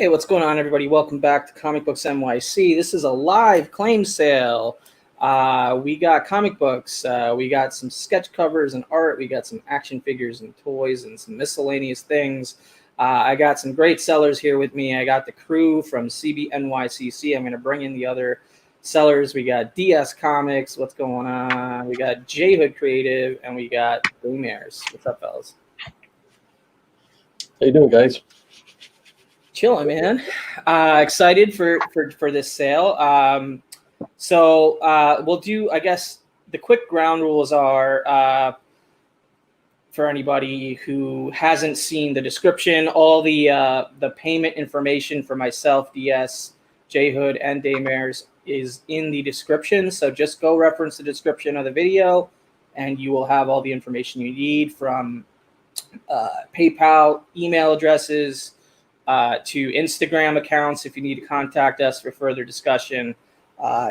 Hey, what's going on, everybody? Welcome back to Comic Books NYC. This is a live claim sale. We got comic books. We got some sketch covers and art. We got some action figures and toys and some miscellaneous things. I got some great sellers here with me. I got the crew from CBNYCC. I'm going to bring in the other sellers. We got DS Comics. What's going on? We got J Hood Creative, and we got Dayymares. What's up, fellas? How you doing, guys? Chilling, man. Excited for this sale. We'll do, I guess, the quick ground rules are for anybody who hasn't seen the description, all the payment information for myself, DS, J Hood, and Dayymares is in the description. So just go reference the description of the video, and you will have all the information you need from PayPal, email addresses, to Instagram accounts if you need to contact us for further discussion.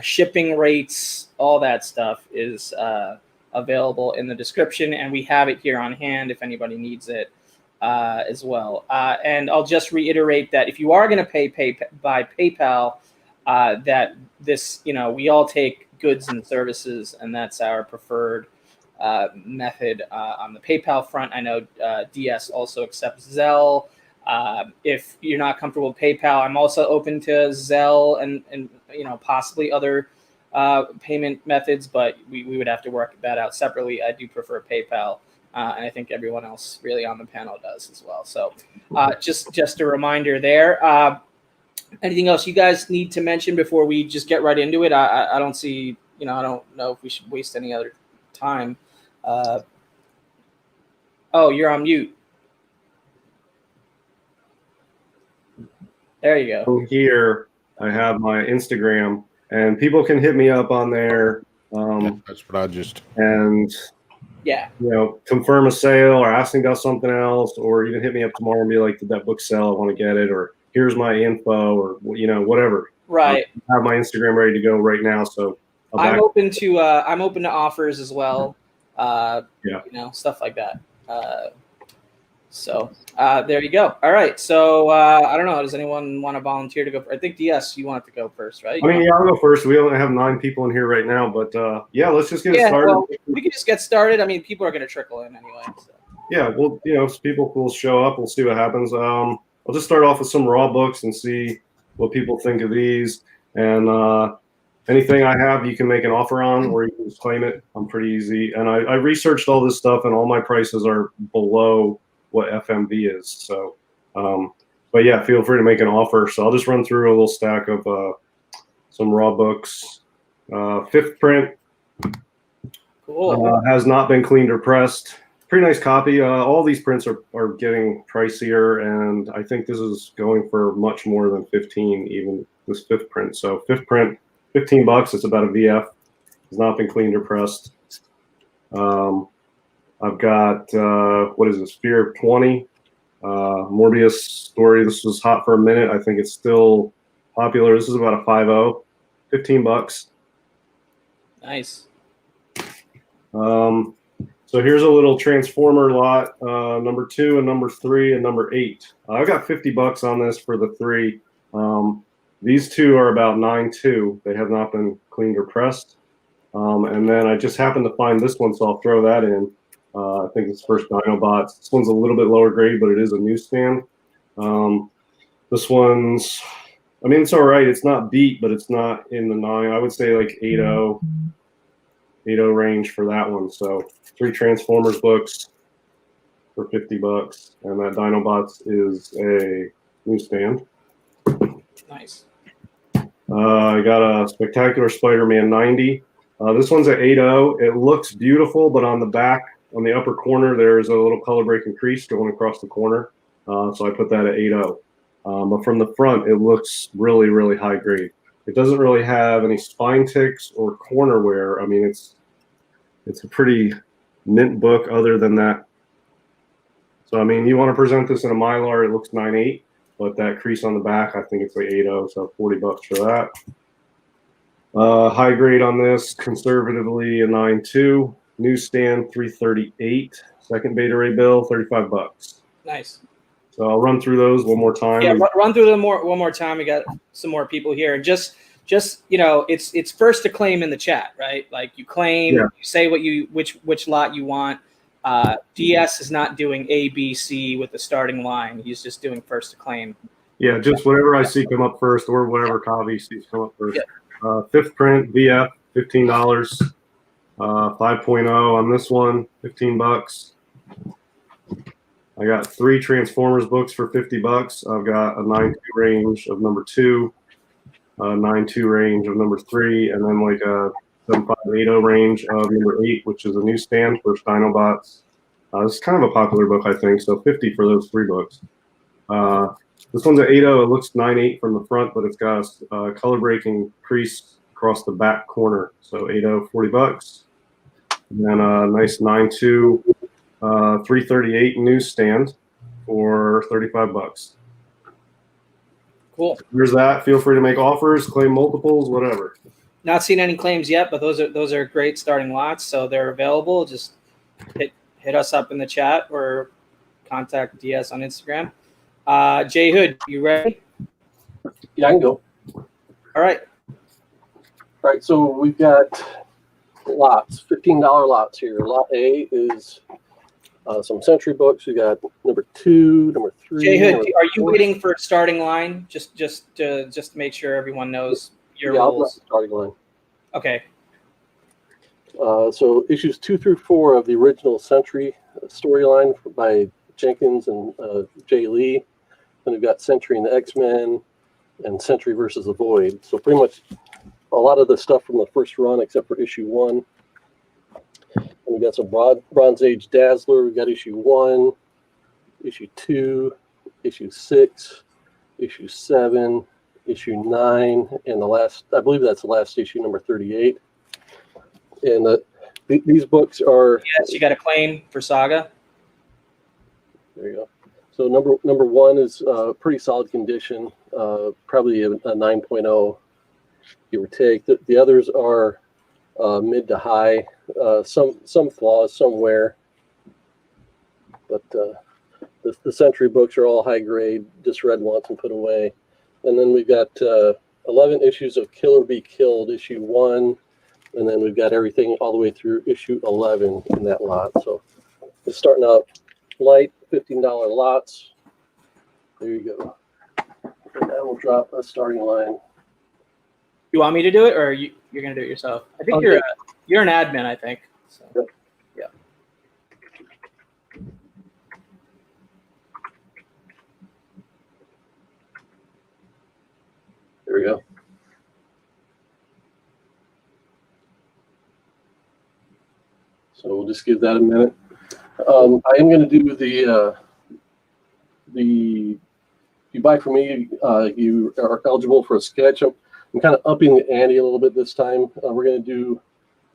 Shipping rates, all that stuff is available in the description, and we have it here on hand if anybody needs it as well. And I'll just reiterate that if you are going to pay by PayPal, that this, we all take goods and services, and that's our preferred method on the PayPal front. I know DS also accepts Zelle. If you're not comfortable with PayPal, I'm also open to Zelle and possibly other payment methods, but we would have to work that out separately. I do prefer PayPal, and I think everyone else really on the panel does as well. So just a reminder there. Anything else you guys need to mention before we just get right into it? I don't see, I don't know if we should waste any other time. Oh, you're on mute. There you go. Here I have my Instagram, and people can hit me up on there. That's what I just. And yeah, confirm a sale or asking about something else, or you can hit me up tomorrow and be like, "Did that book sell? I want to get it," or "Here's my info," or whatever. Right. I have my Instagram ready to go right now, so I'm open to offers as well. Yeah. Stuff like that. So there you go. All right. So I don't know. Does anyone want to volunteer to go? I think DS, you want to go first, right? I'll go first. We only have 9 people in here right now, but let's just get started. Well, we can just get started. I mean, people are going to trickle in anyway. So. Yeah, well, people will show up. We'll see what happens. I'll just start off with some raw books and see what people think of these. And anything I have, you can make an offer on, or you can just claim it. I'm pretty easy. And I researched all this stuff, and all my prices are below what FMV is. So, but yeah, feel free to make an offer. So I'll just run through a little stack of some raw books. 5th print. Cool. Has not been cleaned or pressed. Pretty nice copy. All these prints are getting pricier, and I think this is going for much more than 15, even this 5th print. So 5th print, $15. It's about a VF. Has not been cleaned or pressed. I've got, Fear of 20, Morbius story. This was hot for a minute. I think it's still popular. This is about a 5.0, $15. Nice. So here's a little Transformer lot, number 2 and number 3 and number 8. I got $50 on this for the 3. These 2 are about 9.2. They have not been cleaned or pressed. And then I just happened to find this one, so I'll throw that in. I think it's first Dinobots. This one's a little bit lower grade, but it is a newsstand. This one's, it's all right. It's not beat, but it's not in the 9. I would say like 8.0 range for that one. So 3 Transformers books for $50, and that Dinobots is a newsstand. Nice. I got a Spectacular Spider-Man 90. This one's at 8.0. It looks beautiful, but on the back, on the upper corner, there's a little color breaking crease going across the corner. So I put that at 8.0. But from the front, it looks really, really high grade. It doesn't really have any spine ticks or corner wear. It's a pretty mint book other than that. So, you want to present this in a Mylar, it looks 9.8. But that crease on the back, I think it's like 8.0, so $40 for that. High grade on this, conservatively a 9.2. Newsstand 338. Second Beta Ray bill, $35. Nice. So So I'll run through those one more time. Yeah, run through them one more time. We got some more people here, and just it's first to claim in the chat, right? Like you claim, you say which lot you want. DS is not doing A, B, C with the starting line. He's just doing first to claim. Yeah, just whatever I see come up first, or whatever Kavi sees come up first. Fifth print VF, $15. 5.0 on this one, $15. I got 3 Transformers books for $50. I've got a 9.2 range of number 2, a 9.2 range of number 3, and then like a 7580 range of number 8, which is a newsstand for Steinobots. This is kind of a popular book, I think, so 50 for those 3 books. This one's an 8.0. It looks 9.8 from the front, but it's got a color breaking crease across the back corner. So 8.0, $40. And then a nice 9.2, 338 newsstand for $35. Cool. Here's that. Feel free to make offers, claim multiples, whatever. Not seen any claims yet, but those are great starting lots, so they're available. Just hit us up in the chat or contact DS on Instagram. Jay Hood, you ready? Yeah, I can go. All right. All right, so we've got lots, $15 lots here. Lot A is some Century books. We got number 2, number 3. Jay Hood, are you waiting for starting line? Just to make sure everyone knows your rules. Starting line. Okay. So issues 2 through 4 of the original Century storyline by Jenkins and Jay Lee. Then we've got Century and the X-Men and Century versus the Void. So pretty much a lot of the stuff from the first run except for issue 1. And we got some Bronze Age Dazzler. We got issue 1, issue 2, issue 6, issue 7, issue 9, and the last, I believe that's the last issue, number 38. And these books are... Yes, you got a claim for Saga. There you go. So number 1 is pretty solid condition, probably a 9.0, give or take. The others are mid to high, some flaws somewhere, but the Century books are all high grade, just read once and put away. And then we've got 11 issues of Kill or Be Killed, issue 1, and then we've got everything all the way through issue 11 in that lot. So it's starting out light, $15 lots. There you go. And that will drop a starting line. You want me to do it, or you're going to do it yourself? I think you're an admin, I think. So, yep. Yeah. There we go. So we'll just give that a minute. I am going to do the you buy from me, you are eligible for a sketch. I'm kind of upping the ante a little bit this time. We're going to do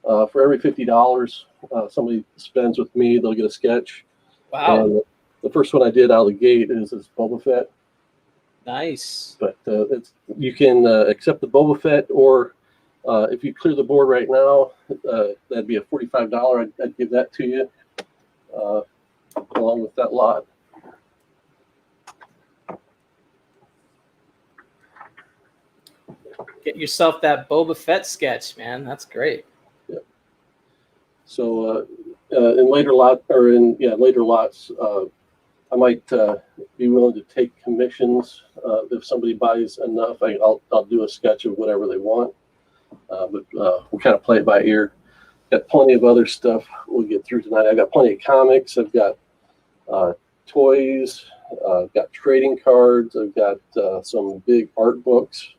for every $50 somebody spends with me, they'll get a sketch. Wow. The first one I did out of the gate is Boba Fett. Nice. But you can accept the Boba Fett, or if you clear the board right now, that'd be a $45. I'd give that to you along with that lot. Get yourself that Boba Fett sketch, man. That's great. Yeah. So in later lots, I might be willing to take commissions if somebody buys enough. I'll do a sketch of whatever they want, but we'll kind of play it by ear. Got plenty of other stuff we'll get through tonight. I've got plenty of comics. I've got toys. I've got trading cards. I've got some big art books.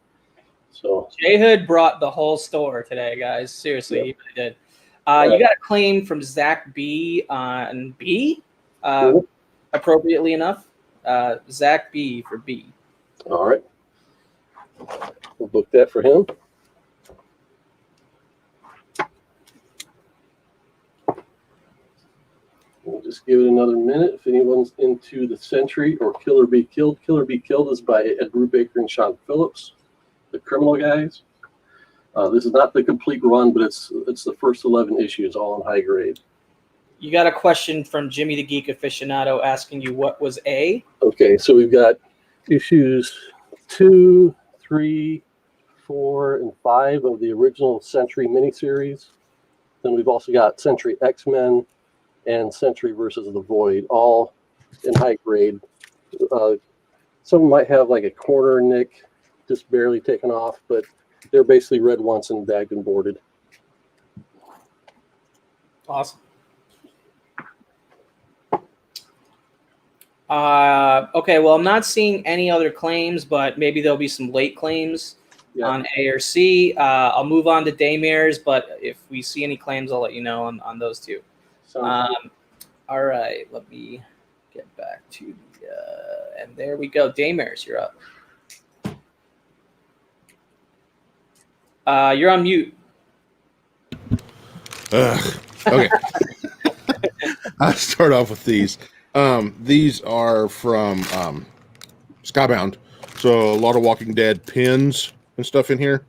So Jay Hood brought the whole store today, guys. Seriously, he really did. You got a claim from Zach B on B, appropriately enough. Zach B for B. All right. We'll book that for him. We'll just give it another minute if anyone's into the Century or Kill or Be Killed. Kill or Be Killed is by Ed Brubaker and Sean Phillips, the Criminal guys. This is not the complete run, but it's the first 11 issues, all in high grade. You got a question from Jimmy the Geek Aficionado asking you what was A? Okay, so we've got issues 2, 3, 4, and 5 of the original Century miniseries. Then we've also got Century X-Men and Century versus the Void, all in high grade. Some of them might have like a corner nick, just barely taken off, but they're basically read once and bagged and boarded. Awesome. Okay, well, I'm not seeing any other claims, but maybe there'll be some late claims on A or C. I'll move on to Dayymares, but if we see any claims, I'll let you know on those two. All right, let me get back to the, and there we go. Dayymares, you're up. You're on mute. Okay. I'll start off with these. These are from Skybound. So a lot of Walking Dead pins and stuff in here.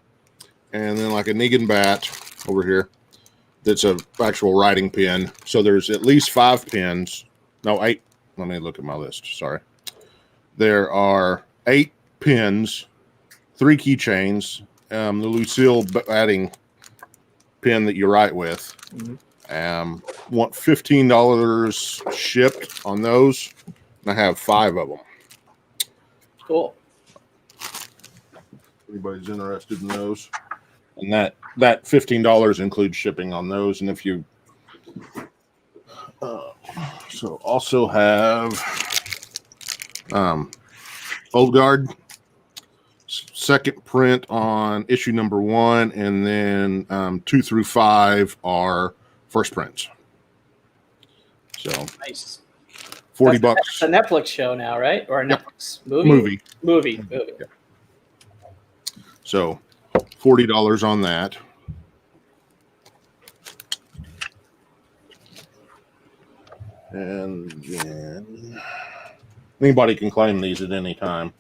And then like a Negan bat over here. That's a actual writing pin. So there's at least 5 pins. No, 8. Let me look at my list. Sorry. There are 8 pins, 3 keychains, the Lucille batting pin that you write with. Want $15 shipped on those. And I have 5 of them. Cool. Anybody's interested in those? And that $15 includes shipping on those. And if you so also have Old Guard second print on issue number 1, and then 2 through 5 are first prints. So Nice. $40. It's a Netflix show now, right? Or a Netflix Movie. Movie. Yeah. So $40 on that. And then anybody can claim these at any time.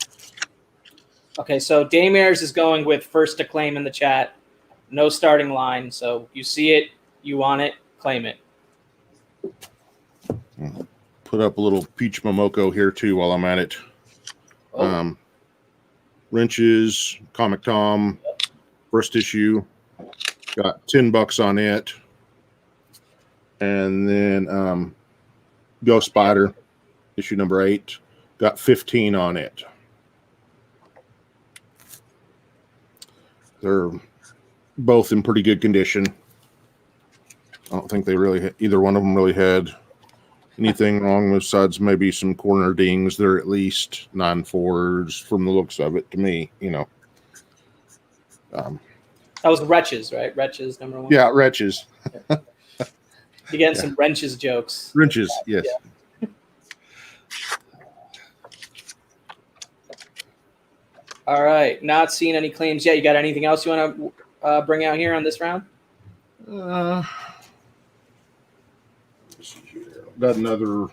Okay, so Dayymares is going with first to claim in the chat. No starting line. So you see it, you want it, claim it. Put up a little Peach Momoko here too while I'm at it. Oh. Wrenches, Comic Tom, first issue. Got $10 on it. And then Ghost Spider, issue number 8. Got 15 on it. They're both in pretty good condition. I don't think they really either one of them really had anything wrong besides maybe some corner dings. They're at least 9.4s from the looks of it to me, you know. That was Wretches, right? Wretches, number 1. Yeah, Wretches. You're getting some Wrenches jokes. Wrenches, yes. Yeah. All right. Not seeing any claims yet. You got anything else you want to bring out here on this round? Got another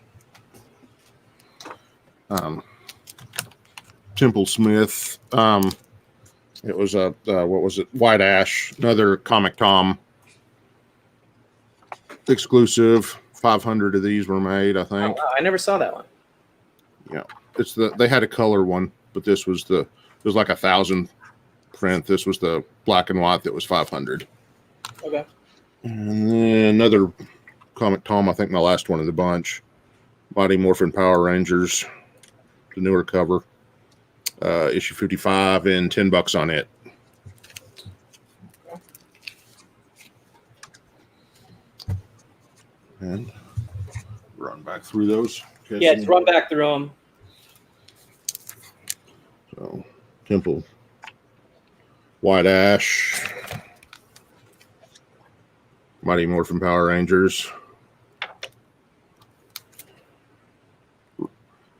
Temple Smith. It was a what was it? White Ash. Another Comic Tom exclusive. 500 of these were made, I think. Oh, wow. I never saw that one. Yeah, it's they had a color one, but this was it was like 1,000 print. This was the black and white that was 500. Okay. And then another Comic Tom, I think my last one of the bunch. Mighty Morphin Power Rangers, the newer cover. Issue 55 and $10 on it. And run back through those. Yeah, let's run back through them. So, Temple, White Ash, Mighty Morphin Power Rangers,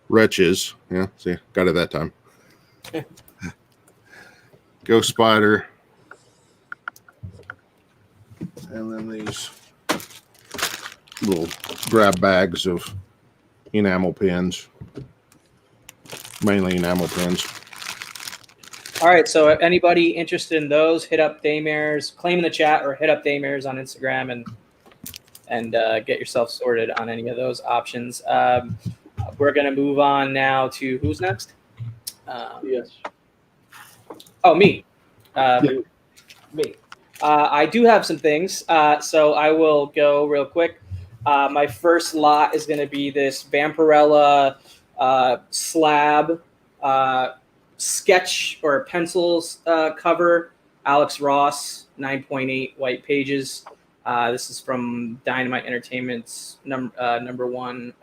Wretches. Yeah, see, got it that time. Ghost Spider. And then these little grab bags of enamel pins. Mainly enamel pins. All right, so anybody interested in those, hit up Dayymares, claim in the chat, or hit up Dayymares on Instagram, and and get yourself sorted on any of those options. We're going to move on now to who's next? Yes. Oh, me. Yeah. Me. I do have some things, so I will go real quick. My first lot is going to be this Vampirella slab sketch or pencils cover. Alex Ross, 9.8 white pages. This is from Dynamite Entertainment's number one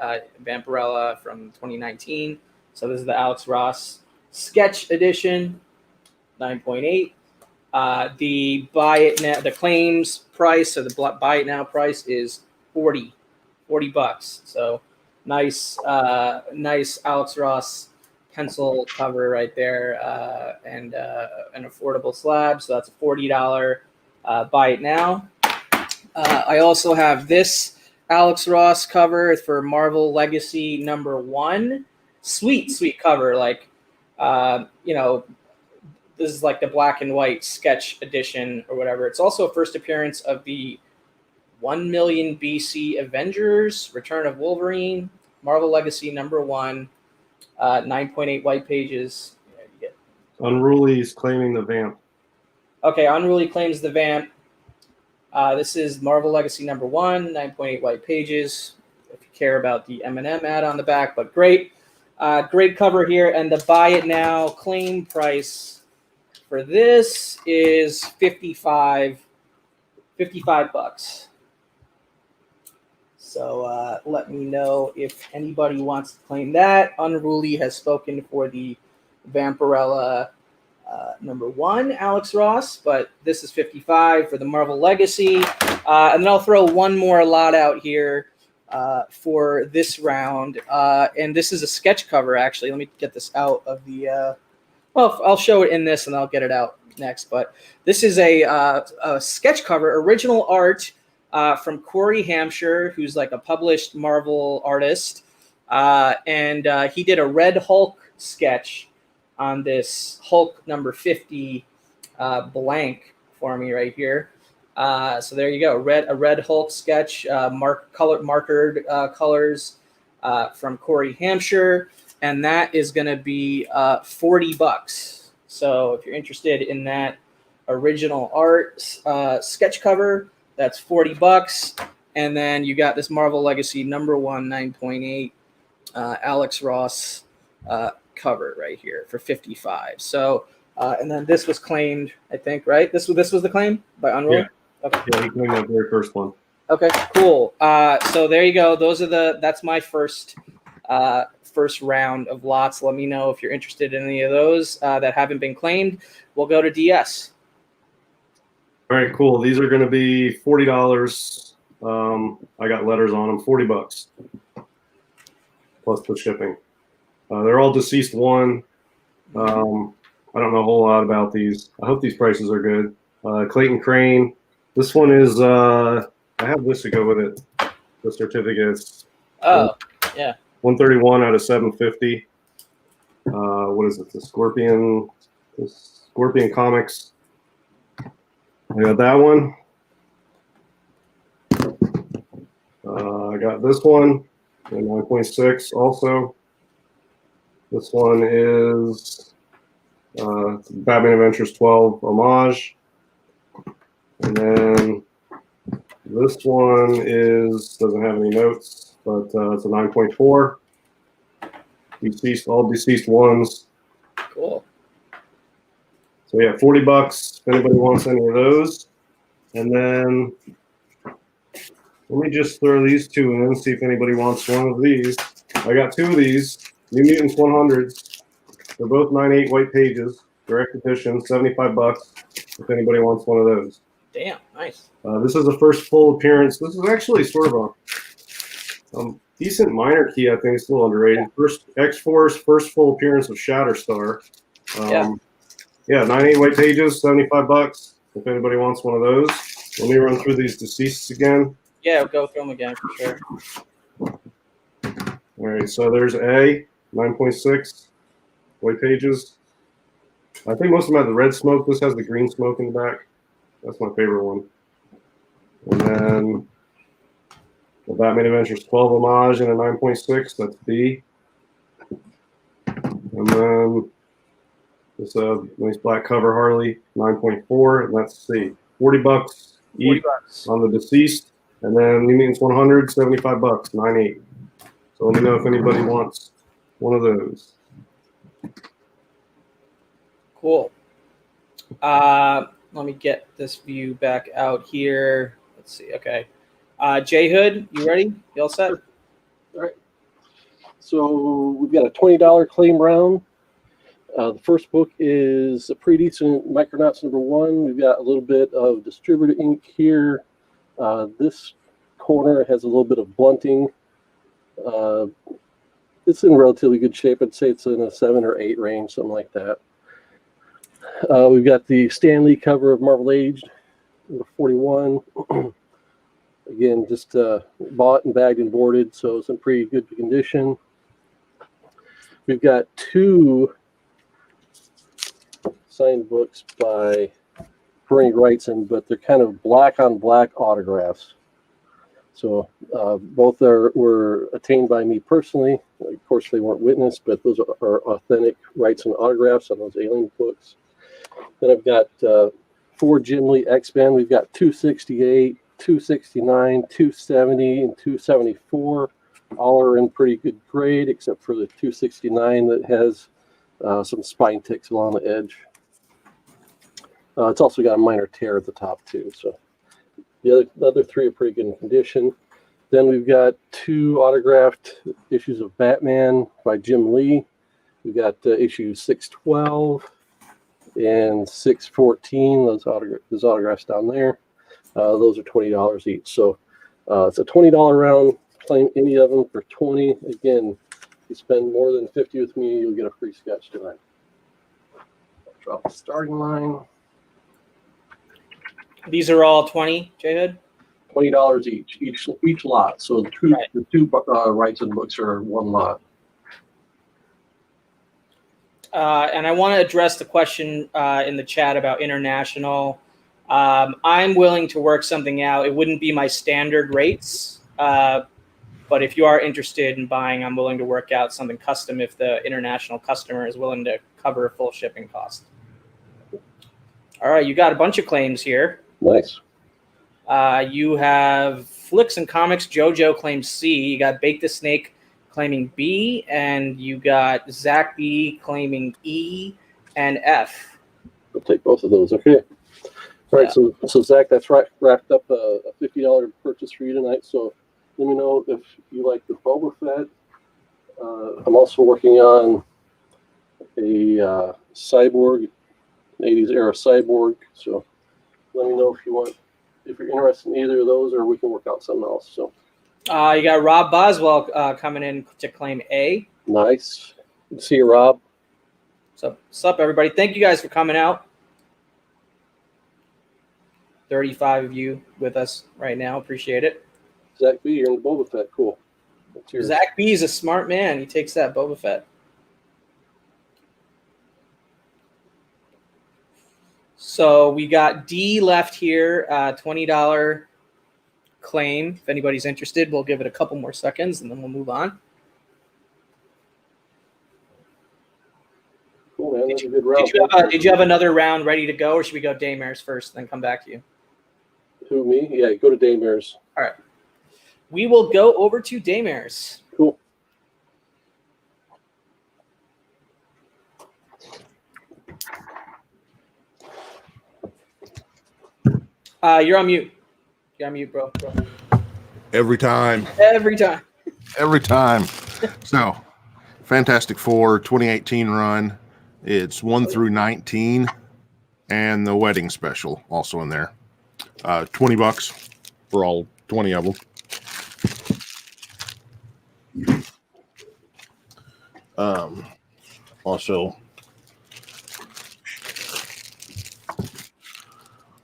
Vampirella from 2019. So this is the Alex Ross sketch edition, 9.8. The buy it now, the claims price or the buy it now price is $40. So nice Alex Ross pencil cover right there, and an affordable slab. So that's a $40 buy it now. I also have this Alex Ross cover for Marvel Legacy #1. Sweet cover. Like, this is like the black and white sketch edition or whatever. It's also a first appearance of the 1 million BC Avengers, Return of Wolverine, Marvel Legacy #1, 9.8 white pages. Unruly's claiming the vamp. Okay, Unruly claims the vamp. This is Marvel Legacy #1, 9.8 white pages. If you care about the M&M ad on the back, but great. Great cover here. And the buy it now claim price for this is $55. So let me know if anybody wants to claim that. Unruly has spoken for the Vampirella #1, Alex Ross, but this is $55 for the Marvel Legacy. And then I'll throw one more lot out here for this round. And this is a sketch cover, actually. Let me get this out of the... well, I'll show it in this, and I'll get it out next. But this is a sketch cover, original art from Corey Hampshire, who's like a published Marvel artist. And he did a Red Hulk sketch on this Hulk #50 blank for me right here. So there you go, a Red Hulk sketch, markered colors from Corey Hampshire. And that is going to be $40. So if you're interested in that original art sketch cover, that's $40. And then you got this Marvel Legacy #1 9.8 Alex Ross cover right here for $55. So and then this was claimed, I think, right? This was the claim by Unruly? Yeah. Okay. Yeah, he claimed the very first one. Okay, cool. So there you go. That's my first round of lots. Let me know if you're interested in any of those that haven't been claimed. We'll go to DS. All right, cool. These are going to be $40. I got letters on them, $40 plus the shipping. They're all deceased one. I don't know a whole lot about these. I hope these prices are good. Clayton Crane. This one is. I have this to go with it. The certificates. Oh, yeah. 131 out of 750. What is it? The Scorpion Comics. I got that one. I got this one, and 9.6 also. This one is Batman Adventures 12 homage. And then this one doesn't have any notes, but it's a 9.4. All deceased ones. Cool. So yeah, $40 if anybody wants any of those. And then let me just throw these two in and see if anybody wants one of these. I got two of these, New Mutants 100s. They're both 9.8 white pages, direct edition, $75 if anybody wants one of those. Damn, nice. This is the first full appearance. This is actually sort of a decent minor key, I think. It's a little underrated. First X-Force, first full appearance of Shatterstar. Yeah, 9.8 white pages, $75 if anybody wants one of those. Let me run through these deceased again. Yeah, we'll go through them again for sure. All right, so there's A, 9.6 white pages. I think most of them have the red smoke. This has the green smoke in the back. That's my favorite one. And then The Batman Adventures 12 homage in a 9.6. That's B. And then it's a nice black cover Harley 9.4, and that's C. $40 $40. each on the deceased, and then New Mutants 100, $75, 9.8. So let me know if anybody wants one of those. Cool. Let me get this view back out here. Let's see. Okay. J Hood, you ready? You all set? All right. So we've got a $20 claim round. The first book is a pretty decent Micronauts #1. We've got a little bit of distributor ink here. This corner has a little bit of blunting. It's in relatively good shape. I'd say it's in a 7 or 8 range, something like that. We've got the Stan Lee cover of Marvel Age #41. Again, just bought and bagged and boarded, so it's in pretty good condition. We've got 2 signed books by Bernie Wrightson, but they're kind of black on black autographs. So both were attained by me personally. Of course, they weren't witnessed, but those are authentic Wrightson autographs on those Alien books. Then I've got 4 Jim Lee X-Men. We've got 268, 269, 270, and 274. All are in pretty good grade, except for the 269 that has some spine ticks along the edge. It's also got a minor tear at the top too. So the other 3 are pretty good in condition. Then we've got 2 autographed issues of Batman by Jim Lee. We've got issues 612 and 614. Those autographs down there. Those are $20 each. So it's a $20 round. Claim any of them for $20. Again, if you spend more than $50 with me, you'll get a free sketch tonight. Drop the starting line. These are all 20, J Hood? $20 each lot. So the two Wrightson books are one lot. And I want to address the question in the chat about international. I'm willing to work something out. It wouldn't be my standard rates, but if you are interested in buying, I'm willing to work out something custom if the international customer is willing to cover full shipping cost. All right, you got a bunch of claims here. Nice. You have Flicks and Comics JoJo claims C. You got Bake the Snake claiming B, and you got Zach B claiming E and F. We'll take both of those. Okay. All right. So Zach, that's wrapped up a $50 purchase for you tonight. So let me know if you like the Boba Fett. I'm also working on a cyborg, an 80s era cyborg. So let me know if you're interested in either of those, or we can work out something else. So you got Rob Boswell coming in to claim A. nice. Good to see you, Rob. What's up, everybody? Thank you guys for coming out. 35 of you with us right now. Appreciate it. Zach B, you're in the Boba Fett. Cool. Zach B is a smart man. He takes that Boba Fett. So we got D left here, $20 claim. If anybody's interested, we'll give it a couple more seconds and then we'll move on. Cool, man. That's a good round. Did you have another round ready to go, or should we go Dayymares first and then come back to you? Who, me? Yeah, go to Dayymares. All right. We will go over to Dayymares. Cool. You're on mute. You're on mute, bro. Every time. Every time. Every time. So, Fantastic Four 2018 run. It's 1 through 19, and the wedding special also in there. $20 for all 20 of them. Also,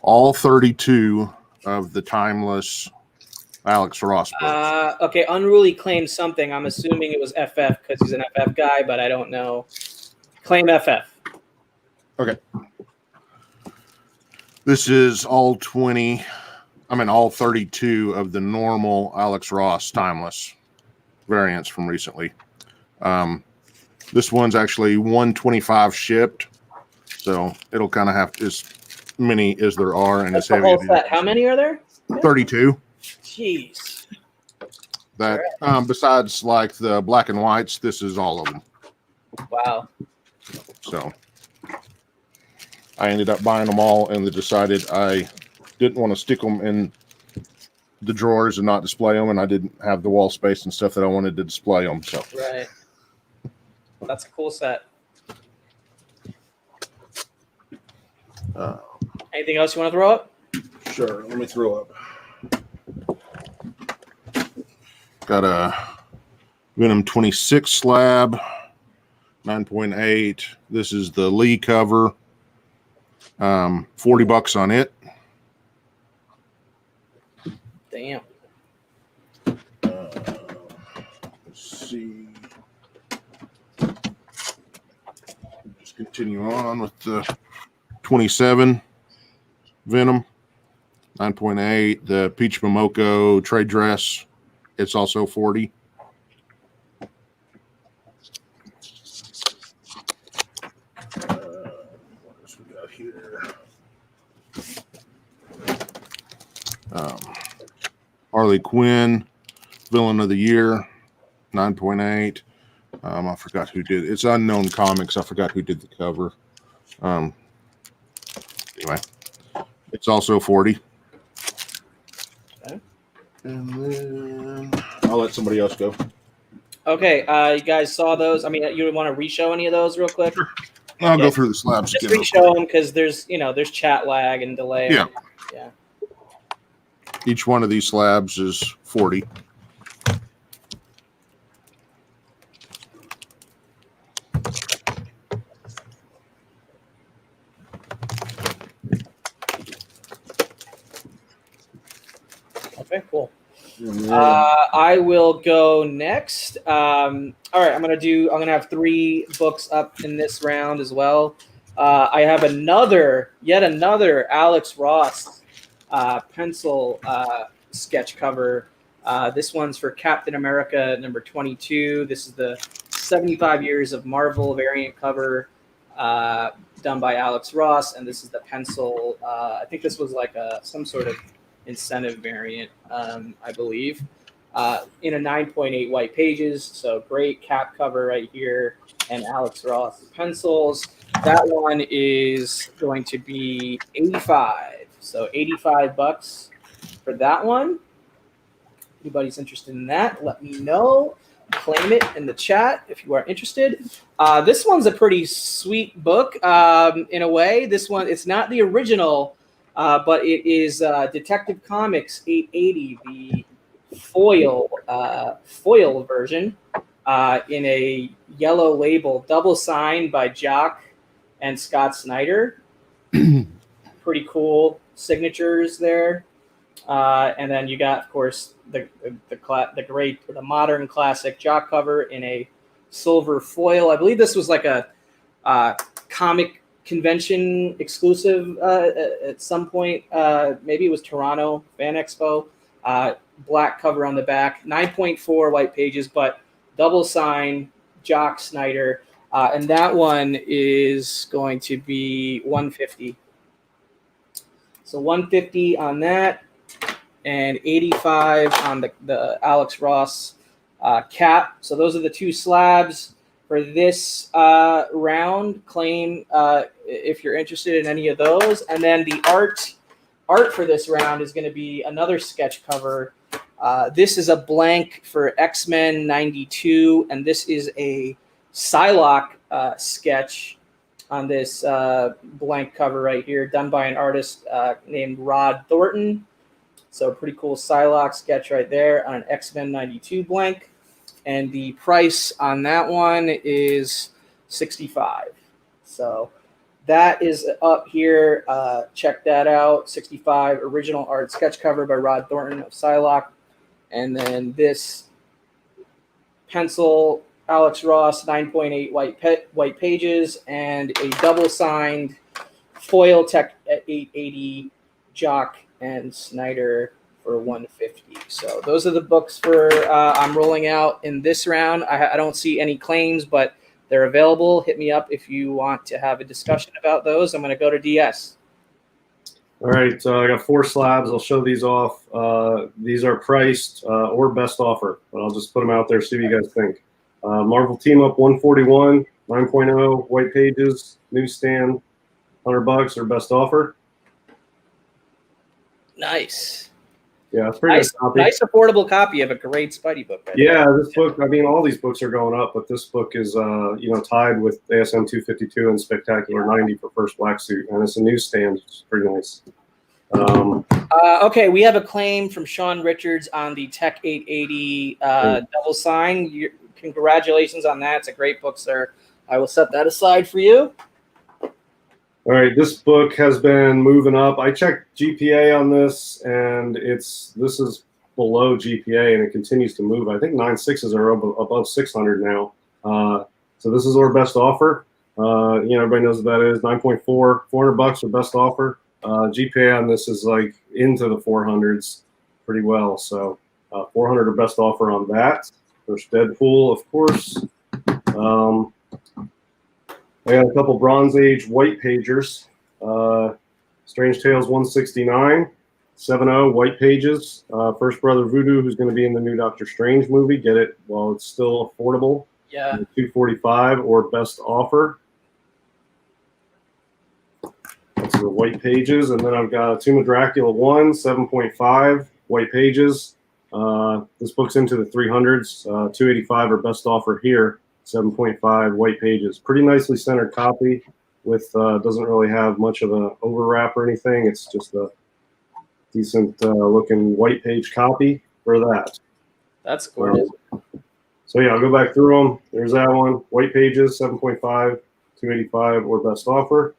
all 32 of the timeless Alex Ross books. Okay, Unruly claimed something. I'm assuming it was FF because he's an FF guy, but I don't know. Claim FF. Okay. This is all 20 I'm in all 32 of the normal Alex Ross timeless variants from recently. This one's actually 125 shipped, so it'll kind of have as many as there are, and That's as the heavy. whole set. How many are there? 32. Jeez. That besides like the black and whites, this is all of them. Wow. So I ended up buying them all, and decided I didn't want to stick them in the drawers and not display them, and I didn't have the wall space and stuff that I wanted to display them. So Right. That's a cool set. Anything else you want to throw up? sure, let me throw up. Got a Venom 26 slab, 9.8. This is the Lee cover. $40 on it. Damn. Let's see. Just continue on with the 27 Venom, 9.8. The Peach Momoko trade dress, it's also 40. What else we got here? Harley Quinn, Villain of the Year, 9.8. I forgot who did it. It's Unknown Comics. I forgot who did the cover. Anyway, it's also 40. Okay. And then I'll let somebody else go. Okay, you guys saw those. I mean, you want to re-show any of those real quick? I'll Yeah. go through the slabs Just again. re-show them because there's chat lag and delay. Yeah. Yeah. Each one of these slabs is 40. Okay, cool. I will go next. All right, I'm gonna have 3 books up in this round as well. I have yet another Alex Ross pencil sketch cover. This one's for Captain America number 22. This is the 75 Years of Marvel variant cover done by Alex Ross, and this is the pencil. I think this was like some sort of incentive variant, I believe, in a 9.8 white pages. So great cap cover right here, and Alex Ross pencils. That one is going to be 85. So $85 for that one. Anybody's interested in that, let me know. Claim it in the chat if you are interested. This one's a pretty sweet book in a way. This one, it's not the original, but it is Detective Comics 880, the foil version, in a yellow label, double signed by Jock and Scott Snyder. Pretty cool signatures there. And then you got, of course, the modern classic Jock cover in a silver foil. I believe this was like a comic convention exclusive at some point. Maybe it was Toronto Fan Expo. Black cover on the back, 9.4 white pages, but double sign Jock Snyder. And that one is going to be $150. So $150 on that, and $85 on the Alex Ross cap. So those are the 2 slabs for this round. Claim if you're interested in any of those. And then the art for this round is going to be another sketch cover. This is a blank for X-Men 92, and this is a Psylocke sketch on this blank cover right here, done by an artist named Rod Thornton. So pretty cool Psylocke sketch right there on an X-Men 92 blank. And the price on that one is $65. So that is up here. Check that out. $65 original art sketch cover by Rod Thornton of Psylocke. And then this pencil Alex Ross 9.8 white pages, and a double signed foil tech at 880 Jock and Snyder for 150. So those are the books for I'm rolling out in this round. I don't see any claims, but they're available. Hit me up if you want to have a discussion about those. I'm going to go to DS. All right, I got 4 slabs. I'll show these off. These are priced or best offer, but I'll just put them out there, see what you guys think. Marvel Team Up 141, 9.0, white pages, newsstand, $100 or best offer. Nice. Yeah, it's pretty nice copy. Nice affordable copy of a great Spidey book. Right Yeah, there. this book, I mean, all these books are going up, but this book is, tied with ASM 252 and Spectacular 90 for First Black Suit, and it's a newsstand. It's pretty nice. Okay, we have a claim from Sean Richards on the Tech 880 double sign. Congratulations on that. It's a great book, sir. I will set that aside for you. All right, this book has been moving up. I checked GPA on this, and this is below GPA, and it continues to move. I think 9.6s are above 600 now. So this is our best offer. Everybody knows what that is. 9.4, $400 for best offer. GPA on this is like into the 400s pretty well. So 400 or best offer on that. There's Deadpool, of course. I got a couple Bronze Age white pagers. Strange Tales 169, 7.0 white pages. First Brother Voodoo, who's going to be in the new Doctor Strange movie. Get it while it's still affordable. Yeah. 245 or best offer. That's the white pages. And then I've got a Tomb of Dracula 1, 7.5 white pages. This book's into the 300s. 285 or best offer here. 7.5 white pages. Pretty nicely centered copy with doesn't really have much of a overwrap or anything. It's just a decent looking white page copy for that. That's gorgeous. So yeah, I'll go back through them. There's that one. White pages, 7.5, 285 or best offer.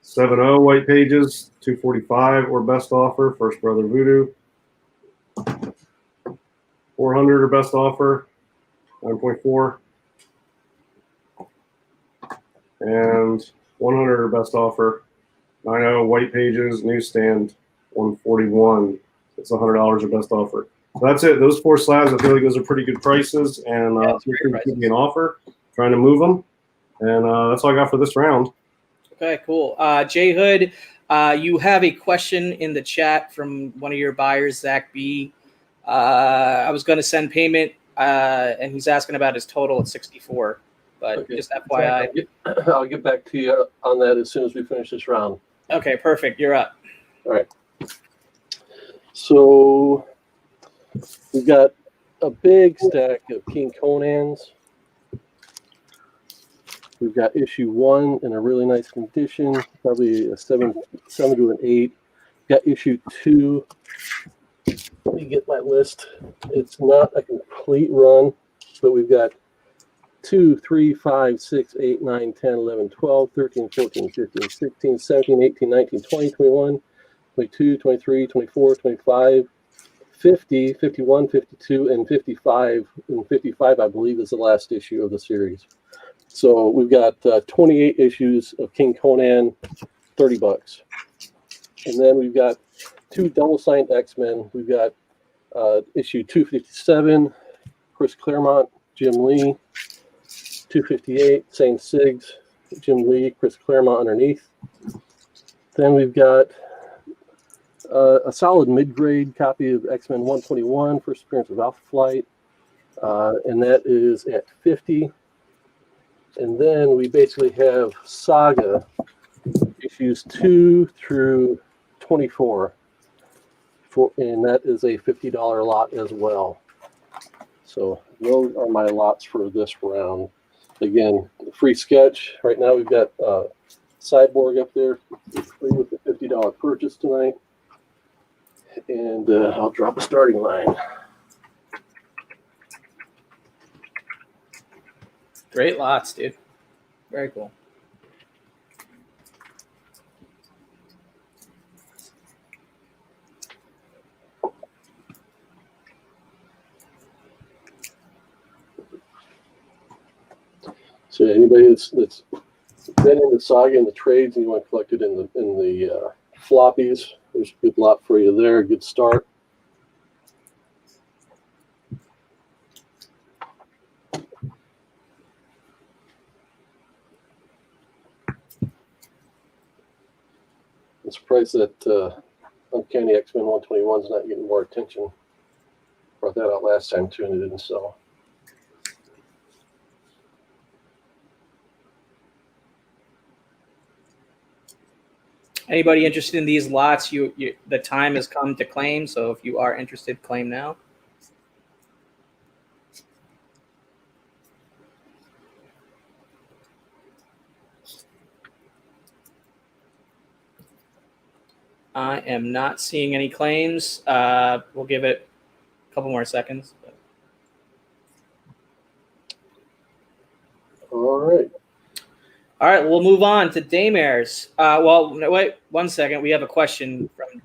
7.0 white pages, 245 or best offer. First Brother Voodoo. 400 or best offer, 9.4. And 100 or best offer, 9.0 white pages, newsstand, 141. It's $100 or best offer. So that's it. Those 4 slabs, I feel like those are pretty good prices, and give me an offer. Trying to move them, and that's all I got for this round. Okay, cool. Jay Hood, you have a question in the chat from one of your buyers, Zach B. I was going to send payment, and he's asking about his total at 64. But okay, just FYI. I'll get back to you on that as soon as we finish this round. Okay, perfect. You're up. All right. So we've got a big stack of King Conans. We've got issue 1 in a really nice condition, probably a 7 to an 8. We've got issue 2. Let me get my list. It's not a complete run, but we've got 2, 3, 5, 6, 8, 9, 10, 11, 12, 13, 14, 15, 16, 17, 18, 19, 20, 21, 22, 23, 24, 25, 50, 51, 52, and 55. And 55, I believe, is the last issue of the series. So we've got 28 issues of King Conan, $30. And then we've got 2 double-signed X-Men. We've got issue 257, Chris Claremont, Jim Lee. 258, same Sigs, Jim Lee, Chris Claremont underneath. Then we've got a solid mid-grade copy of X-Men 121, first appearance of Alpha Flight, and that is at 50. And then we basically have Saga, issues 2 through 24, and that is a $50 lot as well. So those are my lots for this round. Again, free sketch. Right now we've got Cyborg up there free with the $50 purchase tonight. And I'll drop a starting line. Great lots, dude. Very cool. So anybody that's been in the saga and the trades, and you want to collect it in the floppies, there's a good lot for you there. Good start. I'm surprised that Uncanny X-Men 121 is not getting more attention. Brought that out last time too, and it didn't sell. Anybody interested in these lots? The time has come to claim. So if you are interested, claim now. I am not seeing any claims. We'll give it a couple more seconds. All right. All right, we'll move on to Dayymares. Well, wait 1 second. We have a question from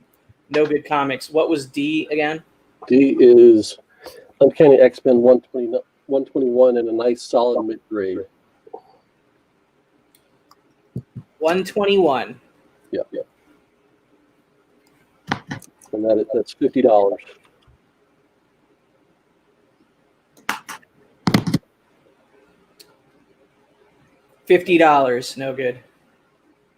No Bid Comics. What was D again? D is Uncanny X-Men 121 in a nice solid mid-grade. 121. Yeah. And that's $50. $50. No good.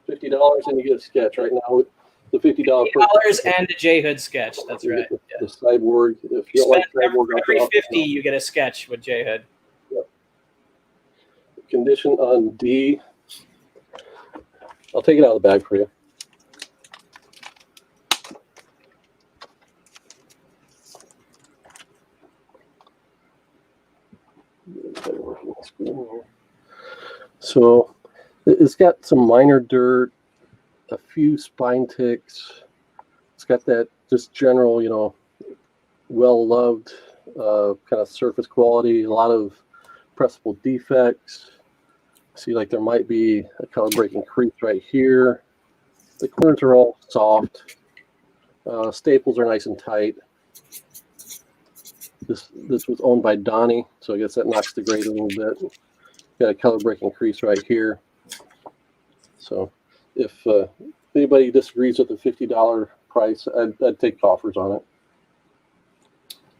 $50 and you get a sketch right now. The $50 $50 and a J Hood sketch. That's right. The cyborg. If You you don't like spend cyborg, every 50, you get a sketch with J Hood. Yep. Condition on D. I'll take it out of the bag for you. So it's got some minor dirt, a few spine ticks. It's got that just general, well-loved kind of surface quality, a lot of pressable defects. See, like there might be a color breaking crease right here. The corners are all soft. Staples are nice and tight. This was owned by Donnie, so I guess that knocks the grade a little bit. Got a color breaking crease right here. So if anybody disagrees with the $50 price, I'd take offers on it.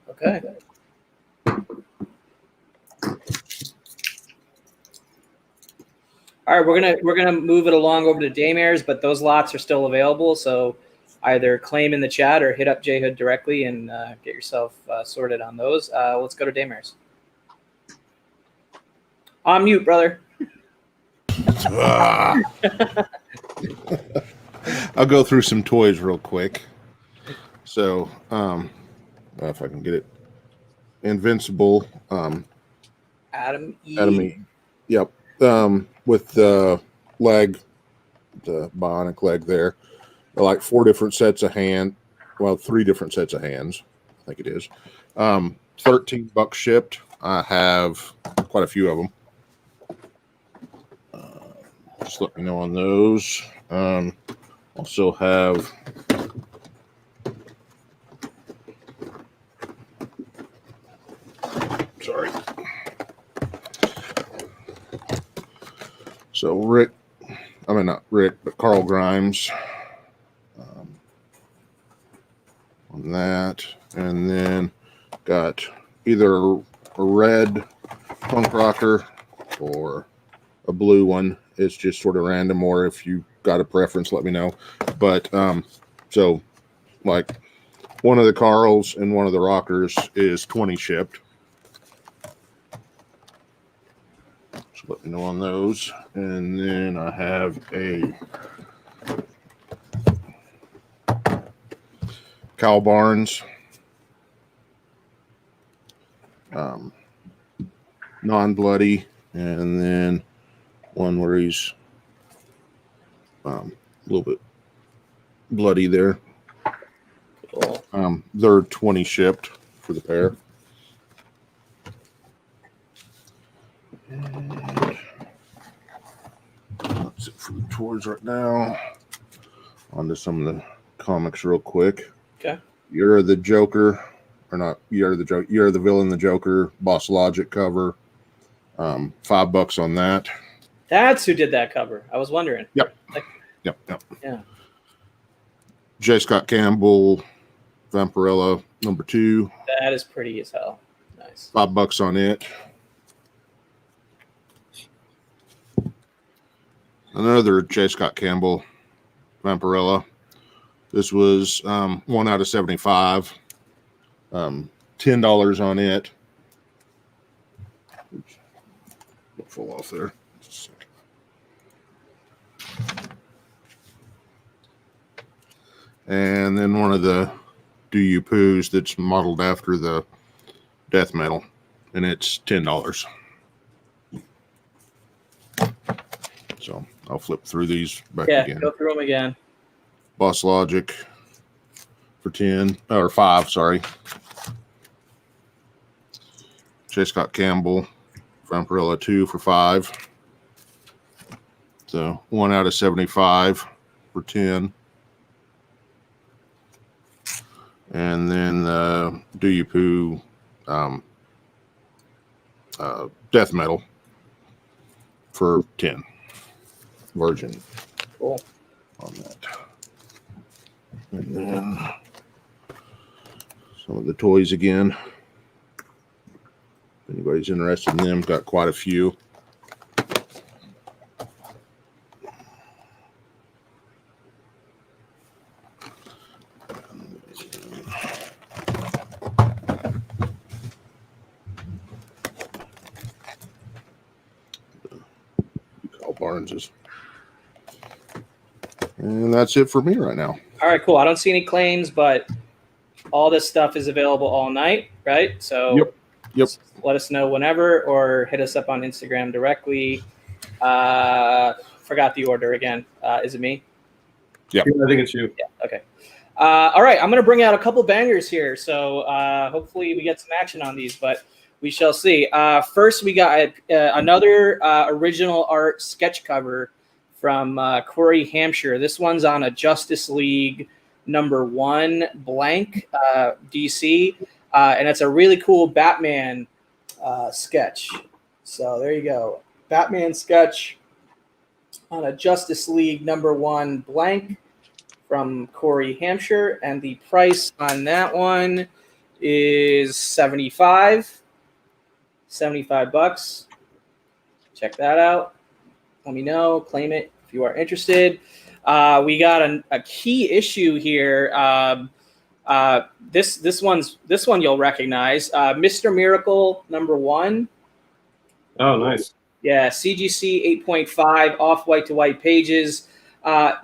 Okay. All right, we're gonna move it along over to Dayymares, but those lots are still available. So either claim in the chat or hit up J Hood directly and get yourself sorted on those. Let's go to Dayymares. On mute, brother. I'll go through some toys real quick. So, if I can get it, Invincible, Adam E. Adam E. Yep. With the leg, the bionic leg there, like 4 different sets of hand. Well, 3 different sets of hands, I think it is. $13 shipped. I have quite a few of them. Just let me know on those. Also have so not Rick, but Carl Grimes on that, and then got either a red punk rocker or a blue one. It's just sort of random, or if you got a preference, let me know. But so like one of the Carls and one of the rockers is 20 shipped. So let me know on those. And then I have a Kyle Barnes non-bloody, and then one where he's a little bit bloody there. They're 20 shipped for the pair. And that's it for the tours right now. On to some of the comics real quick. Okay. You're the Joker, or not? You're the Villain, the Joker, Boss Logic cover. $5 on that. That's who did that cover. I was wondering. Yep. Yeah. J. Scott Campbell, Vampirella, number 2. That is pretty as hell. Nice. $5 on it. Another J. Scott Campbell, Vampirella. This was 1 out of 75. $10 on it. Oops. Fall off there. And then one of the Do You Poos that's modeled after the death metal, and it's $10. So I'll flip through these back again. Go through them again. Boss Logic for 10 or 5, sorry. J. Scott Campbell, Vampirella 2 for 5. So 1 out of 75 for 10. And then Do You Poo death metal for 10. Virgin. Cool. On that. And then some of the toys again. If anybody's interested in them, got quite a few. Barnes's. And that's it for me right now. All right, cool. I don't see any claims, but all this stuff is available all night, right? So Yep. just let us know whenever, or hit us up on Instagram directly. Forgot the order again. Is it me? I think it's you. Yeah. Okay. All right. I'm going to bring out a couple bangers here. So hopefully we get some action on these, but we shall see. First, we got another original art sketch cover from Corey Hampshire. This one's on a Justice League #1 blank DC, and it's a really cool Batman sketch. So there you go. Batman sketch on a Justice League #1 blank from Corey Hampshire, and the price on that one is $75. $75. Check that out. Let me know. Claim it if you are interested. We got a key issue here. This one you'll recognize. Mr. Miracle #1. Oh, nice. Yeah, CGC 8.5 off white to white pages.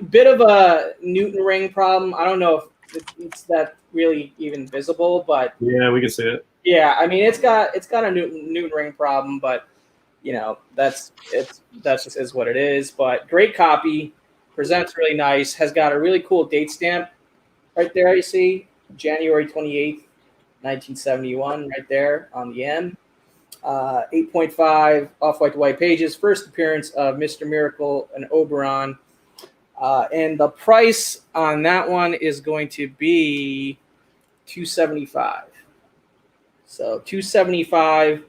Bit of a Newton ring problem. I don't know if it's that really even visible, but Yeah, we can see it. yeah, I mean it's got a Newton ring problem, but you know that's just is what it is. But great copy, presents really nice. Has got a really cool date stamp right there. You see January 28th, 1971, right there on the M. 8.5 off white to white pages. First appearance of Mr. Miracle and Oberon. And the price on that one is going to be $275. So $275,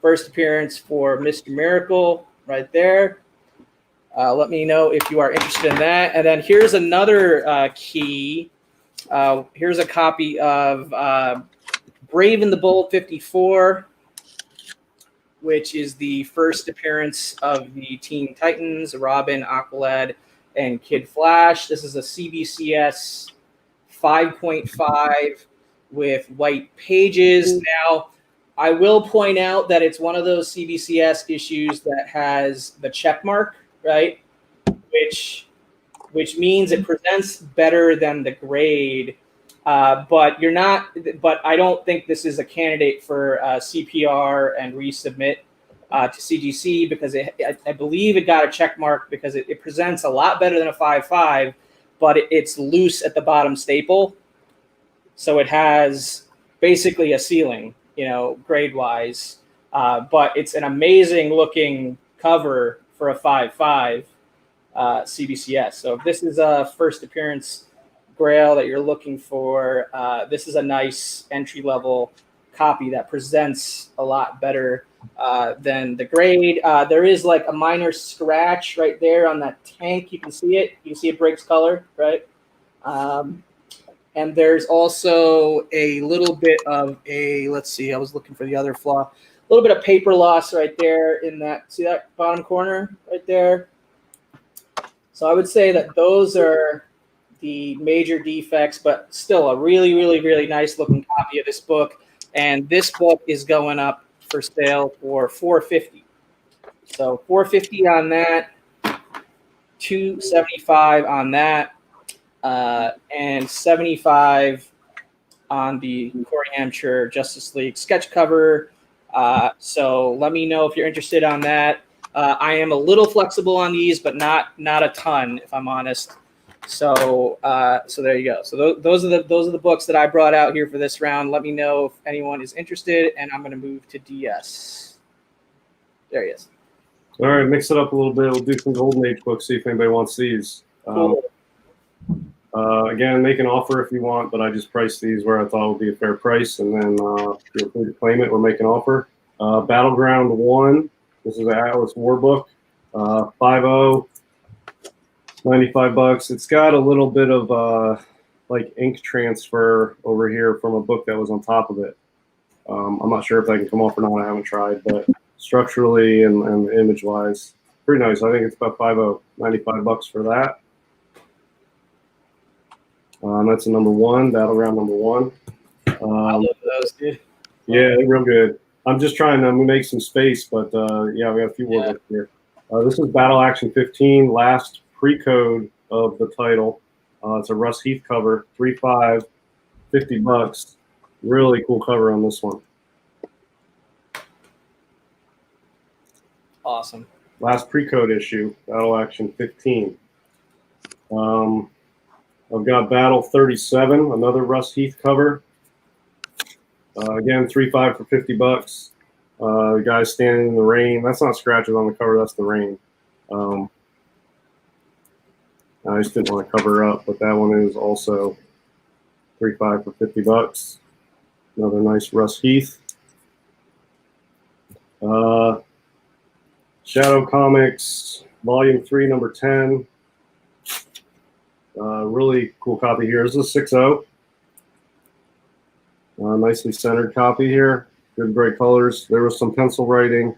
first appearance for Mr. Miracle right there. Let me know if you are interested in that. And then here's another key. Here's a copy of Brave and the Bold 54, which is the first appearance of the Teen Titans, Robin, Aqualad, and Kid Flash. This is a CBCS 5.5 with white pages. Now, I will point out that it's one of those CBCS issues that has the check mark, right? Which means it presents better than the grade. But you're not. But I don't think this is a candidate for CPR and resubmit to CGC because I believe it got a check mark because it presents a lot better than a 5.5, but it's loose at the bottom staple, so it has basically a ceiling, grade wise. But it's an amazing looking cover for a 5.5 CBCS. So if this is a first appearance Grail that you're looking for, this is a nice entry level copy that presents a lot better than the grade. There is like a minor scratch right there on that tank. You can see it. You can see it breaks color, right? And there's also a little bit of a, let's see, I was looking for the other flaw. A little bit of paper loss right there in that, see that bottom corner right there? So I would say that those are the major defects, but still a really, really, really nice looking copy of this book. And this book is going up for sale for $450. So $450 on that, $275 on that, and $75 on the Corey Hampshire Justice League sketch cover. So let me know if you're interested on that. I am a little flexible on these, but not a ton, if I'm honest. So there you go. So those are the books that I brought out here for this round. Let me know if anyone is interested, and I'm going to move to DS. There he is. All right, mix it up a little bit. We'll do some Golden Age books, see if anybody wants these. Cool. Again, make an offer if you want, but I just priced these where I thought it would be a fair price, and then feel free to claim it or make an offer. Battleground 1. This is an Atlas War book. 5.0, $95. It's got a little bit of like ink transfer over here from a book that was on top of it. I'm not sure if that can come off or not. I haven't tried, but structurally and image-wise, pretty nice. I think it's about 5.0, $95 for that. That's a number 1, Battleground number 1. I love those, dude. Yeah, they're real good. I'm just trying to make some space, but yeah, we got a few more books here. This is Battle Action 15, last pre-code of the title. It's a Russ Heath cover, 3.5, $50. Really cool cover on this one. Awesome. Last pre-code issue, Battle Action 15. I've got Battle 37, another Russ Heath cover. Again, 3.5 for $50. The guy's standing in the rain. That's not scratches on the cover. That's the rain. I just didn't want to cover her up, but that one is also 3.5 for $50. Another nice Russ Heath. Shadow Comics, Volume 3, Number 10. Really cool copy here. This is a 6.0. Nicely centered copy here. Good bright colors. There was some pencil writing.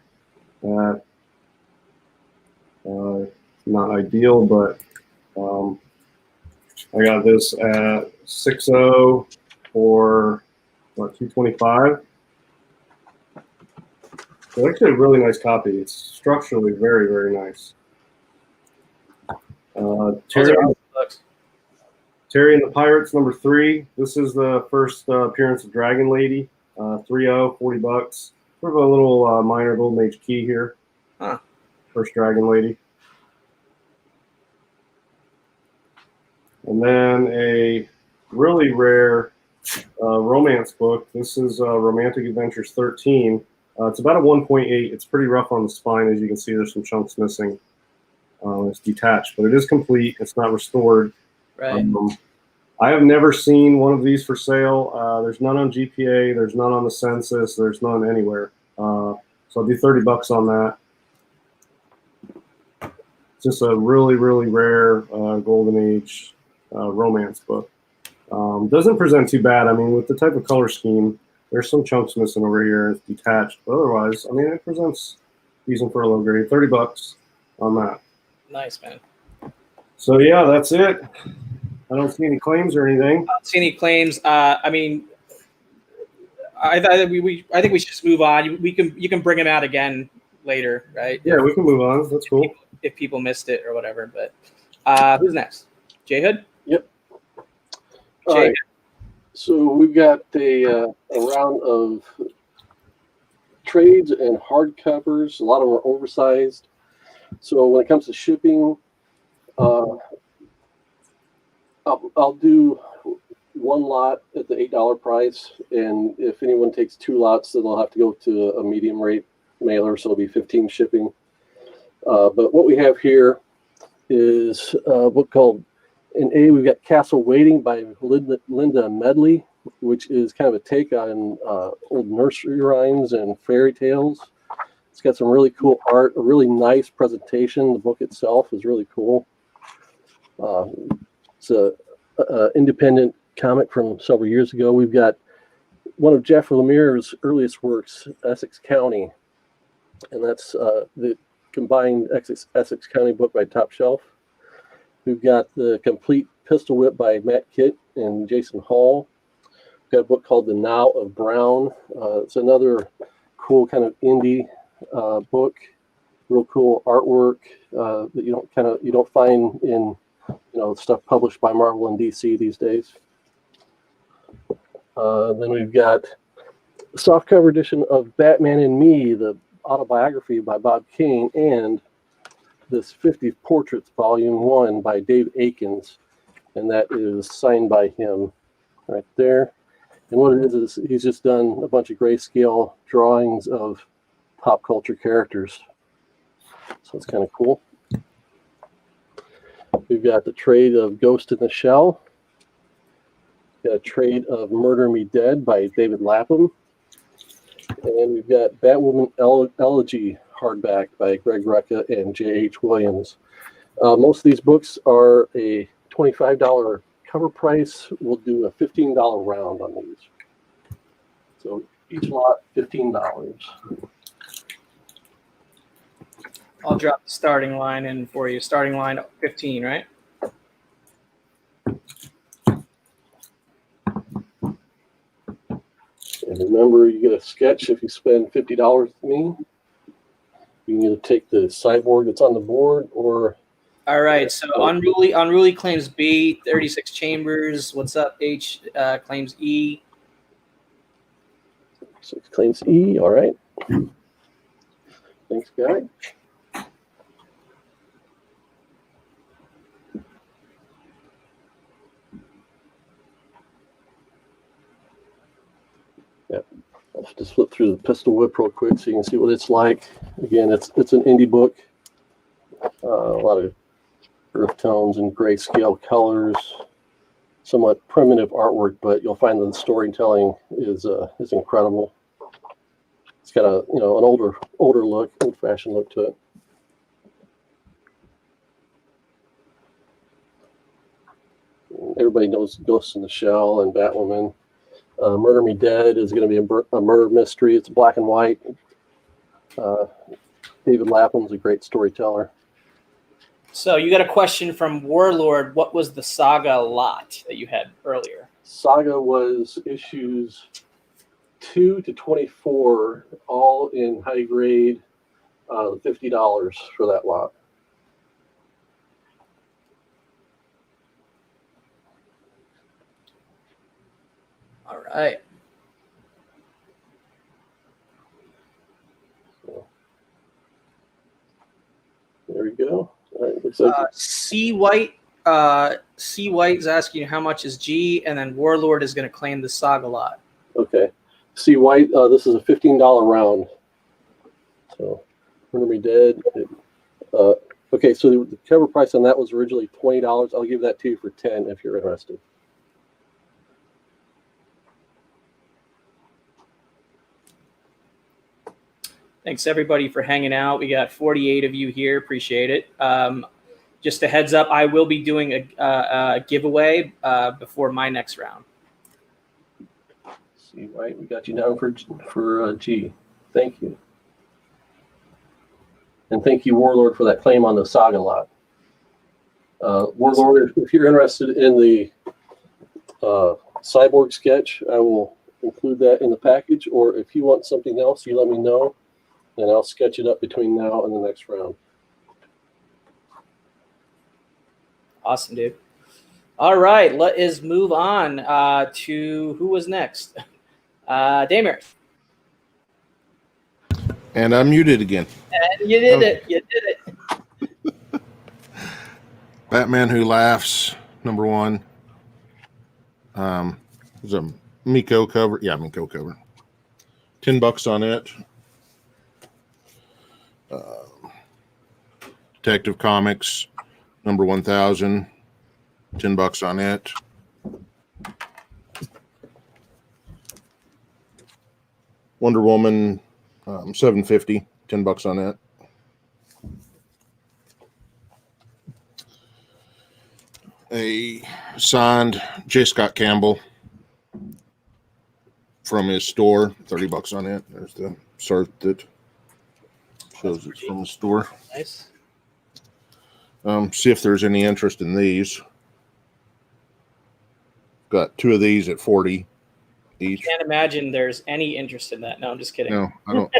Not ideal, but I got this at 6.0 for what, $225. So actually a really nice copy. It's structurally very, very nice. Terry and the Pirates, number 3. This is the first appearance of Dragon Lady. 3.0, $40. Sort of a little minor Golden Age key here. Huh. First Dragon Lady. And then a really rare romance book. This is Romantic Adventures 13. It's about a 1.8. It's pretty rough on the spine. As you can see, there's some chunks missing. It's detached, but it is complete. It's not restored. Right. I have never seen one of these for sale. There's none on GPA. There's none on the census. There's none anywhere. So I'll do $30 on that. It's just a really, really rare Golden Age romance book. Doesn't present too bad. I mean, with the type of color scheme, there's some chunks missing over here. It's detached. But otherwise, I mean, it presents decent for a low grade. $30 on that. Nice, man. So yeah, that's it. I don't see any claims or anything. I don't see any claims. I mean, I think we should just move on. You can bring them out again later, right? Yeah, we can move on. That's cool. If people missed it or whatever. But who's next? J Hood? Yep. All Jay right. So we've got a round of trades and hardcovers. A lot of them are oversized. So when it comes to shipping, I'll do one lot at the $8 price, and if anyone takes 2 lots, then they'll have to go to a medium rate mailer, so it'll be 15 shipping. But what we have here is a book called, in A, we've got Castle Waiting by Linda Medley, which is kind of a take on old nursery rhymes and fairy tales. It's got some really cool art, a really nice presentation. The book itself is really cool. It's a independent comic from several years ago. We've got one of Jeff Lemire's earliest works, Essex County, and that's the combined Essex County book by Top Shelf. We've got the complete Pistol Whip by Matt Kitt and Jason Hall. We've got a book called The Now of Brown. It's another cool kind of indie book, real cool artwork that you don't find in stuff published by Marvel and DC these days. Then we've got a softcover edition of Batman and Me, the autobiography by Bob Kane, and this 50 Portraits Volume 1 by Dave Akins, and that is signed by him right there. And what it is he's just done a bunch of grayscale drawings of pop culture characters. So it's kind of cool. We've got the trade of Ghost in the Shell. We've got a trade of Murder Me Dead by David Lapham. And we've got Batwoman Elegy hardback by Greg Rucka and J.H. Williams. Most of these books are a $25 cover price. We'll do a $15 round on these. So each lot, $15. I'll drop the starting line in for you. Starting line 15, right? And remember, you get a sketch if you spend $50 with me. You can either take the cyborg that's on the board or... All right, so Unruly claims B, 36 Chambers. What's up? H claims E. 6 claims E, all right. Thanks, guy. Yep. I'll just flip through the Pistol Whip real quick so you can see what it's like. Again, it's an indie book. A lot of earth tones and grayscale colors. Somewhat primitive artwork, but you'll find that the storytelling is incredible. It's got an older look, old-fashioned look to it. Everybody knows Ghost in the Shell and Batwoman. Murder Me Dead is going to be a murder mystery. It's black and white. David Lapham's a great storyteller. So you got a question from Warlord. What was the Saga lot that you had earlier? Saga was issues 2 to 24, all in high grade, $50 for that lot. All right. So, there we go. All right, looks like C White is asking how much is G, and then Warlord is going to claim the Saga lot. okay. See White, this is a $15 round. So, Murder Me Dead. Okay, so the cover price on that was originally $20. I'll give that to you for $10 if you're interested. Thanks everybody for hanging out. We got 48 of you here. Appreciate it. Just a heads up, I will be doing a giveaway before my next round. See, right, we got you down for G. Thank you. And thank you, Warlord, for that claim on the Saga lot. Warlord, if you're interested in the cyborg sketch, I will include that in the package. Or if you want something else, you let me know, and I'll sketch it up between now and the next round. Awesome, dude. All right, let us move on to who was next. Dayymares. And I'm muted again. And you did it. You did it. Batman Who Laughs, #1. It's a Miko cover. Yeah, Miko cover. $10 on it. Detective Comics, #1000. $10 on it. Wonder Woman, $750. $10 on that. A signed J. Scott Campbell from his store, $30 on it. There's the cert that shows it's from the store. Nice. See if there's any interest in these. Got 2 of these at 40 each. Can't imagine there's any interest in that. No, I'm just kidding. No, I don't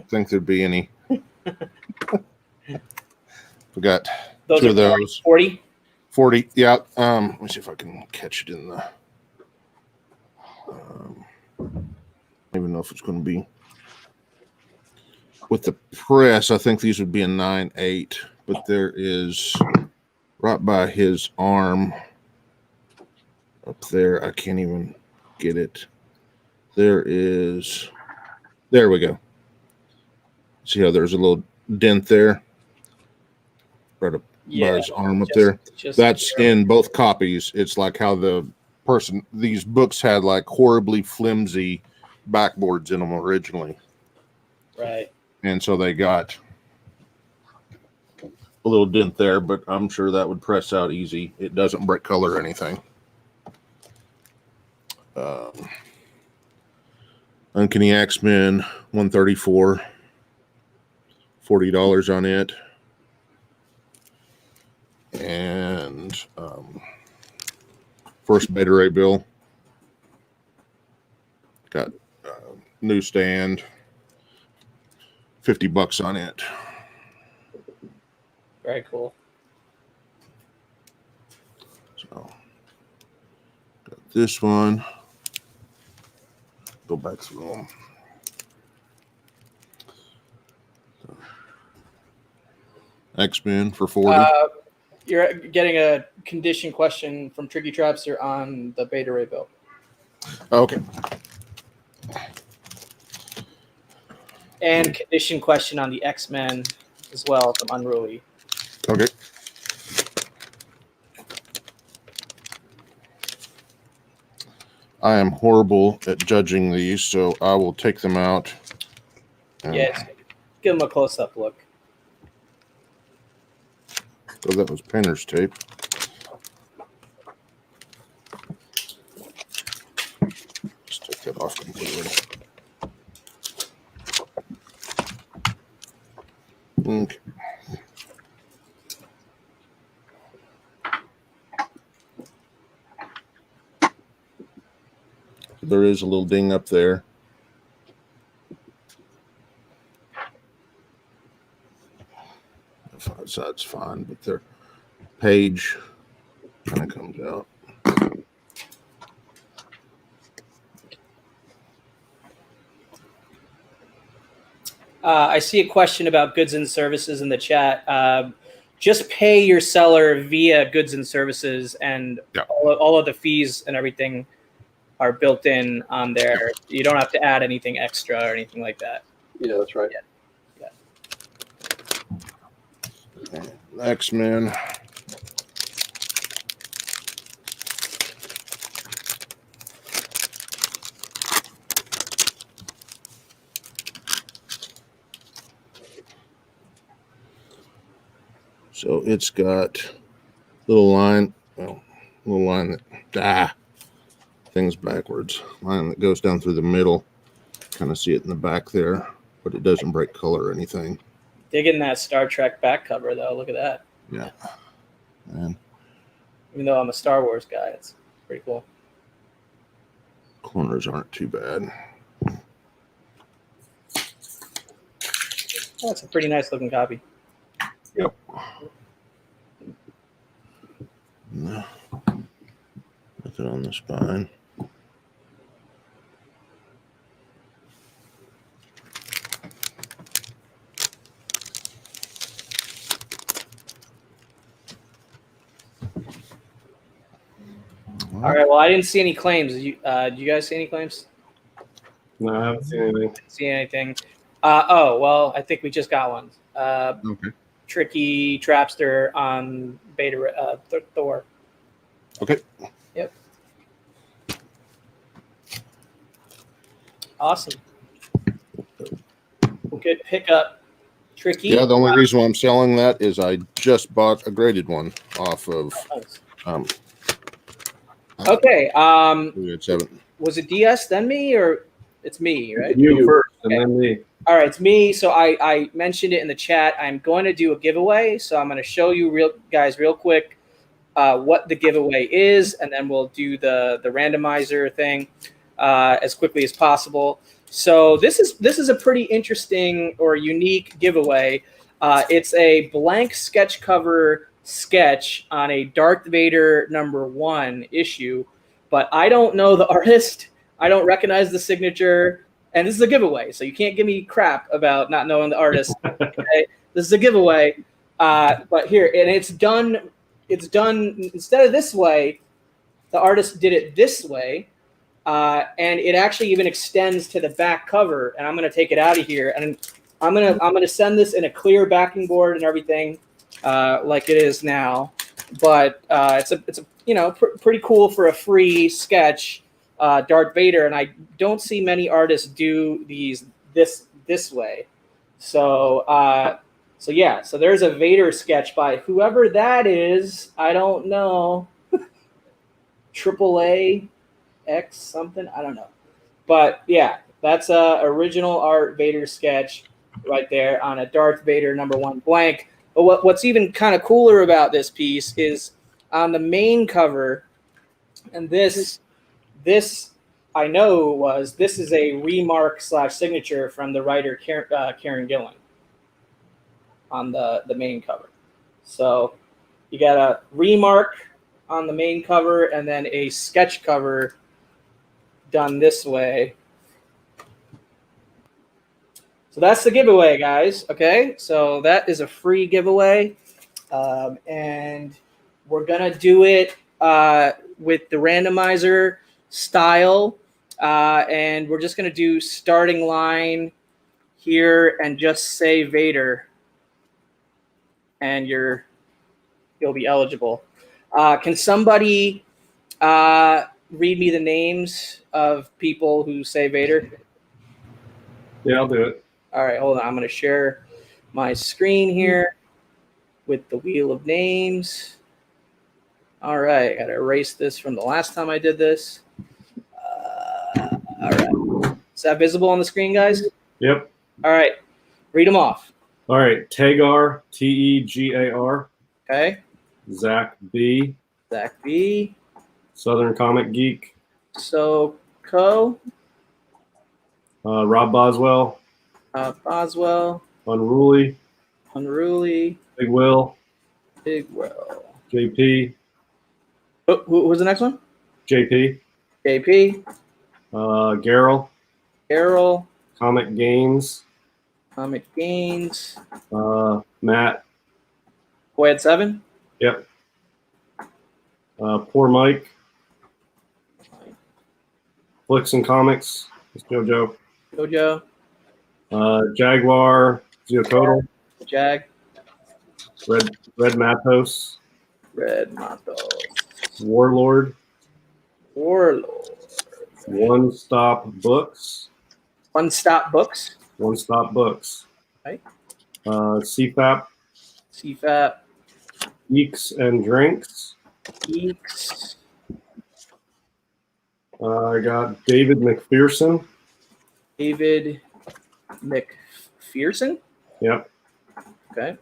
think there'd be any. We got Those 2 are of those. 40? 40, yeah. Let me see if I can catch it in the. I don't even know if it's going to be with the press. I think these would be a 9/8, but there is right by his arm up there. I can't even get it. There we go. See how there's a little dent there, right up by his arm up there. That's in both copies. It's like how these books had like horribly flimsy backboards in them originally. Right. And so they got a little dent there, but I'm sure that would press out easy. It doesn't break color or anything. Uncanny X-Men 134, $40 on it. And first Beta Ray Bill. Got newsstand, $50 on it. Very cool. So got this one. Go back through them. X-Men for 40. You're getting a condition question from Tricky Trapster on the Beta Ray Bill. Okay. And condition question on the X-Men as well from Unruly. Okay. I am horrible at judging these, so I will take them out. Yes. Give them a close-up look. Oh, that was painter's tape. Just take that off completely. Okay. There is a little ding up there. The side's fine, but their page kind of comes out. I see a question about goods and services in the chat. Just pay your seller via goods and services, and Yeah. all of the fees and everything are built in on there. You don't have to add anything extra or anything like that. Yeah, that's right. X-Men. So it's got little line, that things backwards. Line that goes down through the middle. Kind of see it in the back there, but it doesn't break color or anything. Digging that Star Trek back cover though. Look at that. Yeah. And Even though I'm a Star Wars guy, it's pretty cool. corners aren't too bad. That's a pretty nice looking copy. Yep. No. Nothing on the spine. All right. Well, I didn't see any claims. Did you guys see any claims? No, I haven't seen anything. Didn't see anything. Oh, well, I think we just got one. Okay. Tricky Trapster on Beta Thor. Okay. Yep. Awesome. Good pickup, Tricky. Yeah, the only reason why I'm selling that is I just bought a graded one off of Okay. it's 7. Was it DS then me or it's me, right? You first, and Okay. then me. All right, it's me. So I mentioned it in the chat. I'm going to do a giveaway. So I'm going to show you real quick what the giveaway is, and then we'll do the randomizer thing as quickly as possible. So this is a pretty interesting or unique giveaway. It's a blank sketch cover sketch on a Darth Vader #1 issue, but I don't know the artist. I don't recognize the signature. And this is a giveaway, so you can't give me crap about not knowing the artist. Okay? This is a giveaway, but here, and it's done. It's done instead of this way. The artist did it this way, and it actually even extends to the back cover. And I'm going to take it out of here, and I'm gonna send this in a clear backing board and everything, like it is now. But it's a pretty cool for a free sketch. Darth Vader, and I don't see many artists do these this way. So yeah, so there's a Vader sketch by whoever that is. I don't know. AAA X something, I don't know. But yeah, that's a original art Vader sketch right there on a Darth Vader #1 blank. But what's even kind of cooler about this piece is on the main cover, and this I know this is a remark / signature from the writer Karen Gillan on the main cover. So you got a remark on the main cover and then a sketch cover done this way. So that's the giveaway, guys. Okay, so that is a free giveaway, and we're gonna do it with the randomizer style, and we're just going to do starting line here and just say Vader, and you'll be eligible. Can somebody read me the names of people who say Vader? Yeah, I'll do it. All right, hold on. I'm going to share my screen here with the wheel of names. All right, I got to erase this from the last time I did this. All right. Is that visible on the screen, guys? Yep. All right. Read them off. All right. Tegar, Tegar. Okay. Zach B. Zach B. Southern Comic Geek. SoCo. Rob Boswell. Boswell. Unruly. Big Will. JP. Who was the next one? JP. Garrel. Comic Gains. Matt. Boyd 7. Yep. Poor Mike. Flicks and Comics. It's JoJo. Jaguar. Zeocodal. Jag. Red Matos. Warlord. One Stop Books. One Stop Books. Right. CFAP. Eeks and Drinks. I got David McPherson. Yep. Okay.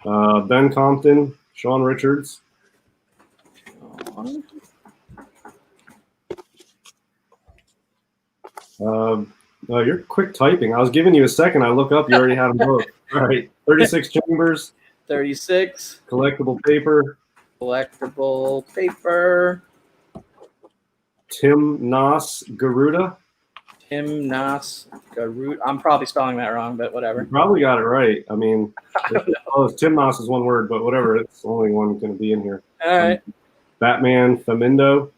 Ben Compton. Sean Richards. You're quick typing. I was giving you a second. I look up. You already had them both. All right. 36 Chambers. 36. Collectible Paper. Tim Nas Garuda. I'm probably spelling that wrong, but whatever. You probably got it right. I mean, I don't know. Tim Nas is one word, but whatever. It's the only one going to be in here. All right. Batman Famindo.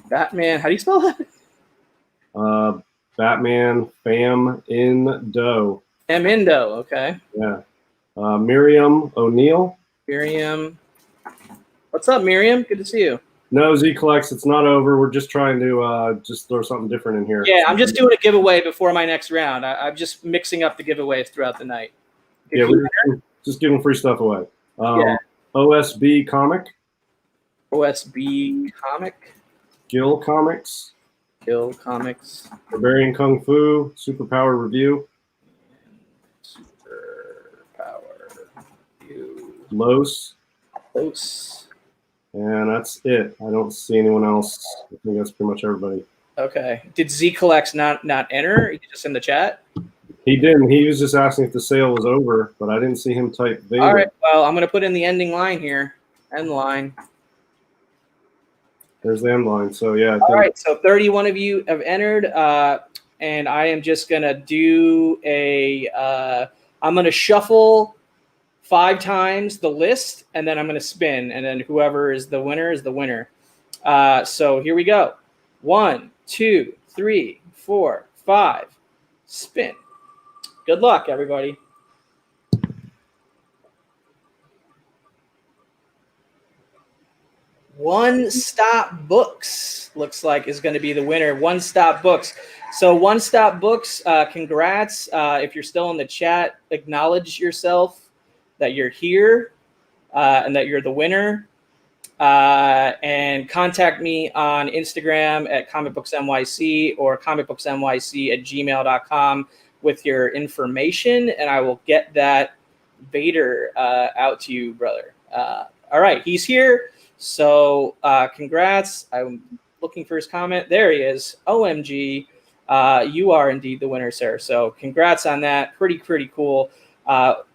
Batman. How do you spell that? Batman Famindo. Okay. Yeah. Miriam O'Neill. What's up, Miriam? Good to see you. No, Z Collects, it's not over. We're just trying to just throw something different in here. Yeah, I'm just doing a giveaway before my next round. I'm just mixing up the giveaways throughout the night. Yeah, we're just giving free stuff away. Yeah. OSB Comic, OSB Comic, Gill Comics, Kill Comics, Barbarian Kung Fu, Superpower Review, Superpower Review, Los, Close. and that's it. I don't see anyone else. I think that's pretty much everybody. Okay. Did Z Collects not enter? Just in the chat? He didn't. He was just asking if the sale was over, but I didn't see him type Vader. All right. Well, I'm going to put in the ending line here. End line. There's the end line. So, yeah. All right. So 31 of you have entered, and I am just going to do I'm going to shuffle 5 times the list, and then I'm going to spin, and then whoever is the winner is the winner. So here we go. 1, 2, 3, 4, 5. Spin. Good luck, everybody. One Stop Books looks like is going to be the winner. One Stop Books. So One Stop Books, congrats. If you're still in the chat, acknowledge yourself that you're here and that you're the winner. And contact me on Instagram at comicbooksnyc or comicbooksnyc@gmail.com with your information, and I will get that Vader out to you, brother. All right, he's here. So congrats. I'm looking for his comment. There he is. OMG. You are indeed the winner, sir. So congrats on that. Pretty cool.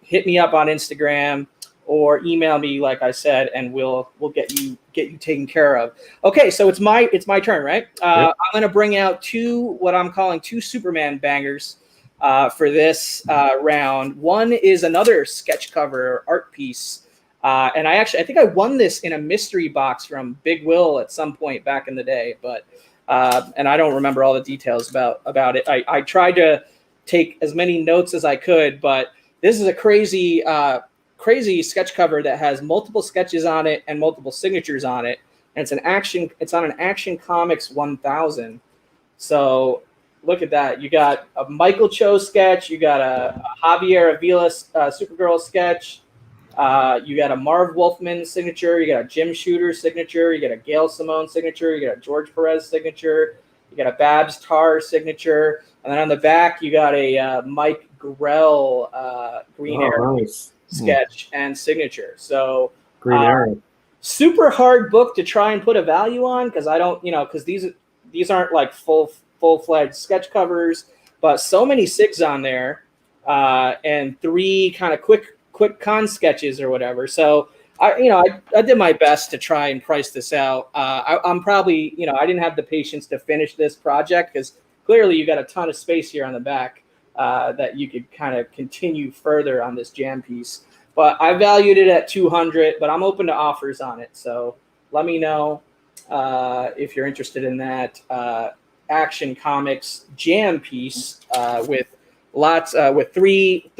Hit me up on Instagram or email me, like I said, and we'll get you taken care of. Okay, so it's my turn, right? Yep. I'm gonna bring out what I'm calling two Superman bangers for this round. One is another sketch cover art piece. And I think I won this in a mystery box from Big Will at some point back in the day, but and I don't remember all the details about it. I tried to take as many notes as I could, but this is a crazy sketch cover that has multiple sketches on it and multiple signatures on it. And it's on an Action Comics 1000. So look at that. You got a Michael Cho sketch. You got a Javier Avila Supergirl sketch. You got a Marv Wolfman signature. You got a Jim Shooter signature. You got a Gail Simone signature. You got a George Perez signature. You got a Babs Tarr signature. And then on the back, you got a Mike Grell Green Arrow sketch and signature. So Green Arrow. Super hard book to try and put a value on because I don't, because these aren't like full-fledged sketch covers, but so many SIGs on there and 3 kind of quick con sketches or whatever. So I did my best to try and price this out. I'm probably, I didn't have the patience to finish this project because clearly you got a ton of space here on the back that you could kind of continue further on this jam piece. But I valued it at $200, but I'm open to offers on it. So let me know if you're interested in that Action Comics jam piece with lots with three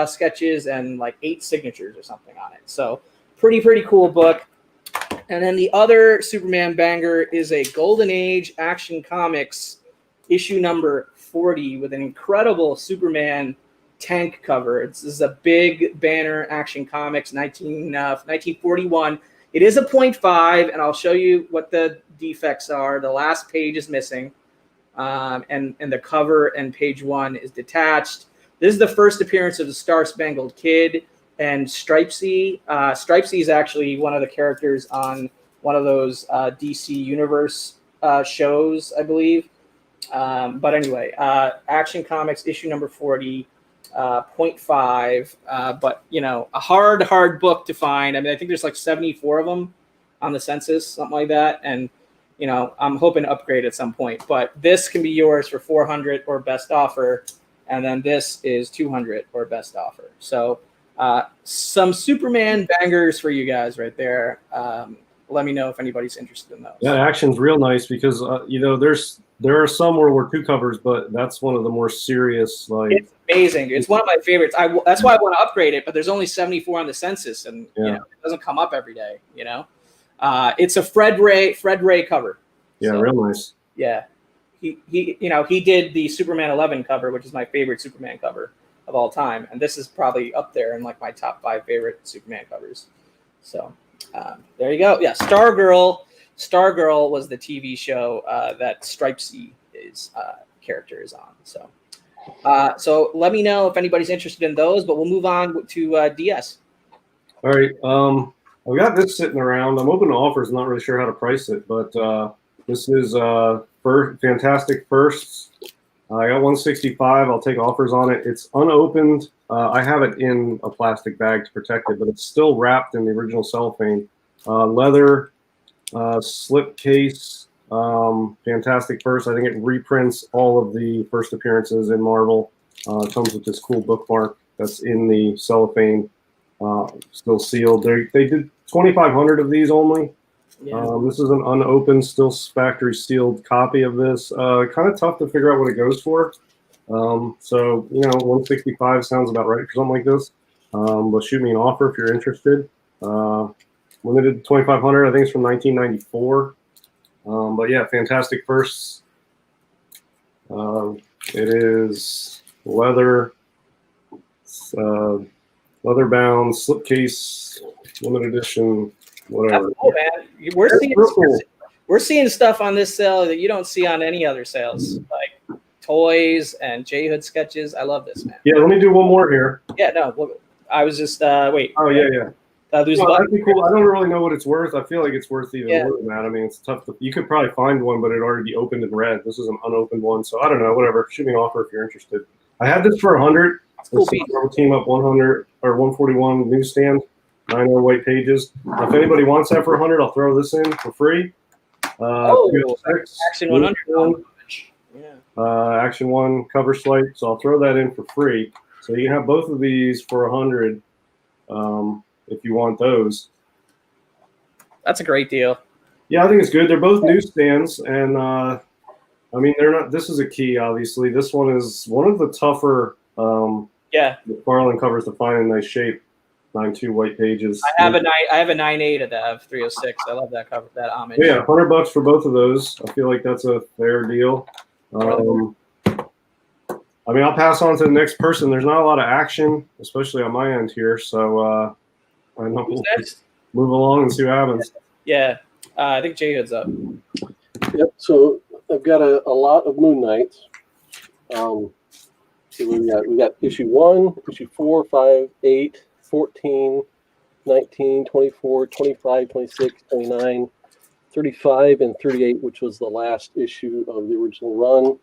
sketches and like 8 signatures or something on it. So pretty cool book. And then the other Superman banger is a Golden Age Action Comics issue number 40 with an incredible Superman tank cover. This is a big banner, Action Comics 1941. It is a 0.5, and I'll show you what the defects are. The last page is missing. And the cover and page 1 is detached. This is the first appearance of the Star Spangled Kid and Stripesy. Stripesy is actually one of the characters on one of those DC Universe shows, I believe. But anyway, Action Comics issue number 40, 0.5. But a hard book to find. I mean, I think there's like 74 of them on the census, something like that, and I'm hoping to upgrade at some point, but this can be yours for $400 or best offer. And then this is $200 or best offer. So some Superman bangers for you guys right there. Let me know if anybody's interested in those. Yeah, Action's real nice because, there are some World War II covers, but that's one of the more serious. It's amazing. It's one of my favorites. That's why I want to upgrade it, but there's only 74 on the census, and it doesn't come up every day, It's a Fred Ray cover. Yeah, So, real nice. yeah. He did the Superman 11 cover, which is my favorite Superman cover of all time, and this is probably up there in like my top 5 favorite Superman covers. So there you go. Yeah, Stargirl was the TV show that Stripesy character is on. So let me know if anybody's interested in those, but we'll move on to DS. All right. I've got this sitting around. I'm open to offers. I'm not really sure how to price it, but this is Fantastic Firsts. I got 165. I'll take offers on it. It's unopened. I have it in a plastic bag to protect it, but it's still wrapped in the original cellophane. Leather, slip case. Fantastic First. I think it reprints all of the first appearances in Marvel. It comes with this cool bookmark that's in the cellophane, still sealed. They did 2,500 of these only. Yeah. This is an unopened, still factory sealed copy of this. Kind of tough to figure out what it goes for. So 165 sounds about right for something like this. But shoot me an offer if you're interested. Limited 2,500. I think it's from 1994. But yeah, Fantastic Firsts. It is leather, leather bound, slipcase, limited edition, whatever. That's cool, man. We're seeing stuff on this sale that you don't see on any other sales, like toys and J Hood sketches. I love this, man. Yeah, let me do one more here. Yeah, no, I was just wait. Oh yeah. There's That'd be cool. I don't really know what it's worth. I feel like it's worth even Yeah. more than that. I mean, it's tough. You could probably find one, but it'd already be opened and read. This is an unopened one, so I don't know. Whatever. Shoot me an offer if you're interested. I had this for 100. Cool. We'll team up 100 or 141 newsstand, 90 white pages. If anybody wants that for 100, I'll throw this in for free. Action 100. Action 1 cover swipe. So I'll throw that in for free. So you can have both of these for 100 if you want those. That's a great deal. Yeah, I think it's good. They're both newsstands, and I mean, they're not. This is a key, obviously. This one is one of the tougher McFarlane covers to find in nice shape. 9.2 white pages. I have a 9.8 of 306. I love that cover, that homage. Yeah, $100 for both of those. I feel like that's a fair deal. I mean, I'll pass on to the next person. There's not a lot of action, especially on my end here. So I know we'll just move along and see what happens. Yeah, I think J Hood's up. Yep. So I've got a lot of Moon Knights. So we got issue 1, issue 4, 5, 8, 14, 19, 24, 25, 26, 29, 35, and 38, which was the last issue of the original run.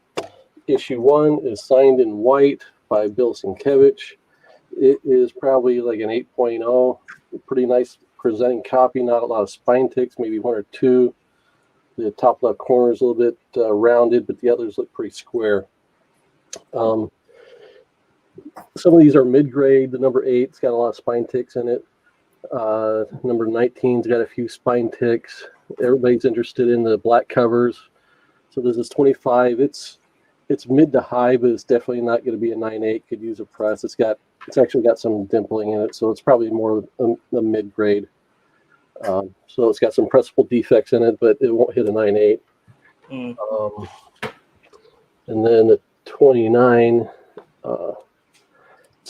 Issue 1 is signed in white by Bill Sienkiewicz. It is probably like an 8.0, pretty nice presenting copy, not a lot of spine ticks, maybe 1 or 2. The top left corner is a little bit rounded, but the others look pretty square. Some of these are mid-grade. The number 8's got a lot of spine ticks in it. Number 19's got a few spine ticks. Everybody's interested in the black covers. So this is 25. It's mid to high, but it's definitely not going to be a 9.8. Could use a press. It's actually got some dimpling in it, so it's probably more a mid-grade. So it's got some pressable defects in it, but it won't hit a 9.8. And then the 29.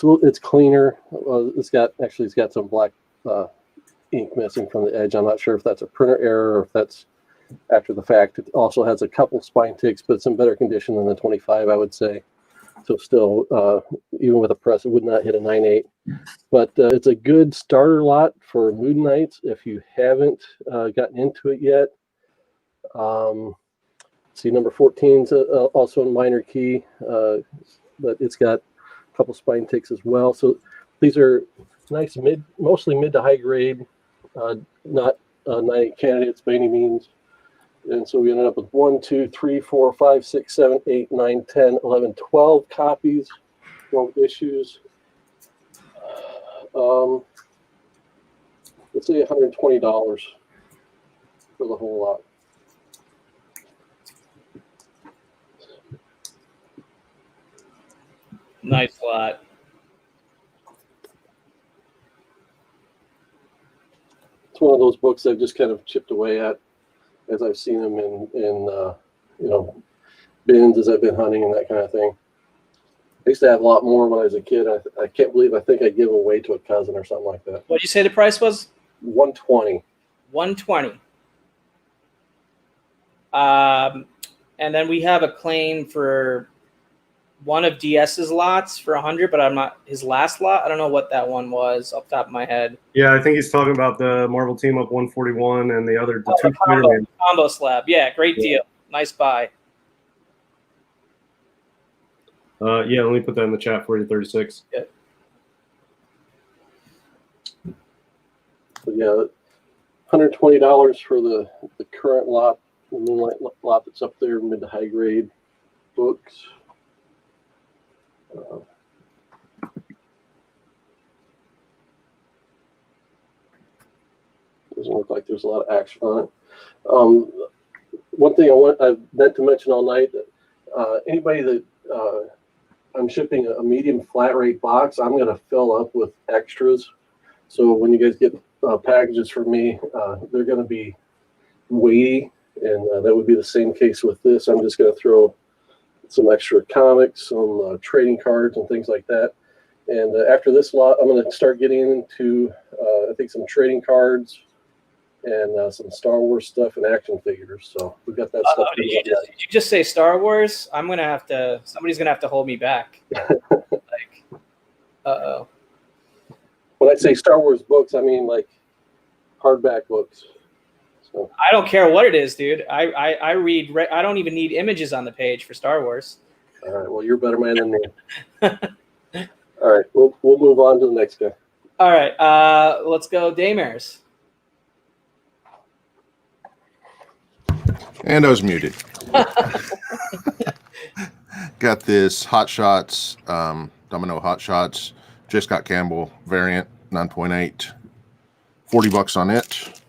It's cleaner. It's got some black ink missing from the edge. I'm not sure if that's a printer error or if that's after the fact. It also has a couple spine ticks, but it's in better condition than the 25, I would say. So still, even with a press, it would not hit a 9.8. But it's a good starter lot for Moon Knights if you haven't gotten into it yet. See, number 14 is also a minor key, but it's got a couple spine ticks as well. So these are nice mostly mid to high grade, not 9.8 candidates by any means. And so we ended up with 1, 2, 3, 4, 5, 6, 7, 8, 9, 10, 11, 12 copies, 12 issues. Let's say $120 for the whole lot. Nice lot. one of those books I've just kind of chipped away at as I've seen them in bins as I've been hunting and that kind of thing. I used to have a lot more when I was a kid. I can't believe I think I gave them away to a cousin or something like that. What did you say the price was? $120. $120. And then we have a claim for one of DS's lots for $100, but I'm not his last lot. I don't know what that one was off the top of my head. Yeah, I think he's talking about the Marvel Team Up 141 and the other the two combo slab. Yeah, great deal. Nice buy. Yeah, let me put that in the chat for you. 36. Yeah. But yeah, $120 for the current lot, the Moonlight lot that's up there, mid to high grade books. Doesn't look like there's a lot of action on it. One thing I meant to mention all night, anybody that I'm shipping a medium flat rate box, I'm going to fill up with extras. So when you guys get packages from me, they're going to be weighty, and that would be the same case with this. I'm just going to throw some extra comics, some trading cards and things like that. And after this lot, I'm going to start getting into, I think, some trading cards and some Star Wars stuff and action figures. So we've got that stuff. Did you just say Star Wars? Somebody's going to have to hold me back. Like, uh-oh. When I say Star Wars books, I mean like hardback books. So I don't care what it is, dude. I read. I don't even need images on the page for Star Wars. all right, well, you're a better man than me. All right, we'll move on to the next guy. All right, let's go Dayymares. And I was muted. Got this Hot Shots, Domino Hot Shots, J. Scott Campbell variant, 9.8, $40 on it.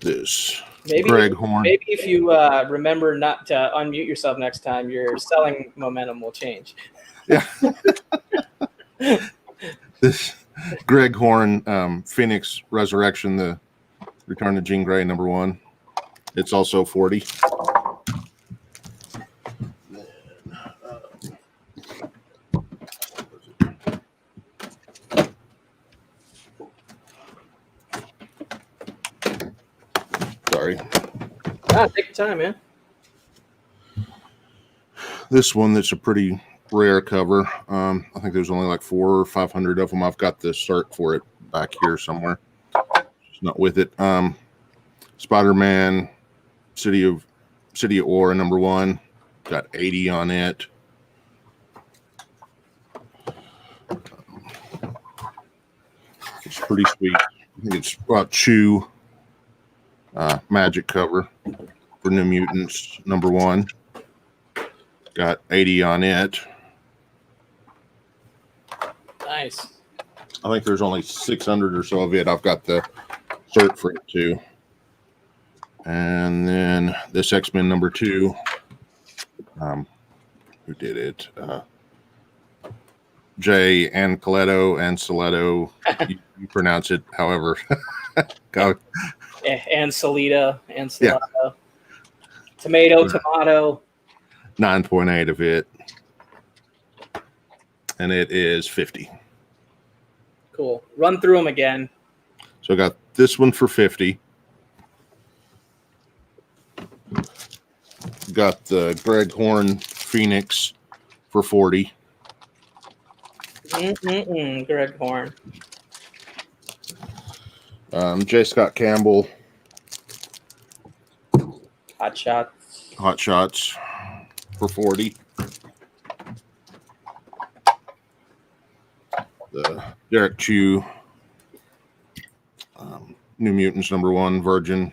This Greg Horn. Maybe if you remember not to unmute yourself next time, your selling momentum will change. Yeah. This Greg Horn, Phoenix Resurrection, the Return to Jean Grey, #1. It's also 40. Sorry. Take your time, man. This one that's a pretty rare cover. I think there's only like 400 or 500 of them. I've got the cert for it back here somewhere. It's not with it. Spider-Man, City of Ora, #1. Got 80 on it. It's pretty sweet. I think it's Chew Magic cover for New Mutants, #1. Got 80 on it. Nice. I think there's only 600 or so of it. I've got the cert for it too. And then this X-Men #2. Who did it? Jay Anceletto. You pronounce it however. Go. Ancelita. Yeah. Tomato. 9.8 of it. And it is 50. Cool. Run through them again. So I got this one for 50. Got the Greg Horn Phoenix for 40. Greg Horn. J. Scott Campbell Hot Shots for 40. The Derek Chew New Mutants #1 Virgin.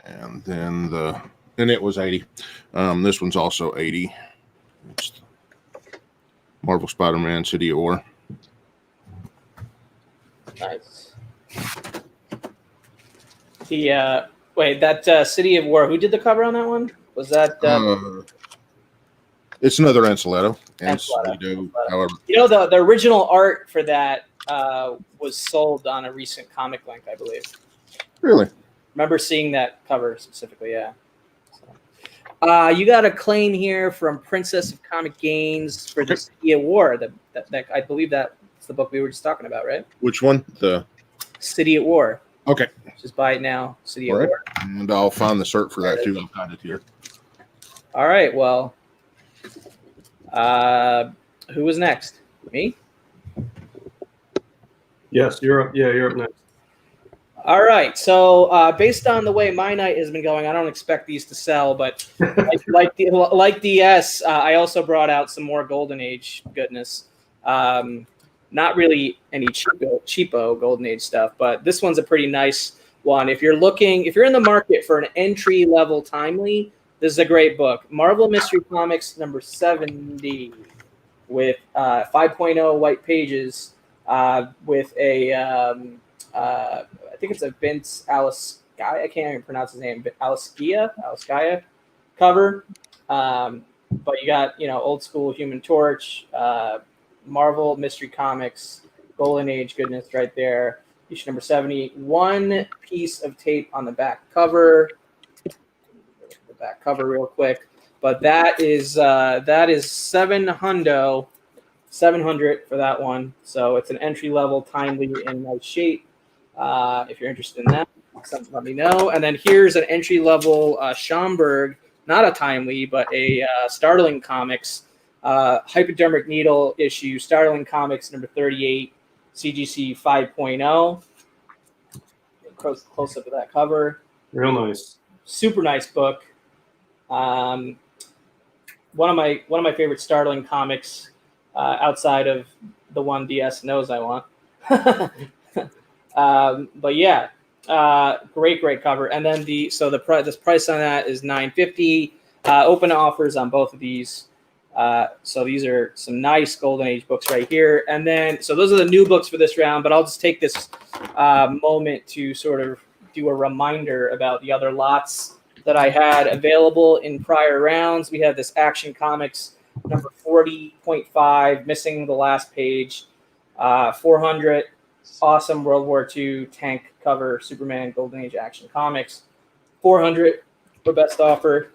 And then it was 80. This one's also 80. It's Marvel Spider-Man City of Ora. Nice. Wait, that City of War. Who did the cover on that one? Was that It's another Enceletto. Enceletto. However, You know, the original art for that was sold on a recent Comic Link, I believe. really, Remember seeing that cover specifically, yeah. You got a claim here from Princess of Comic Gains for the City of War. That I believe that's the book we were just talking about, right? which one? The City at War. okay. Just buy it now. City All at right. War. And I'll find the cert for that too. I'll find it here. All right. Well, who was next? Me? Yes, you're up. Yeah, you're up next. All right. So based on the way my night has been going, I don't expect these to sell, but like DS, I also brought out some more Golden Age goodness. Not really any cheapo Golden Age stuff, but this one's a pretty nice one. If you're in the market for an entry level timely, this is a great book. Marvel Mystery Comics number 70 with 5.0 white pages with a I think it's a Vince Alice guy. I can't even pronounce his name. Aliskaya cover. But you got, old school Human Torch, Marvel Mystery Comics, Golden Age goodness right there. Issue number 70. One piece of tape on the back cover. The back cover real quick. But that is 700 for that one. So it's an entry level, timely, and nice shape. If you're interested in that, let me know. And then here's an entry level Schomburg, not a timely, but a Startling Comics Hypodermic Needle issue, Startling Comics number 38, CGC 5.0. Close up of that cover. Real nice. Super nice book. One of my favorite Startling Comics outside of the one DS knows I want. But yeah, great cover. And then this price on that is $9.50. Open offers on both of these. So these are some nice Golden Age books right here. And then, so those are the new books for this round, but I'll just take this moment to sort of do a reminder about the other lots that I had available in prior rounds. We have this Action Comics number 40.5, missing the last page, 400. Awesome World War II tank cover, Superman Golden Age Action Comics, 400 for best offer.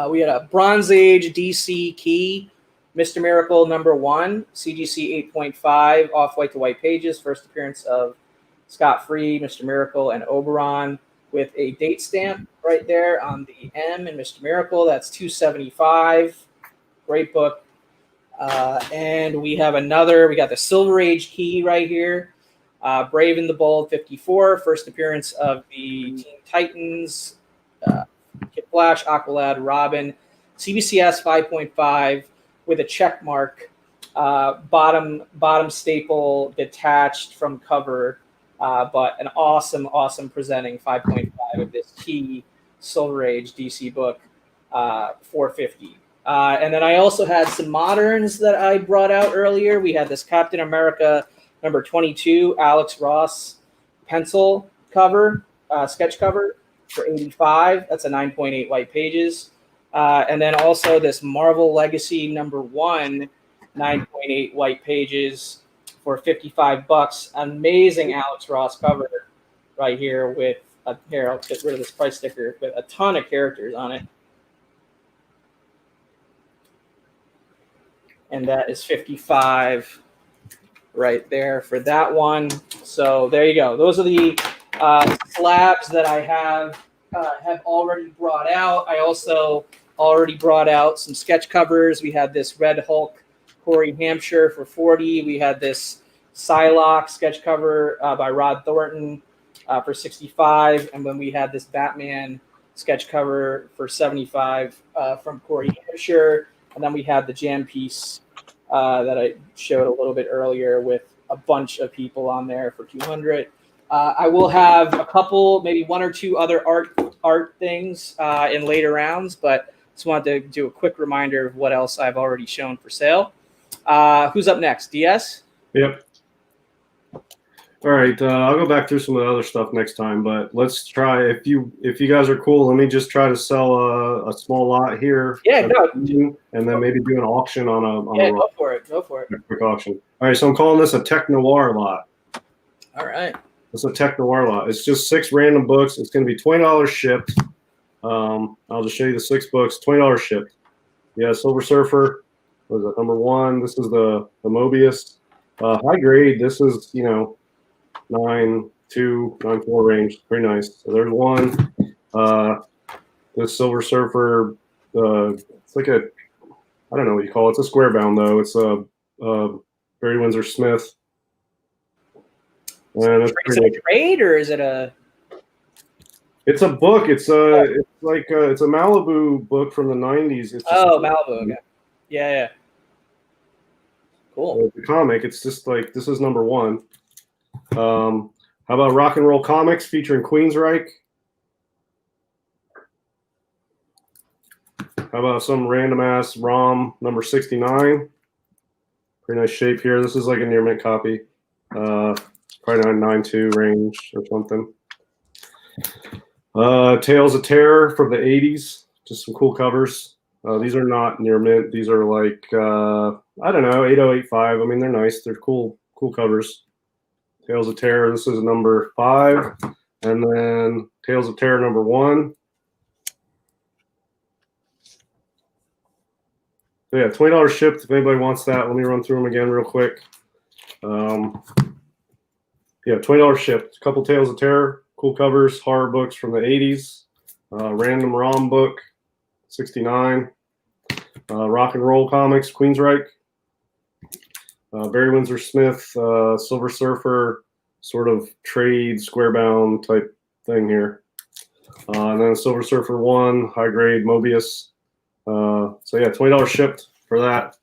We had a Bronze Age DC Key, Mr. Miracle number 1, CGC 8.5, off-white to white pages, first appearance of Scott Free, Mr. Miracle, and Oberon, with a date stamp right there on the M in Mr. Miracle. That's $275. Great book. And we have we got the Silver Age Key right here. Brave and the Bold 54, first appearance of the Teen Titans, Kid Flash, Aqualad, Robin, CBCS 5.5 with a check mark, bottom staple detached from cover, but an awesome presenting 5.5 of this key Silver Age DC book, 450. And then I also had some moderns that I brought out earlier. We had this Captain America number 22, Alex Ross pencil cover, sketch cover for $85. That's a 9.8 white pages. And then also this Marvel Legacy number 1, 9.8 white pages for $55. Amazing Alex Ross cover right here with here, I'll get rid of this price sticker, with a ton of characters on it. And that is $55 right there for that one. So there you go. Those are the slabs that I have already brought out. I also already brought out some sketch covers. We had this Red Hulk Corey Hampshire for $40. We had this Psylocke sketch cover by Rod Thornton for $65. And then we had this Batman sketch cover for $75 from Corey Hampshire. And then we had the jam piece that I showed a little bit earlier with a bunch of people on there for $200. I will have a couple, maybe one or two other art things in later rounds, but just wanted to do a quick reminder of what else I've already shown for sale. Who's up next? DS? Yep. All right, I'll go back through some of the other stuff next time, but let's try. If you guys are cool, let me just try to sell a small lot here. Yeah, go. And then maybe do an auction on a Go for it. Go for it. quick auction. All right, so I'm calling this a Tech Noir lot. All right. It's a Tech Noir lot. It's just 6 random books. It's going to be $20 shipped. I'll just show you the 6 books. $20 shipped. Yeah, Silver Surfer. What is it? Number 1. This is the Mobius. High grade. This is 9.2, 9.4 range. Pretty nice. So there's one. This Silver Surfer. It's like a, I don't know what you call it. It's a square bound though. It's a Barry Windsor Smith. And is it a trade or is it a? It's a book. It's a Malibu book from the 90s. It's Malibu. Okay. Yeah. Cool. The comic. It's just like, this is number 1. How about Rock and Roll Comics featuring Queensryche? How about some random ass ROM number 69? Pretty nice shape here. This is like a near mint copy. Probably 9.2 range or something. Tales of Terror from the 80s. Just some cool covers. These are not near mint. These are like, I don't know, 8085. I mean, they're nice. They're cool covers. Tales of Terror. This is number 5. And then Tales of Terror number 1. So yeah, $20 shipped. If anybody wants that, let me run through them again real quick. Yeah, $20 shipped. A couple Tales of Terror, cool covers, horror books from the 80s. Random ROM book, 69. Rock and Roll Comics, Queensryche. Barry Windsor Smith, Silver Surfer, sort of trade square bound type thing here. And then Silver Surfer 1, high grade Mobius. So yeah, $20 shipped for that.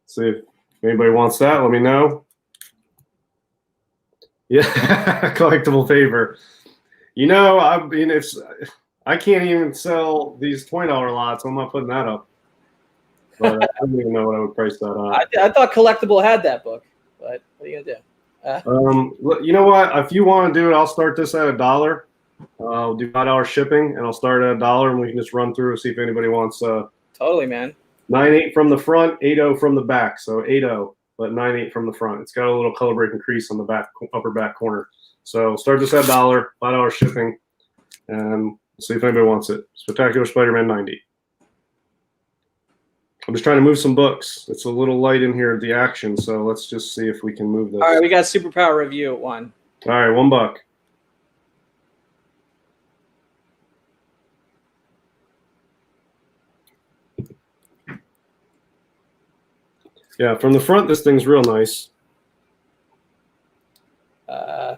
See if anybody wants that, let me know. Yeah, collectible paper. I mean, I can't even sell these $20 lots. I'm not putting that up. But I don't even know what I would price that up. I thought Collectible had that book, but what are you gonna do? You know what? If you want to do it, I'll start this at $1. I'll do $5 shipping, and I'll start at $1, and we can just run through and see if anybody wants. Totally, man. 9.8 from the front, 8.0 from the back. So 8.0, but 9.8 from the front. It's got a little color breaking crease on the back, upper back corner. So start this at $1, $5 shipping, and we'll see if anybody wants it. Spectacular Spider-Man 90. I'm just trying to move some books. It's a little light in here, the action, so let's just see if we can move this. All right, we got Superpower Review at 1. All right, $1. Yeah, from the front, this thing's real nice.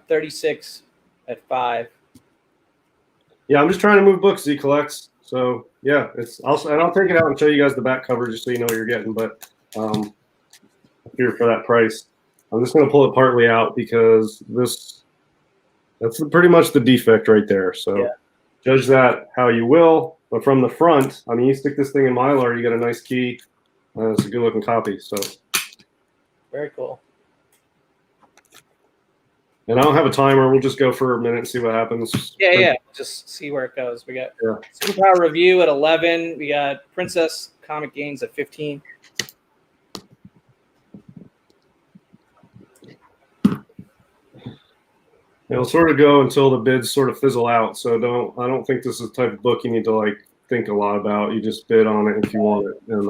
36 at 5. Yeah, I'm just trying to move books he collects. So yeah, I'll take it out and show you guys the back cover just so you know what you're getting. But here for that price, I'm just going to pull it partly out because that's pretty much the defect right there. So yeah. Judge that how you will. But from the front, I mean, you stick this thing in Mylar, you get a nice key. It's a good looking copy. So very cool. And I don't have a timer. We'll just go for a minute and see what happens. Yeah. Just see where it goes. We got Superpower Review at 11. We got Princess Comic Gains at 15. It'll sort of go until the bids sort of fizzle out. So I don't think this is the type of book you need to like think a lot about. You just bid on it if you want it and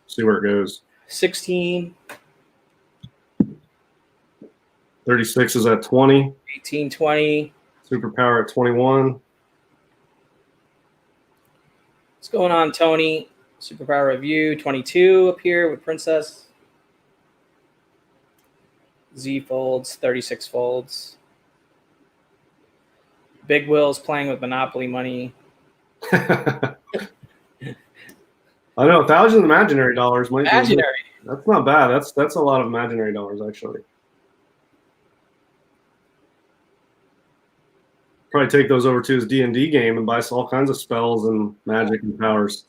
see where it goes. 16. 36 is at 20. 18, 20. Superpower at 21. What's going on, Tony? Superpower Review 22 up here with Princess. Z folds, 36 folds. Big Will's playing with Monopoly money. I know, 1,000 imaginary dollars might imaginary. That's not bad. That's a lot of imaginary dollars actually. Probably take those over to his D&D game and buy all kinds of spells and magic and powers.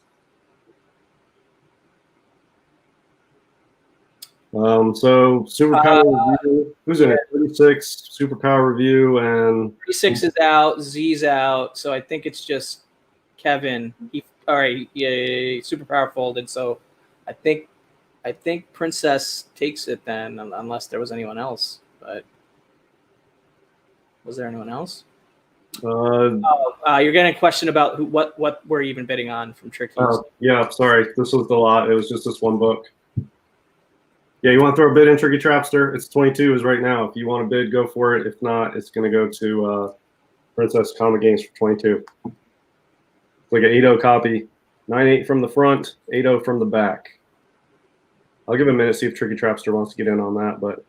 So superpower review. Who's in it? 36 superpower review and 36 is out. Z's out. So I think it's just Kevin. All right. Yeah. Superpower folded. So I think Princess takes it then, unless there was anyone else. But was there anyone else? You're getting a question about what we're even bidding on from Tricky. Yeah, sorry. This was the lot. It was just this one book. Yeah, you want to throw a bid in, Tricky Trapster? It's 22 is right now. If you want to bid, go for it. If not, it's going to go to Princess Comic Games for 22. It's like an 8-0 copy. 9-8 from the front, 8-0 from the back. I'll give it a minute, see if Tricky Trapster wants to get in on that. But,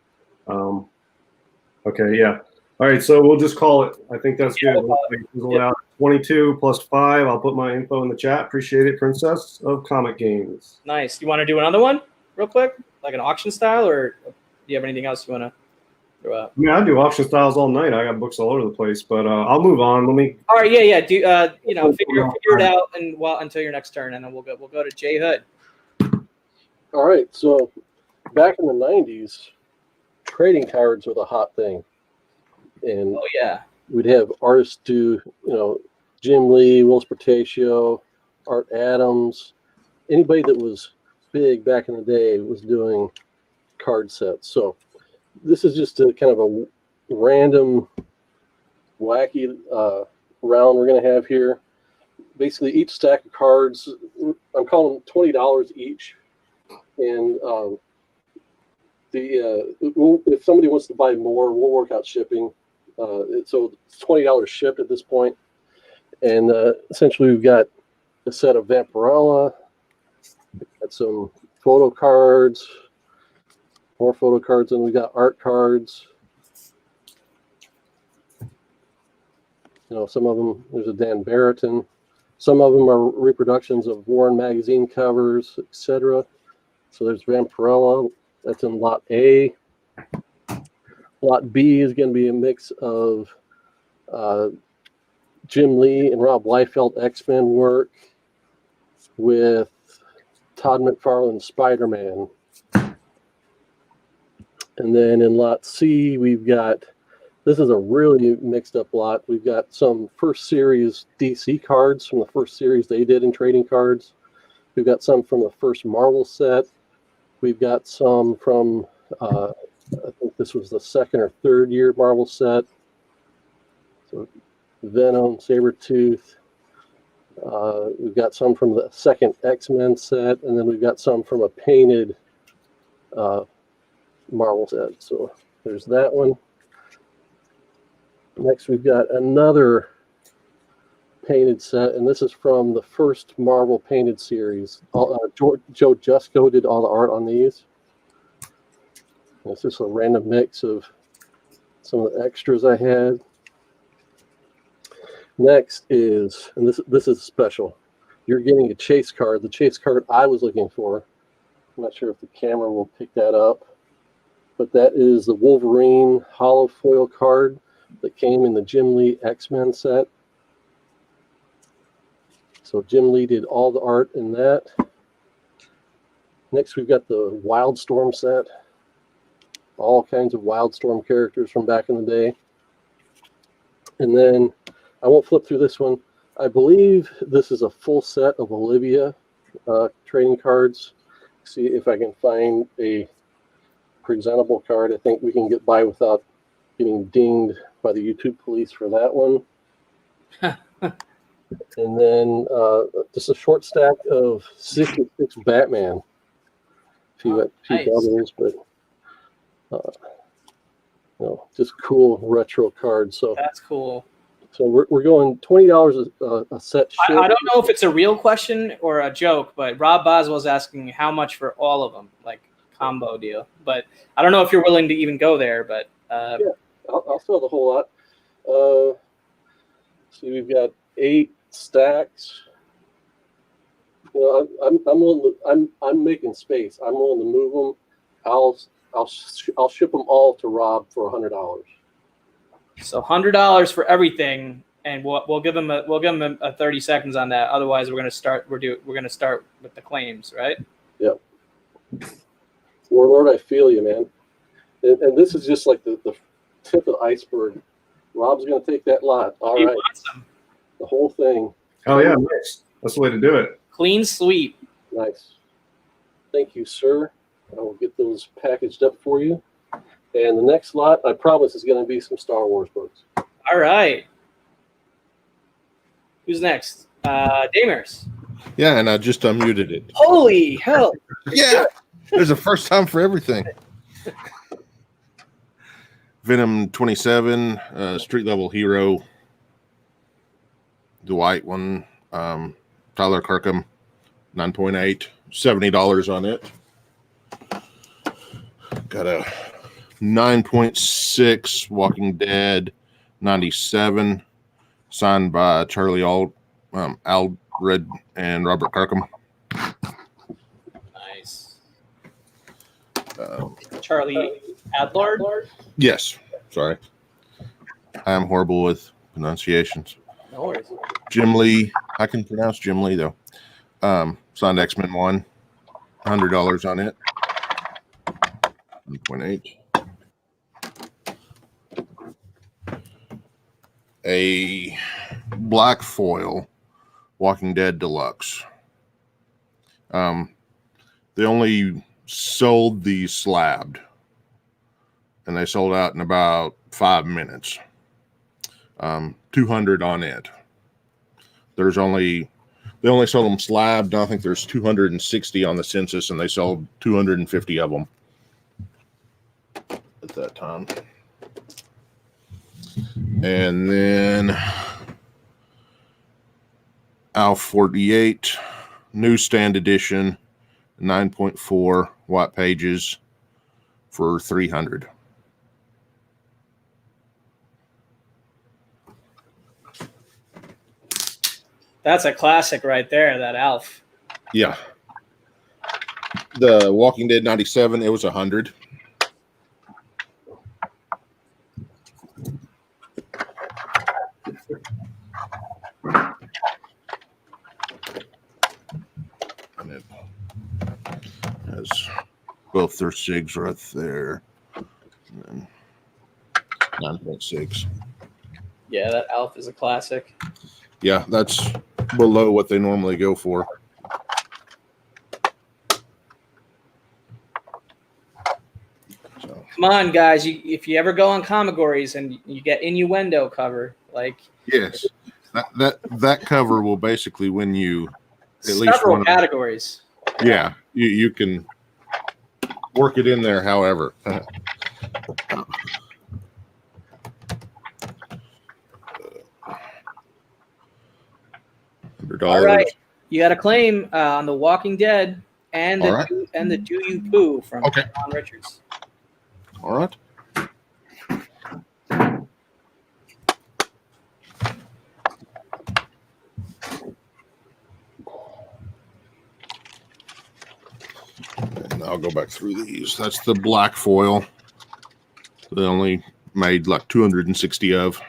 okay, yeah. All right, so we'll just call it. I think that's good. We'll 22 plus 5. I'll put my info in the chat. Appreciate it, Princess of Comic Games. Nice. You want to do another one real quick? Like an auction style, or do you have anything else you want to throw out? I mean, I do auction styles all night. I got books all over the place, but I'll move on. Let me. All right, yeah. Do figure it out and until your next turn, and then we'll go to Jay Hood. All right, so back in the 90s, trading cards were the hot thing. And we'd have artists do, Jim Lee, Will Spartatio, Art Adams, anybody that was big back in the day was doing card sets. So this is just a kind of a random, wacky round we're going to have here. Basically, each stack of cards, I'm calling them $20 each. And if somebody wants to buy more, we'll work out shipping. So it's $20 shipped at this point. And essentially, we've got a set of Vampirella, got some photo cards, more photo cards, and we got art cards. Some of them, there's a Dan Barrington. Some of them are reproductions of Warren magazine covers, etc. So there's Vampirella, that's in Lot A. Lot B is going to be a mix of Jim Lee and Rob Liefeld X-Men work with Todd McFarlane's Spider-Man. And then in Lot C, we've got, this is a really mixed up lot. We've got some first series DC cards from the first series they did in trading cards. We've got some from the first Marvel set. We've got some from, I think this was the second or third year Marvel set. So Venom, Sabretooth. We've got some from the second X-Men set, and then we've got some from a painted Marvel set. So there's that one. Next, we've got another painted set, and this is from the first Marvel painted series. Joe Jusko did all the art on these. And it's just a random mix of some of the extras I had. Next is, and this is special, you're getting a chase card. The chase card I was looking for. I'm not sure if the camera will pick that up, but that is the Wolverine hollow foil card that came in the Jim Lee X-Men set. So Jim Lee did all the art in that. Next, we've got the Wildstorm set. All kinds of Wildstorm characters from back in the day. And then, I won't flip through this one. I believe this is a full set of Olivia trading cards. See if I can find a presentable card. I think we can get by without getting dinged by the YouTube police for that one. And then just a short stack of 66 Batman. A few others, but just cool retro cards. So that's cool. So we're going $20 a set. I don't know if it's a real question or a joke, but Rob Boswell's asking how much for all of them, like combo deal. But I don't know if you're willing to even go there. But yeah, I'll sell the whole lot. See, we've got 8 stacks. I'm making space. I'm willing to move them. I'll ship them all to Rob for $100. So $100 for everything, and we'll give him a 30 seconds on that. Otherwise, we're gonna start with the claims, right? Yep. Warlord, I feel you, man. And this is just like the tip of the iceberg. Rob's going to take that lot. All right. Awesome. The whole thing. Oh yeah, nice. That's the way to do it. Clean sweep. Nice. Thank you, sir. I will get those packaged up for you. And the next lot, I promise, is going to be some Star Wars books. All right. Who's next? Daymers. Yeah, and I just unmuted it. Holy hell. Yeah, there's a first time for everything. Venom 27, street level hero. The white one, Tyler Kirkham, 9.8, $70 on it. Got a 9.6 Walking Dead 97, signed by Charlie Aldred and Robert Kirkham. Nice. Charlie Adlard? Yes, sorry. I am horrible with pronunciations. No worries. Jim Lee, I can pronounce Jim Lee though. Signed X-Men 1, $100 on it. 1.8. A black foil Walking Dead Deluxe. They only sold these slabbed, and they sold out in about 5 minutes. 200 on it. They only sold them slabbed. I think there's 260 on the census, and they sold 250 of them at that time. And then Alf 48 newsstand edition, 9.4 white pages for 300. That's a classic right there, that Alf. Yeah. The Walking Dead 97, it was 100. And it has both their SIGs right there. And then 9.6. Yeah, that Alf is a classic. Yeah, that's below what they normally go for. So. Come on, guys. If you ever go on Comigories and you get innuendo cover, like Yes, that cover will basically win you at least several one categories. Yeah, you can work it in there however. $100. All right, you got a claim on the Walking Dead and All right. the Do You Poo from Okay. John Richards. All right. And I'll go back through these. That's the black foil. They only made like 260 of.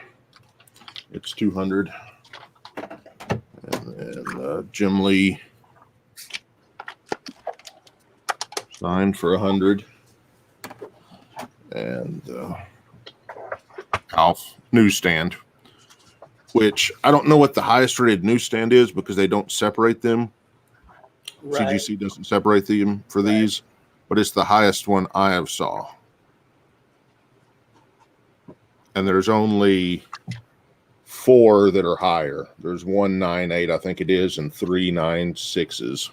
It's 200. And then Jim Lee signed for 100. And Alf newsstand, which I don't know what the highest rated newsstand is because they don't separate them. Right. CGC doesn't separate them for these, but it's the highest one I have saw. And there's only 4 that are higher. There's 198, I think it is, and 396s.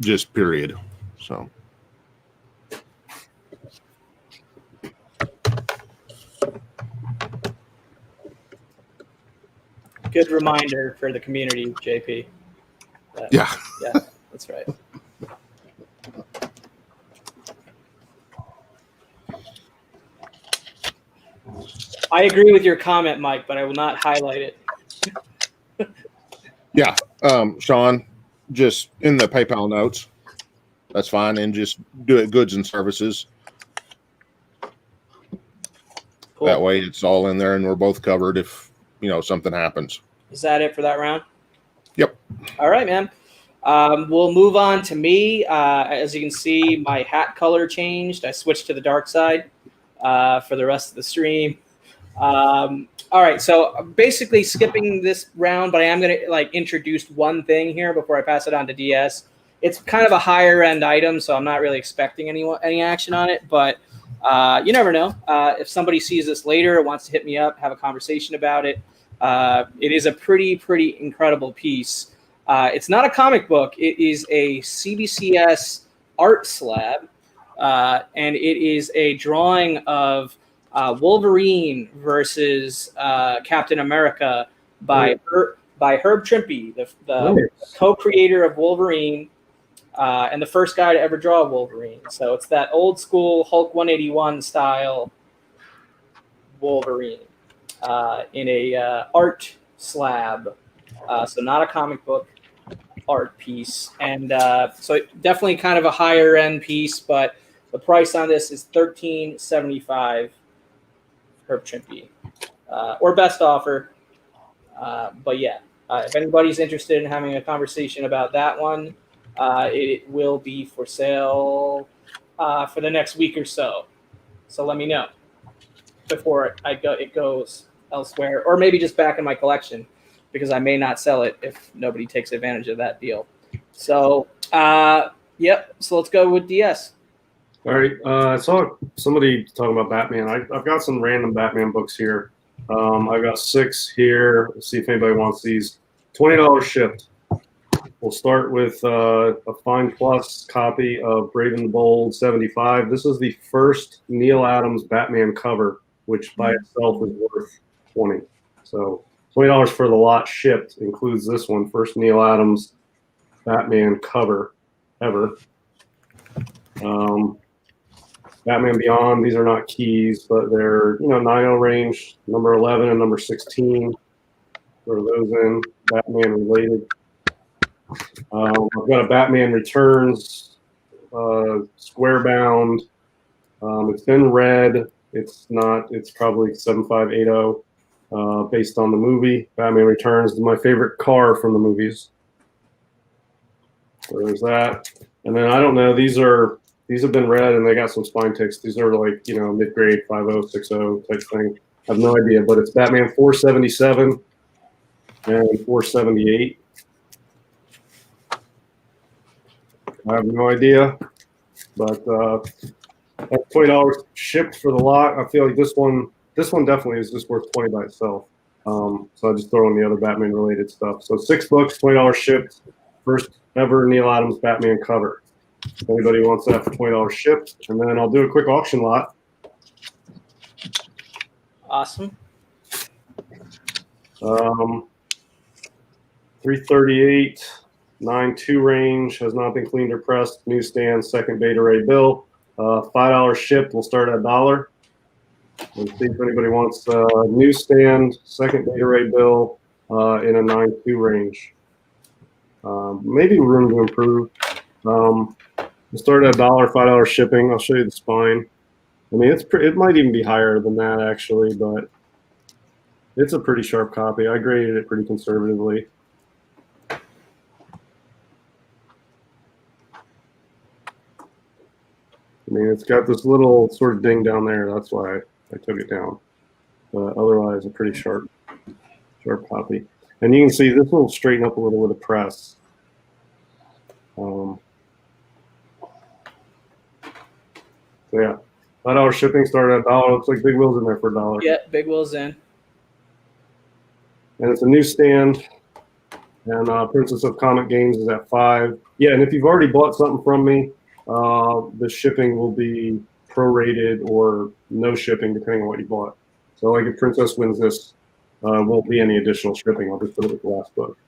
Just period. So. Good reminder for the community, JP. Yeah. Yeah, that's right. I agree with your comment, Mike, but I will not highlight it. Yeah. Sean, just in the PayPal notes. That's fine. And just do it goods and services. Cool. That way it's all in there and we're both covered if, something happens. Is that it for that round? Yep. All right, man. We'll move on to me. As you can see, my hat color changed. I switched to the dark side for the rest of the stream. All right, so basically skipping this round, but I am going to like introduce one thing here before I pass it on to DS. It's kind of a higher end item, so I'm not really expecting any action on it, but you never know. If somebody sees this later or wants to hit me up, have a conversation about it. It is a pretty incredible piece. It's not a comic book. It is a CBCS art slab, and it is a drawing of Wolverine versus Captain America by Herb Trimpe, the co-creator of Wolverine and the first guy to ever draw Wolverine. So it's that old school Hulk 181 style Wolverine in a art slab. So not a comic book, art piece. And so definitely kind of a higher end piece, but the price on this is $13.75 Herb Trimpe, or best offer. But yeah, if anybody's interested in having a conversation about that one, it will be for sale for the next week or so. So let me know before it goes elsewhere, or maybe just back in my collection, because I may not sell it if nobody takes advantage of that deal. So, yep. So let's go with DS. All right. I saw somebody talking about Batman. I've got some random Batman books here. I've got 6 here. Let's see if anybody wants these. $20 shipped. We'll start with a Fine Plus copy of Brave and the Bold 75. This is the first Neil Adams Batman cover, which by itself is worth $20. So $20 for the lot shipped includes this one, first Neil Adams Batman cover ever. Batman Beyond, these are not keys, but they're 9.0 range, number 11 and number 16. Throw those in, Batman related. I've got a Batman Returns, square bound. It's been read. It's probably 7580, based on the movie. Batman Returns is my favorite car from the movies. So there's that. And then I don't know, these have been read and they got some spine ticks. These are like, mid-grade 50, 60 type thing. I have no idea, but it's Batman 477 and 478. I have no idea, but that's $20 shipped for the lot. I feel like this one definitely is just worth $20 by itself. So I just throw in the other Batman related stuff. So 6 books, $20 shipped, first ever Neil Adams Batman cover. If anybody wants that for $20 shipped, and then I'll do a quick auction lot. Awesome. 338. 9.2 range, has not been cleaned or pressed, newsstand, second Beta Ray bill. $5 shipped, we'll start at $1. Let's see if anybody wants newsstand, second Beta Ray bill in a 9.2 range. Maybe room to improve. We'll start at $1, $5 shipping. I'll show you the spine. I mean, it might even be higher than that actually, but it's a pretty sharp copy. I graded it pretty conservatively. I mean, it's got this little sort of ding down there. That's why I took it down. But otherwise, a pretty sharp copy. And you can see this will straighten up a little with a press. So yeah, $5 shipping started at $1. Looks like Big Will's in there for $1. Yeah, Big Will's in. And it's a newsstand. And Princess of Comic Games is at $5. Yeah, and if you've already bought something from me, the shipping will be prorated or no shipping depending on what you bought. So like if Princess wins this, won't be any additional shipping. I'll just put it with the last book.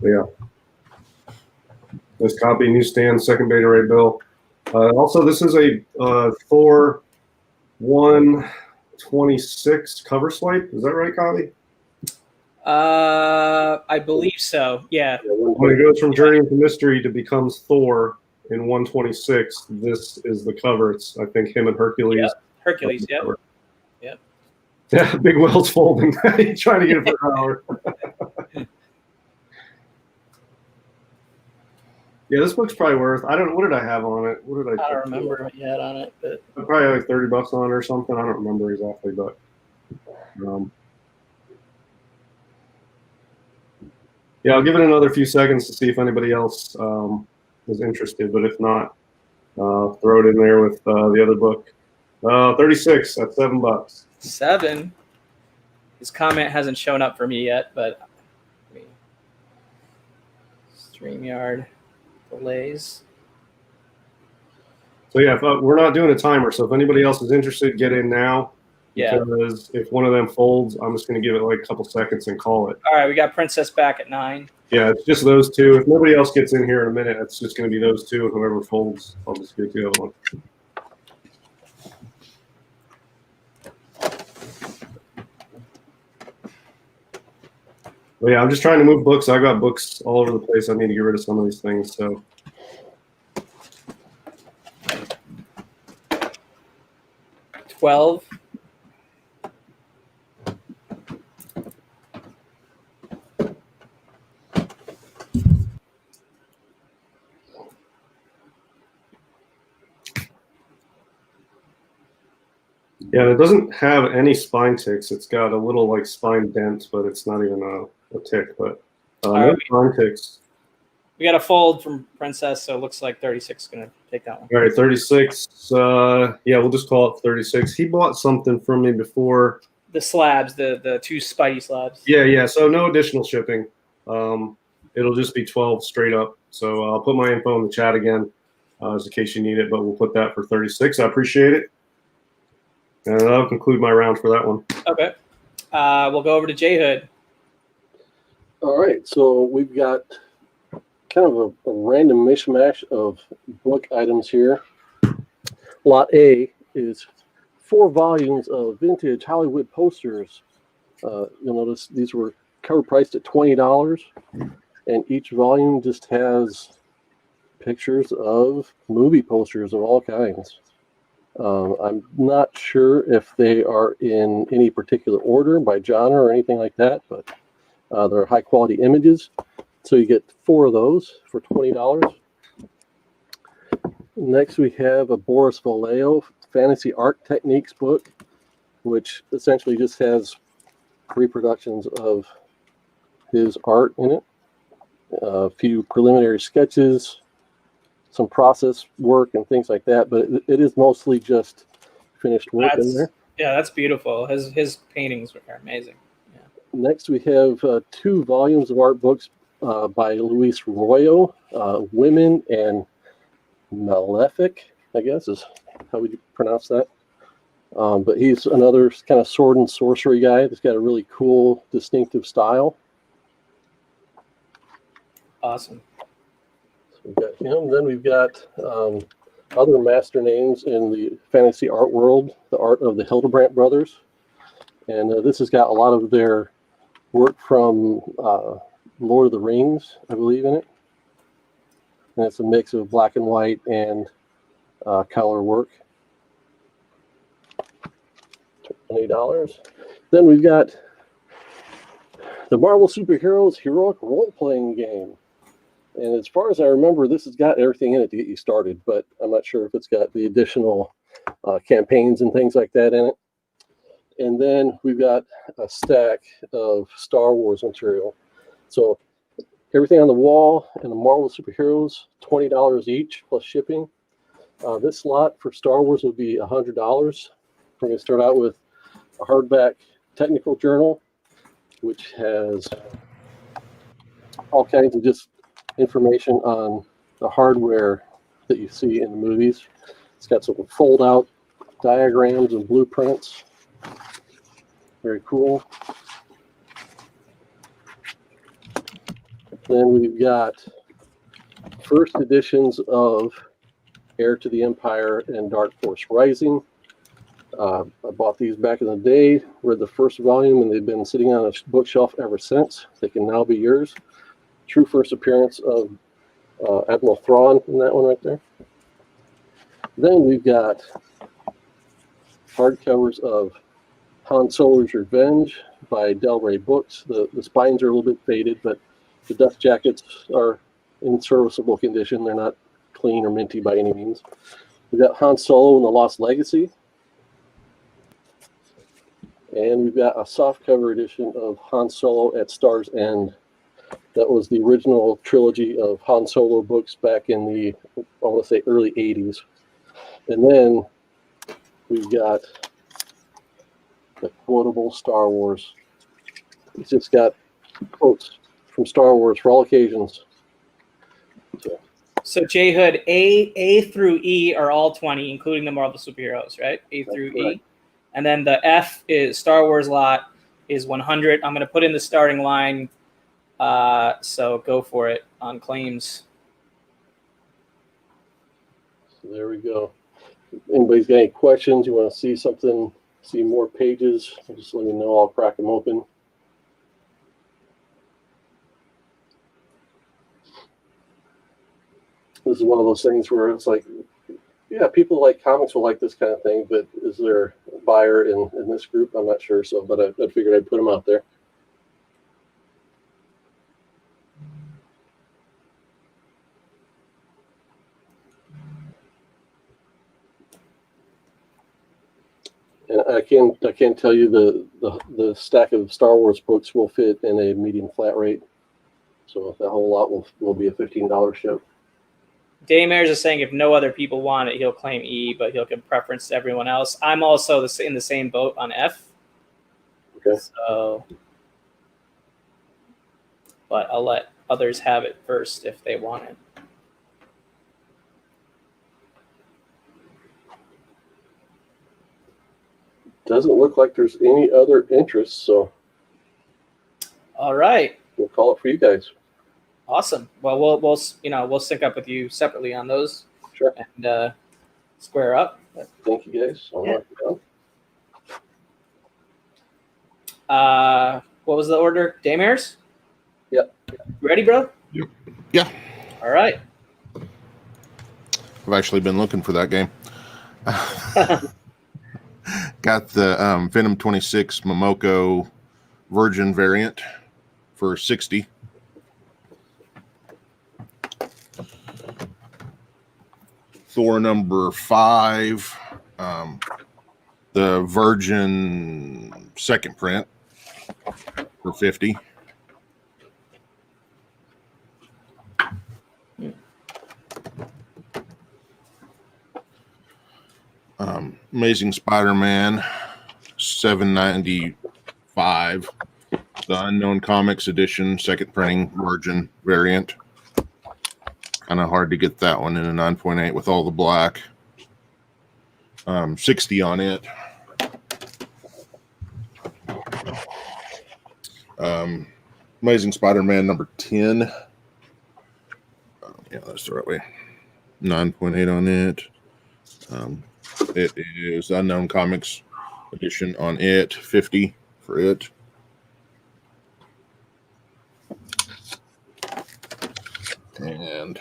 Yeah. This copy, newsstand, second Beta Ray bill. Also, this is a Thor 126 cover swipe. Is that right, Kali? I believe so. Yeah. When it goes from Journey into Mystery to becomes Thor in 126, this is the cover. It's, I think, him and Hercules. Yep. Hercules, yep. Yep. Yeah, Big Will's folding. He's trying to get it for an hour. Yeah, this book's probably worth. I don't. What did I have on it? What did I? I don't remember what you had on it, but I probably had like $30 on it or something. I don't remember exactly, but yeah, I'll give it another few seconds to see if anybody else is interested. But if not, throw it in there with the other book. 36 at $7. 7. His comment hasn't shown up for me yet, but StreamYard delays. So yeah, we're not doing a timer. So if anybody else is interested, get in now. Yeah. Because if one of them folds, I'm just going to give it like a couple seconds and call it. All right, we got Princess back at 9. Yeah, it's just those two. If nobody else gets in here in a minute, it's just going to be those two. And whoever folds, I'll just get the other one. But yeah, I'm just trying to move books. I've got books all over the place. I need to get rid of some of these things. So 12. yeah, it doesn't have any spine ticks. It's got a little like spine dent, but it's not even a tick. But no right. spine ticks. We got a fold from Princess, so it looks like 36 is going to take that one. All right, 36. Yeah, we'll just call it 36. He bought something from me before. The slabs, the 2 Spidey slabs. Yeah. So no additional shipping. It'll just be 12 straight up. So I'll put my info in the chat again, as in case you need it. But we'll put that for 36. I appreciate it. And that'll conclude my round for that one. Okay. We'll go over to J Hood. All right, so we've got kind of a random mishmash of book items here. Lot A is 4 volumes of vintage Hollywood posters. You'll notice these were cover priced at $20, and each volume just has pictures of movie posters of all kinds. I'm not sure if they are in any particular order by genre or anything like that, but they're high quality images. So you get 4 of those for $20. Next, we have a Boris Vallejo Fantasy Art Techniques book, which essentially just has reproductions of his art in it, a few preliminary sketches, some process work and things like that, but it is mostly just finished work in there. Yeah, that's beautiful. His paintings are amazing. Yeah. Next, we have 2 volumes of art books by Luis Royo, Women and Malefic, I guess is how would you pronounce that? But he's another kind of sword and sorcery guy that's got a really cool, distinctive style. Awesome. So we've got him. Then we've got other master names in the fantasy art world, the art of the Hildebrandt brothers. And this has got a lot of their work from Lord of the Rings, I believe, in it. And it's a mix of black and white and color work. $20. Then we've got the Marvel Superheroes Heroic Role-Playing Game. And as far as I remember, this has got everything in it to get you started, but I'm not sure if it's got the additional campaigns and things like that in it. And then we've got a stack of Star Wars material. So everything on the wall and the Marvel Superheroes, $20 each plus shipping. This lot for Star Wars would be $100. We're going to start out with a hardback technical journal, which has all kinds of just information on the hardware that you see in the movies. It's got some fold-out diagrams and blueprints. Very cool. Then we've got first editions of Heir to the Empire and Dark Force Rising. I bought these back in the day, read the first volume, and they've been sitting on a bookshelf ever since. They can now be yours. True first appearance of Admiral Thrawn in that one right there. Then we've got hardcovers of Han Solo's Revenge by Del Rey Books. The spines are a little bit faded, but the dust jackets are in serviceable condition. They're not clean or minty by any means. We've got Han Solo and the Lost Legacy. And we've got a softcover edition of Han Solo at Star's End. That was the original trilogy of Han Solo books back in the, I want to say, early 80s. And then we've got the quotable Star Wars. It's just got quotes from Star Wars for all occasions. So J Hood, A through E are all 20, including the Marvel superheroes, right? A through E. And then the F is Star Wars lot is 100. I'm going to put in the starting line. So go for it on claims. So there we go. If anybody's got any questions, you want to see something, see more pages, just let me know. I'll crack them open. This is one of those things where it's like, yeah, people like comics will like this kind of thing, but is there a buyer in this group? I'm not sure. So, but I figured I'd put them out there. And I can tell you the stack of Star Wars books will fit in a medium flat rate. So that whole lot will be a $15 ship. Dayymares is saying if no other people want it, he'll claim E, but he'll give preference to everyone else. I'm also in the same boat on F. Okay. So, but I'll let others have it first if they want it. Doesn't look like there's any other interest, so All right. we'll call it for you guys. Awesome. Well, we'll sync up with you separately on those. Sure. And square up. Thank you guys. I'll mark it down. What was the order? Dayymares? Yep. Ready, bro? Yeah. All right. I've actually been looking for that game. Got the Venom 26 Momoko Virgin variant for $60. Thor number 5, the Virgin second print for $50. Amazing Spider-Man $7.95. The Unknown Comics edition, second printing, Virgin variant. Kind of hard to get that one in a 9.8 with all the black. 60 on it. Amazing Spider-Man number 10. Yeah, that's the right way. 9.8 on it. It is Unknown Comics edition on it. 50 for it. And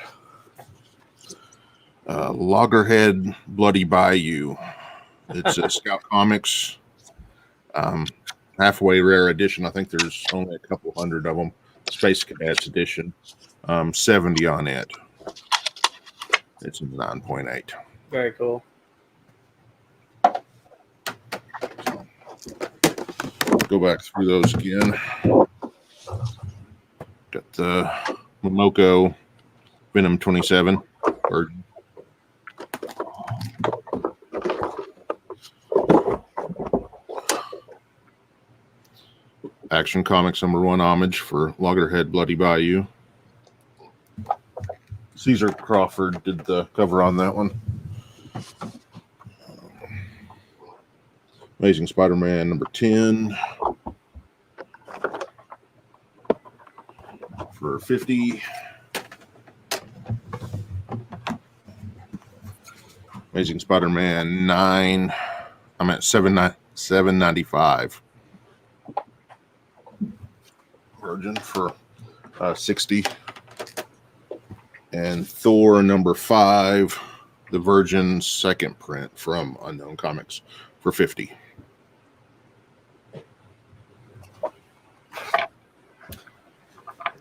Loggerhead Bloody Bayou. It's a Scout Comics halfway rare edition. I think there's only a couple hundred of them. Space Cadets edition. 70 on it. It's a 9.8. Very cool. Go back through those again. Got the Momoko Venom 27 version. Action Comics #1 homage for Loggerhead Bloody Bayou. Caesar Crawford did the cover on that one. Amazing Spider-Man number 10 for $50. Amazing Spider-Man 9. I'm at $7.95. Virgin for $60. And Thor number 5, the Virgin second print from Unknown Comics for $50.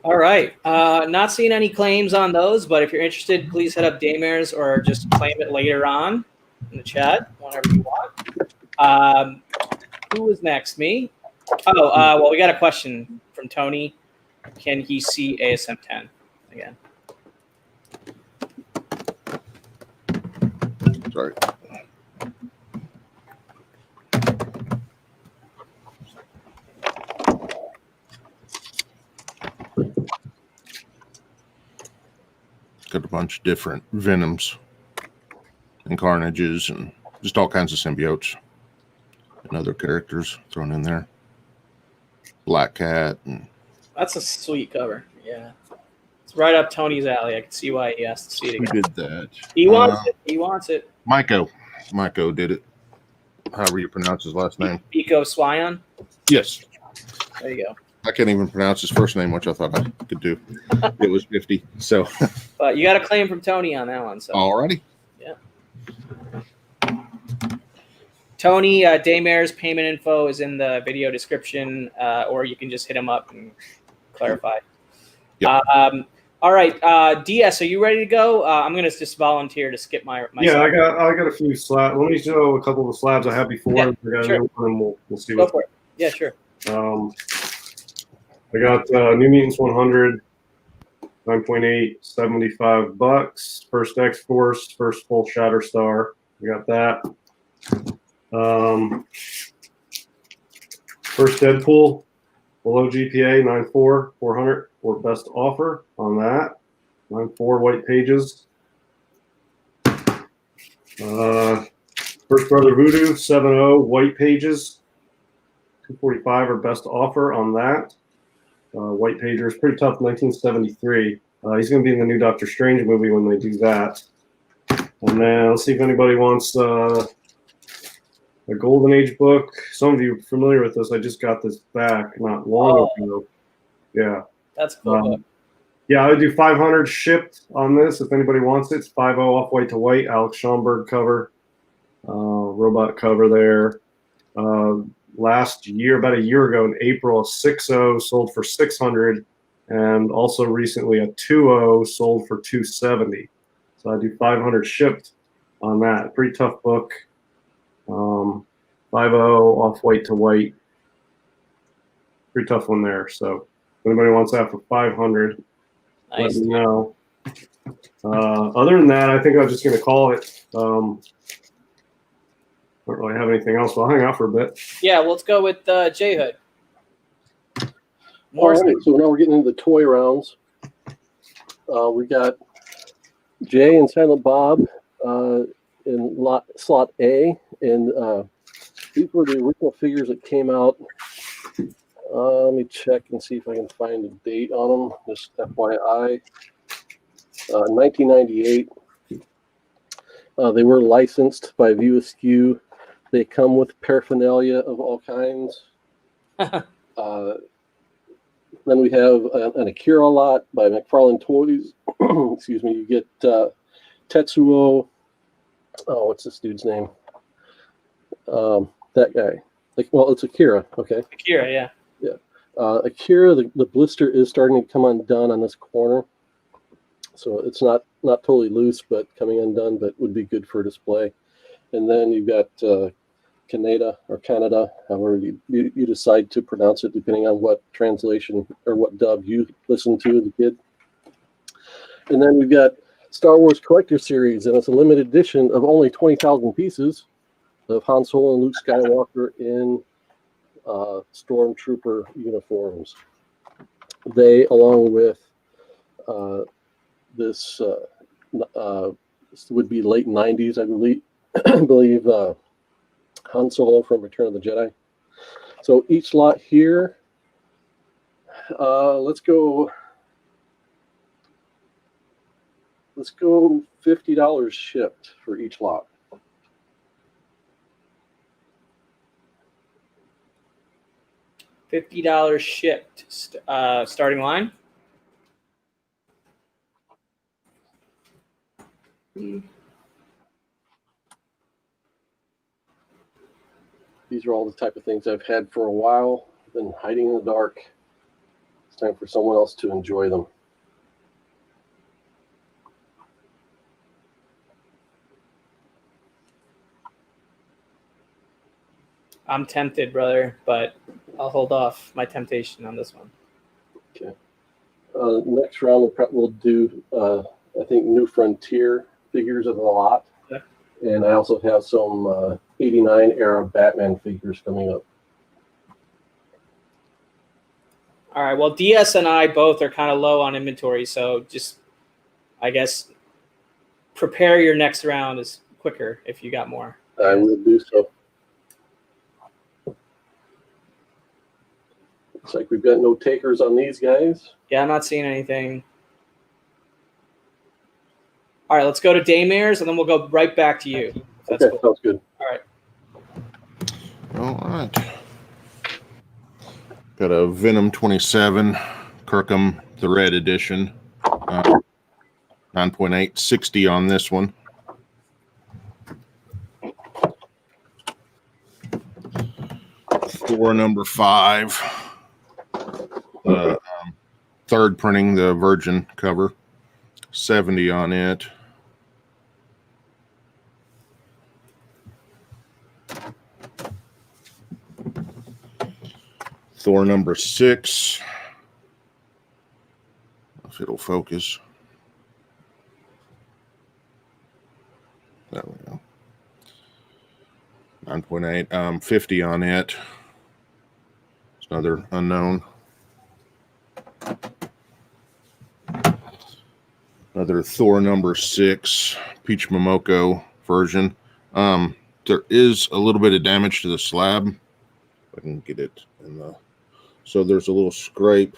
All right. Not seeing any claims on those, but if you're interested, please hit up Dayymares or just claim it later on in the chat, whenever you want. Who was next? Me? Oh, well, we got a question from Tony. Can he see ASM 10 again? Sorry. Got a bunch of different Venoms and Carnages and just all kinds of symbiotes and other characters thrown in there. Black Cat. And That's a sweet cover. Yeah. It's right up Tony's alley. I can see why he has to see it who again. did that? He wants it. He wants it. Maiko did it. However you pronounce his last name. Pico Swyon? Yes. There you go. I can't even pronounce his first name, which I thought I could do. It was 50. So, But you got a claim from Tony on that one. So. alrighty. Yeah. Tony, Dayymares payment info is in the video description, or you can just hit him up and clarify. Yep. All right, DS, are you ready to go? I'm gonna just volunteer to skip my. Yeah, I got a few slabs. Let me show a couple of the slabs I had before. Yeah, I got sure. a new one, and we'll see Go what. for it. Yeah, sure. I got New Mutants 100, 9.8, $75. First X Force, first full Shatter Star. I got that. First Deadpool, below GPA 9.4, 400 for best offer on that. 9.4 white pages. First Brother Voodoo 7.0 white pages. 245 or best offer on that. White pager is pretty tough. 1973. He's going to be in the new Doctor Strange movie when they do that. And then let's see if anybody wants a Golden Age book. Some of you are familiar with this. I just got this back not long ago. Yeah. That's cool. Yeah, I would do 500 shipped on this if anybody wants it. It's 5.0 off white to white. Alex Schomburg cover. Robot cover there. Last year, about a year ago in April, a 6.0 sold for 600, and also recently a 2.0 sold for 270. So I do 500 shipped on that. Pretty tough book. 5.0 off white to white. Pretty tough one there. So if anybody wants that for 500, Nice. let me know. Other than that, I think I'm just going to call it. Don't really have anything else, so I'll hang out for a bit. Yeah, well, let's go with J Hood. All right, so now we're getting into the toy rounds. We got Jay and Silent Bob in slot A, and these were the original figures that came out. Let me check and see if I can find a date on them. Just FYI, 1998. They were licensed by View Askew. They come with paraphernalia of all kinds. Then we have an Akira lot by McFarlane Toys. Excuse me. You get Tetsuo. Oh, what's this dude's name? That guy. Well, it's Akira. Okay. Akira, yeah. Yeah. Akira, the blister is starting to come undone on this corner. So it's not totally loose, but coming undone, but would be good for display. And then you've got Canada, however you decide to pronounce it, depending on what translation or what dub you listen to as a kid. And then we've got Star Wars Collector Series, and it's a limited edition of only 20,000 pieces of Han Solo and Luke Skywalker in Stormtrooper uniforms. They, along with this would be late 90s, I believe Han Solo from Return of the Jedi. So each lot here, let's go $50 shipped for each lot. $50 shipped. Starting line. These are all the type of things I've had for a while. Been hiding in the dark. It's time for someone else to enjoy them. I'm tempted, brother, but I'll hold off my temptation on this one. Okay. Next round, we'll do, I think, New Frontier figures of the lot. Okay. And I also have some 89 era Batman figures coming up. All right. Well, DS and I both are kind of low on inventory, so just, I guess, prepare your next round is quicker if you got more. I will do so. Looks like we've got no takers on these guys. Yeah, I'm not seeing anything. All right, let's go to Dayymares, and then we'll go right back to you. If that's Okay, cool. sounds good. All right. All right. Got a Venom 27, Kirkham, the red edition. 9.8, 60 on this one. Thor number 5. Third printing, the Virgin cover. 70 on it. Thor number 6. If it'll focus. There we go. 9.8. 50 on it. It's another unknown. Another Thor number 6, Peach Momoko version. There is a little bit of damage to the slab. If I can get it in the. So there's a little scrape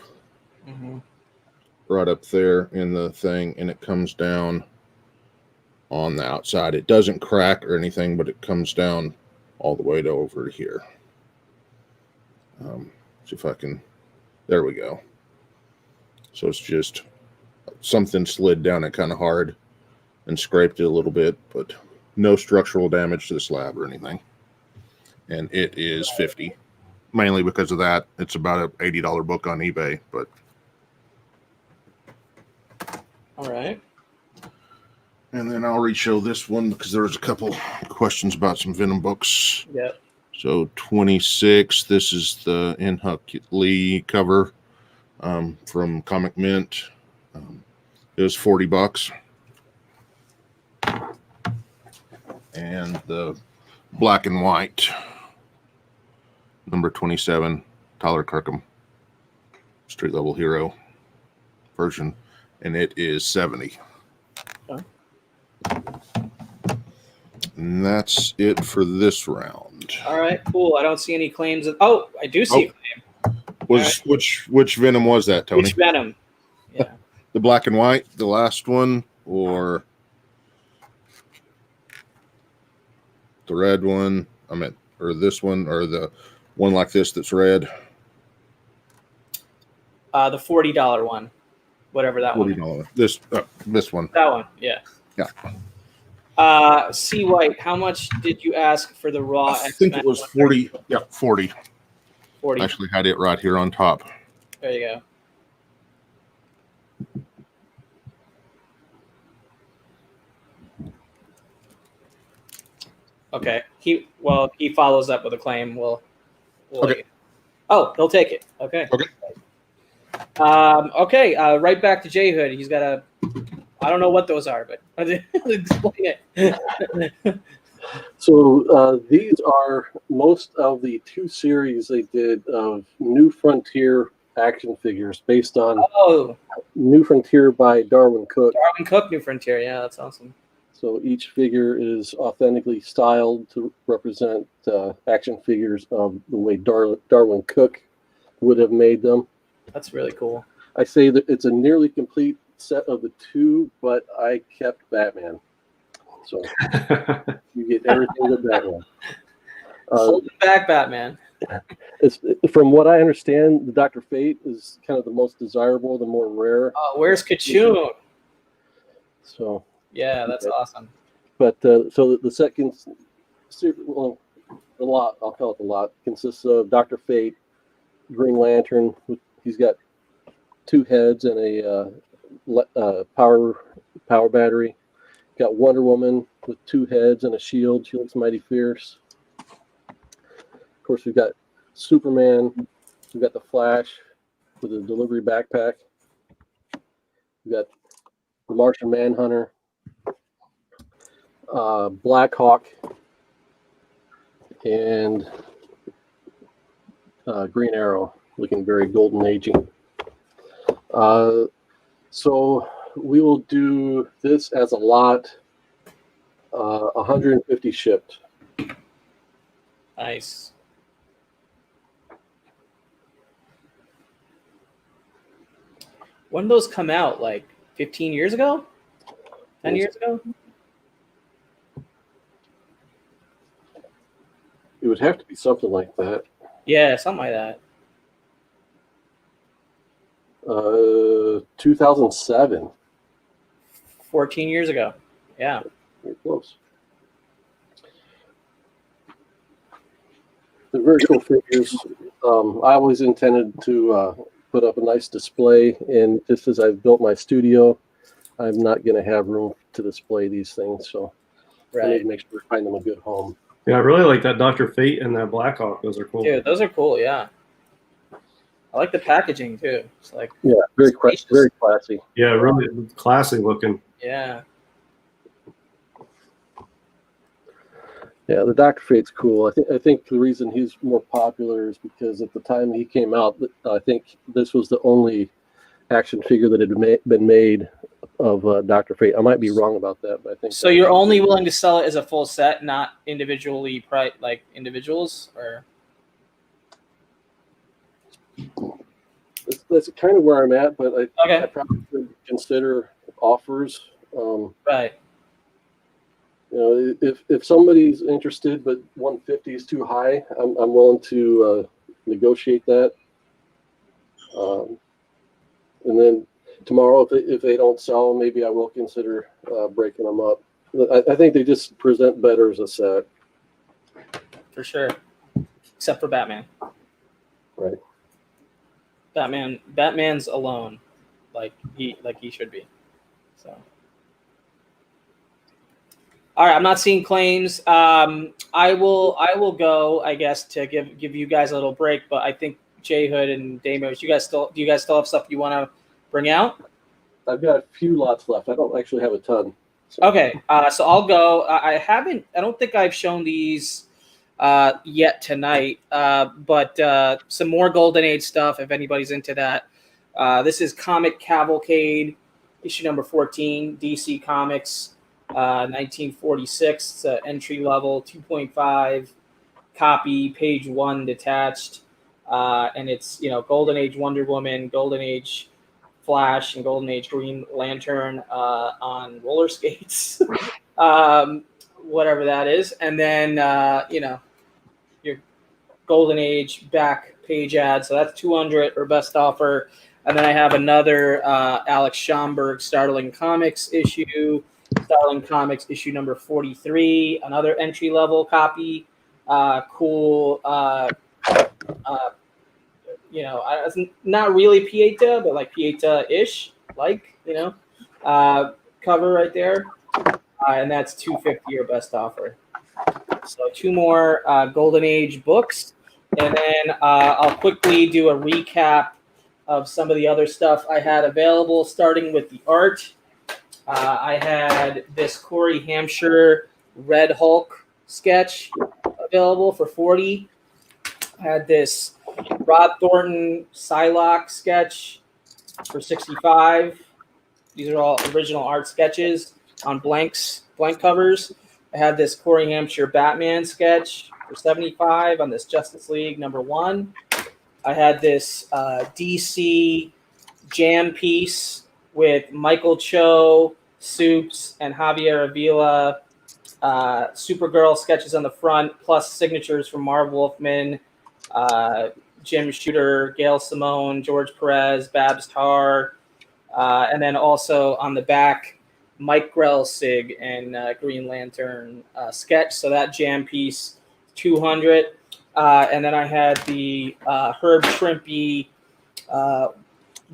right up there in the thing, and it comes down on the outside. It doesn't crack or anything, but it comes down all the way to over here. See if I can. There we go. So it's just something slid down it kind of hard and scraped it a little bit, but no structural damage to the slab or anything. And it is 50. Mainly because of that. It's about an $80 book on eBay, but. All right. And then I'll re-show this one because there was a couple questions about some Venom books. Yep. So 26, this is the In-Huck Lee cover from Comic Mint. It was $40. And the black and white number 27, Tyler Kirkham, street level hero version, and it is 70. Okay. And that's it for this round. All right, cool. I don't see any claims. Oh, I do see a claim. Which Venom was that, Tony? Which Venom? Yeah. The black and white, the last one, or the red one? I meant, or this one, or the one like this that's red? The $40 one, whatever that one. $40. This one. That one, yeah. Yeah. C White, how much did you ask for the raw? I think it was 40. Yeah, 40. 40. Actually had it right here on top. There you go. Okay. He follows up with a claim. We'll Okay. Oh, he'll take it. Okay. Okay. Okay. Right back to J Hood. He's got a. I don't know what those are, but explain it. So these are most of the 2 series they did of New Frontier action figures based on New Frontier by Darwin Cook. Darwin Cook, New Frontier. Yeah, that's awesome. So each figure is authentically styled to represent action figures of the way Darwin Cook would have made them. That's really cool. I say that it's a nearly complete set of the 2, but I kept Batman. So you get everything with Batman. Holding back Batman. From what I understand, the Dr. Fate is kind of the most desirable, the more rare. Where's Kachun? So yeah, that's awesome. But so the second, well, the lot, I'll call it the lot, consists of Dr. Fate, Green Lantern. He's got 2 heads and a power battery. Got Wonder Woman with 2 heads and a shield. She looks mighty fierce. Of course, we've got Superman. We've got the Flash with a delivery backpack. We've got the Martian Manhunter, Black Hawk, and Green Arrow, looking very golden aging. So we will do this as a lot, 150 shipped. Nice. When did those come out? Like 15 years ago? 10 years ago? It would have to be something like that. Yeah, something like that. 2007. 14 years ago. Yeah. You're close. They're very cool figures. I always intended to put up a nice display, and just as I've built my studio, I'm not going to have room to display these things, so I need Right. to make sure I find them a good home. Yeah, I really like that Dr. Fate and that Black Hawk. Those are cool. Dude, those are cool, yeah. I like the packaging too. It's like, Yeah, very spacious. very classy. Yeah, really classy looking. Yeah. Yeah, the Dr. Fate's cool. I think the reason he's more popular is because at the time he came out, I think this was the only action figure that had been made of Dr. Fate. I might be wrong about that, but I think So you're only willing to sell it as a full set, not individually, like individuals, or? that's kind of where I'm at, but I Okay. probably would consider offers. Right. You know, if somebody's interested, but 150 is too high, I'm willing to negotiate that. And then tomorrow, if they don't sell, maybe I will consider breaking them up. I think they just present better as a set. For sure. Except for Batman. Right. Batman's alone, like he should be. So. All right, I'm not seeing claims. I will go, I guess, to give you guys a little break. But I think J Hood and Dayymares, do you guys still have stuff you want to bring out? I've got a few lots left. I don't actually have a ton. So. Okay, so I'll go. I don't think I've shown these yet tonight, but some more Golden Age stuff if anybody's into that. This is Comic Cavalcade, issue number 14, DC Comics, 1946. It's an entry level 2.5 copy, page 1 detached, and it's Golden Age Wonder Woman, Golden Age Flash, and Golden Age Green Lantern on roller skates, whatever that is, and then your Golden Age back page ad. So that's 200 or best offer. And then I have another Alex Schomburg Startling Comics issue, Startling Comics issue number 43, another entry level copy. Cool. It's not really Pieta, but like Pieta-ish, cover right there. And that's $250 or best offer. So 2 more Golden Age books. And then I'll quickly do a recap of some of the other stuff I had available, starting with the art. I had this Corey Hampshire Red Hulk sketch available for $40. I had this Rod Thornton Psylocke sketch for $65. These are all original art sketches on blank covers. I had this Corey Hampshire Batman sketch for $75 on this Justice League number 1. I had this DC jam piece with Michael Cho, Soups, and Javier Avila. Supergirl sketches on the front, plus signatures from Marv Wolfman, Jim Shooter, Gail Simone, George Perez, Babs Tarr, and then also on the back, Mike Grell-Sig and Green Lantern sketch. So that jam piece, $200. And then I had the Herb Trimpe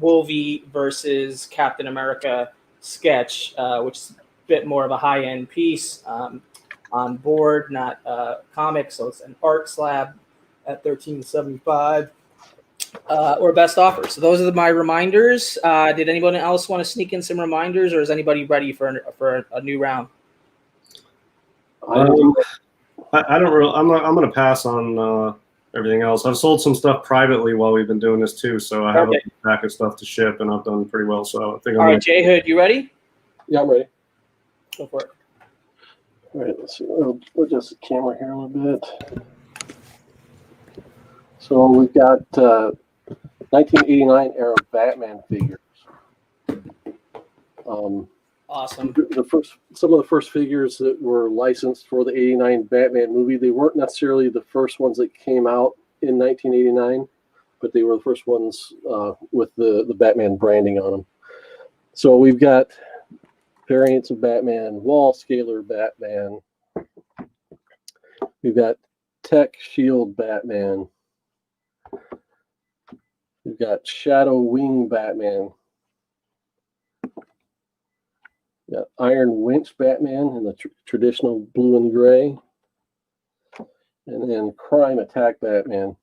Wolvie versus Captain America sketch, which is a bit more of a high-end piece on board, not comic. So it's an art slab at $13.75 or best offer. So those are my reminders. Did anyone else want to sneak in some reminders, or is anybody ready for a new round? I don't really. I'm going to pass on everything else. I've sold some stuff privately while we've been doing this too, so I have a pack of stuff to ship, and I've done pretty well. So I think. All right, Jay Hood, you ready? Yeah, I'm ready. Go for it. All right, let's see. We'll adjust the camera here a little bit. So we've got 1989 era Batman figures. Awesome. Some of the first figures that were licensed for the '89 Batman movie, they weren't necessarily the first ones that came out in 1989, but they were the first ones with the Batman branding on them. So we've got variants of Batman, wall scalar Batman. We've got Tech Shield Batman. We've got Shadow Wing Batman. We've got Iron Winch Batman in the traditional blue and gray. And then Crime Attack Batman.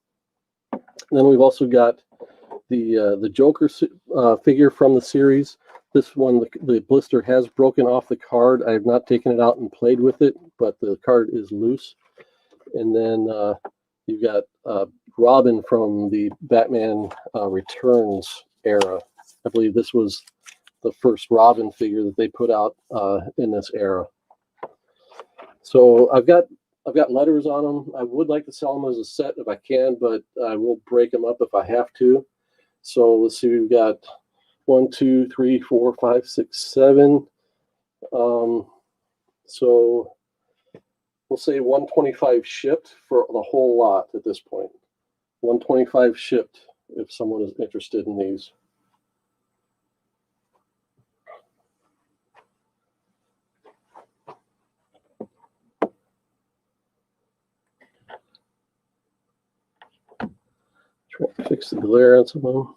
And then we've also got the Joker figure from the series. This one, the blister has broken off the card. I have not taken it out and played with it, but the card is loose. And then you've got Robin from the Batman Returns era. I believe this was the first Robin figure that they put out in this era. So I've got letters on them. I would like to sell them as a set if I can, but I will break them up if I have to. So let's see, we've got 1, 2, 3, 4, 5, 6, 7. So we'll say 125 shipped for the whole lot at this point. 125 shipped if someone is interested in these. Try to fix the glare on some of them.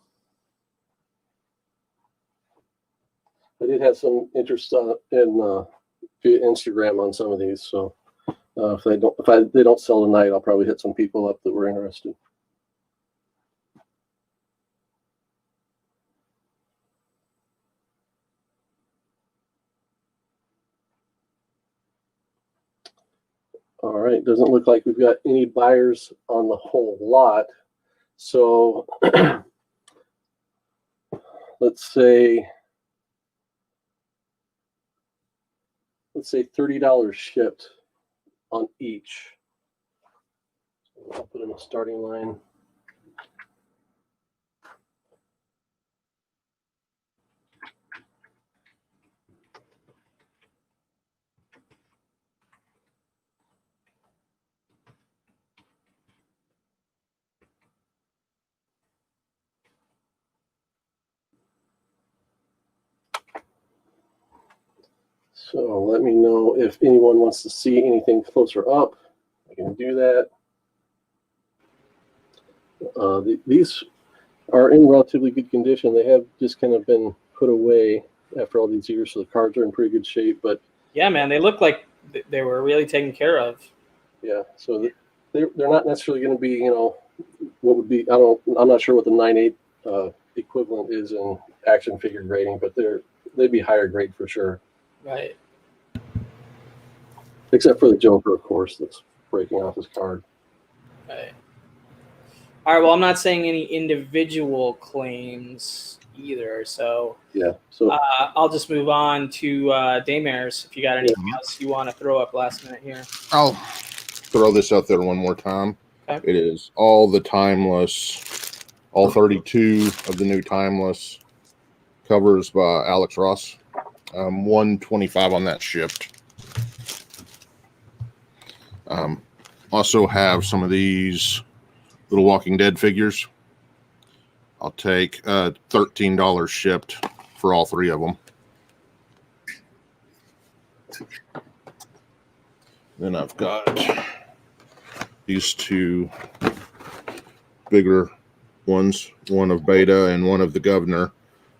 I did have some interest in via Instagram on some of these, so if they don't sell tonight, I'll probably hit some people up that were interested. All right, doesn't look like we've got any buyers on the whole lot. So let's say $30 shipped on each. I'll put in a starting line. So let me know if anyone wants to see anything closer up. I can do that. These are in relatively good condition. They have just kind of been put away after all these years, so the cards are in pretty good shape. But yeah, man, they look like they were really taken care of. Yeah, so they're not necessarily going to be, what would be. I'm not sure what the 9.8 equivalent is in action figure grading, but they'd be higher grade for sure. Right. Except for the Joker, of course, that's breaking off his card. Right. All right. Well, I'm not saying any individual claims either, so yeah. So I'll just move on to Dayymares. If you got anything else you want to throw up last minute here, I'll throw this out there one more time. Okay. It is all the Timeless, all 32 of the new Timeless covers by Alex Ross. 125 on that shipped. Also have some of these little Walking Dead figures. I'll take $13 shipped for all 3 of them. Then I've got these 2 bigger ones, one of Beta and one of the Governor,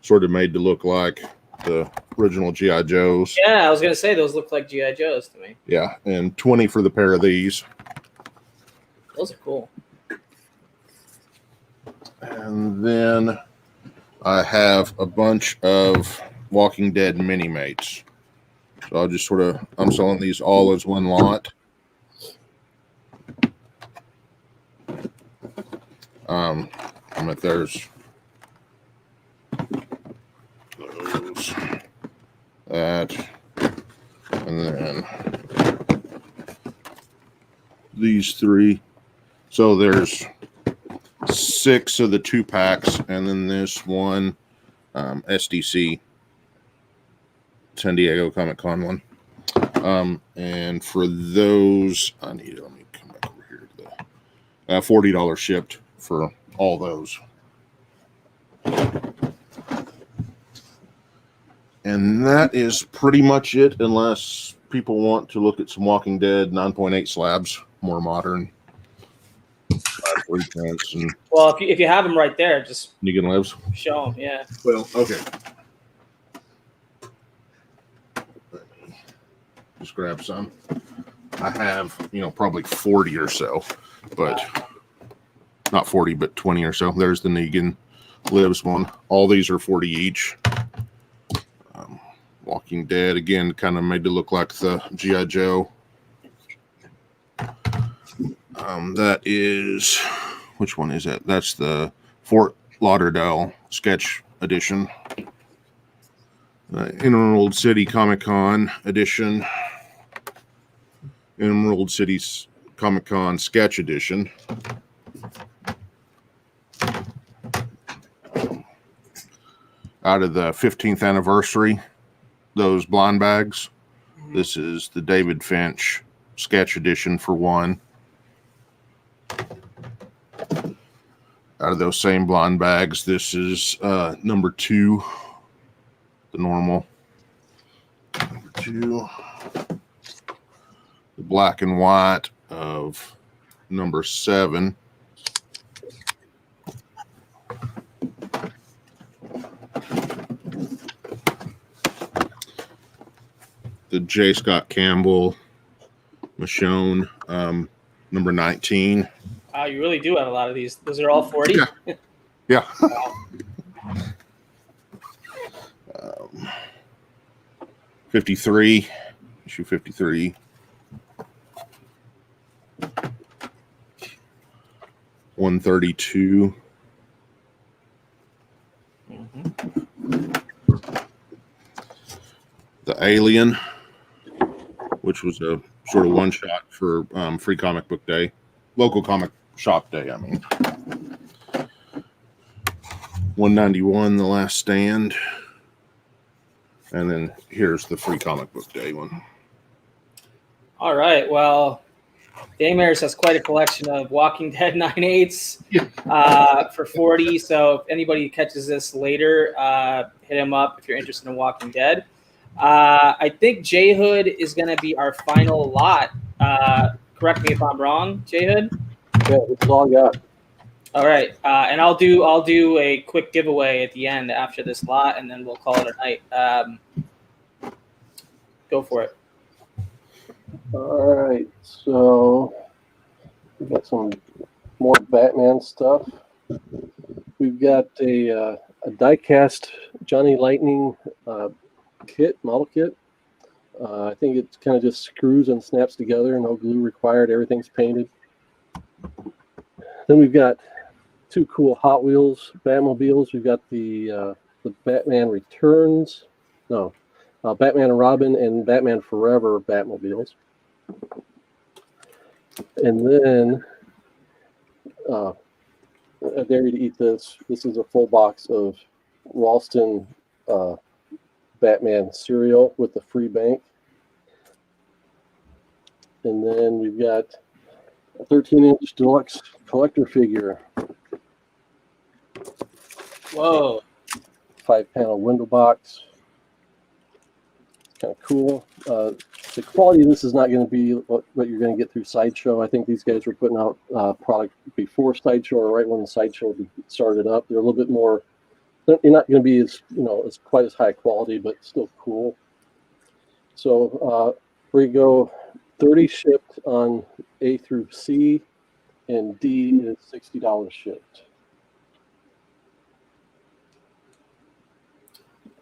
sort of made to look like the original G.I. Joes. Yeah, I was gonna say those look like GI Joes to me. Yeah, and 20 for the pair of these. Those are cool. And then I have a bunch of Walking Dead mini mates. So I'll just I'm selling these all as one lot. There's those, that, and then these three. So there's 6 of the 2-packs, and then this one SDC San Diego Comic Con one. And for those, let me come back over here to the $40 shipped for all those. And that is pretty much it, unless people want to look at some Walking Dead 9.8 slabs, more modern. And Well, if you have them right there, just Negan Lives. show them. Yeah. Well, okay. Just grab some. I have, probably 40 or so, but not 40, but 20 or so. There's the Negan Lives one. All these are 40 each. Walking Dead, again, kind of made to look like the G.I. Joe. That is, which one is that? That's the Fort Lauderdale Sketch Edition. Emerald City Comic Con Edition. Emerald City Comic Con Sketch Edition. Out of the 15th anniversary, those blind bags. This is the David Finch Sketch Edition for one. Out of those same blind bags, this is number 2, the normal. Number 2, the black and white of number 7. The J. Scott Campbell Michonne, number 19. Wow, you really do have a lot of these. Those are all 40? Yeah. Yeah. Wow. 53, issue 53. 132. The Alien, which was a sort of one shot for Free Comic Book Day, local comic shop day. 191, The Last Stand, and then here's the Free Comic Book Day one. All right. Well, Dayymares has quite a collection of Walking Dead 9/8s for 40. So if anybody catches this later, hit him up if you're interested in Walking Dead. I think J Hood is going to be our final lot. Correct me if I'm wrong, J Hood. Yeah, that's all I got. All right, and I'll do a quick giveaway at the end after this lot, and then we'll call it a night. Go for it. All right, so we got some more Batman stuff. We've got a die-cast Johnny Lightning model kit. I think it kind of just screws and snaps together, no glue required, everything's painted. Then we've got 2 cool Hot Wheels Batmobiles. We've got the Batman Returns, Batman and Robin and Batman Forever Batmobiles. And then I dare you to eat this. This is a full box of Ralston Batman cereal with the free bank. And then we've got a 13-inch deluxe collector figure. Whoa. 5-panel window box. kind of cool. The quality of this is not going to be what you're going to get through Sideshow. I think these guys were putting out product before Sideshow or right when the Sideshow started up. They're a little bit more. You're not going to be as as quite as high quality, but still cool. So we go 30 shipped on A through C, and D is $60 shipped.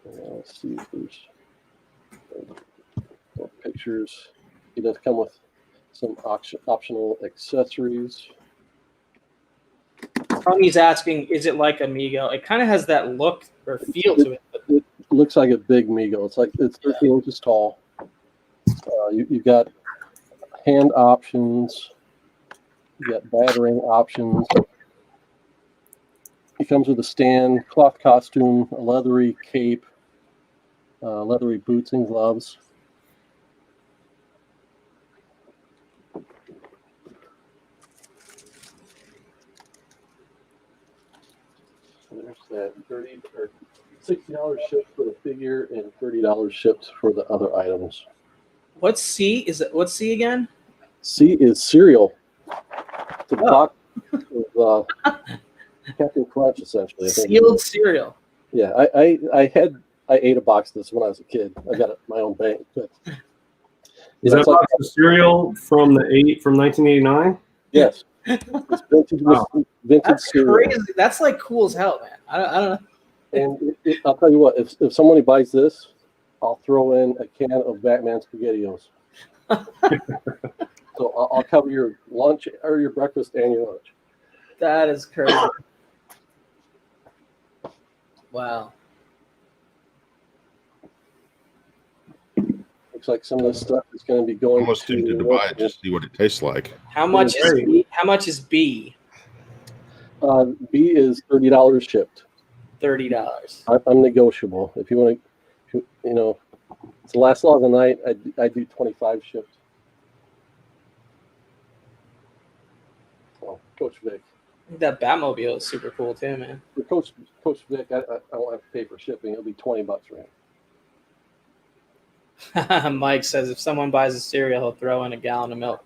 Let's see if there's pictures. It does come with some optional accessories. Tony's asking, is it like Amigo? It kind of has that look or feel to it. It looks like a big Migo. It's 13 inches tall. You got hand options. You got battering options. It comes with a stand, cloth costume, a leathery cape, leathery boots and gloves. There's that $60 shipped for the figure and $30 shipped for the other items. What's C? What's C again? C is cereal. It's a box of Captain Crunch, essentially. Sealed cereal. Yeah, I ate a box of this when I was a kid. I got it in my own bank. But, Is that box of cereal from 1989? Yes. It's vintage, Wow. vintage That's cereal. crazy. That's like cool as hell, man. I don't know. And I'll tell you what, if somebody buys this, I'll throw in a can of Batman SpaghettiOs. So I'll cover your lunch or your breakfast and your lunch. That is crazy. Wow. Looks like some of this stuff is going to be going Almost tempted to buy it just to see what it tastes like. How much is B? How much is B? B is $30 shipped. $30. I'm negotiable. If you want to, it's the last law of the night. I do 25 shipped. Oh, Coach Vic. I think that Batmobile is super cool too, man. For Coach Vic, I won't have to pay for shipping. It'll be $20 for him. Mike says if someone buys a cereal, he'll throw in a gallon of milk.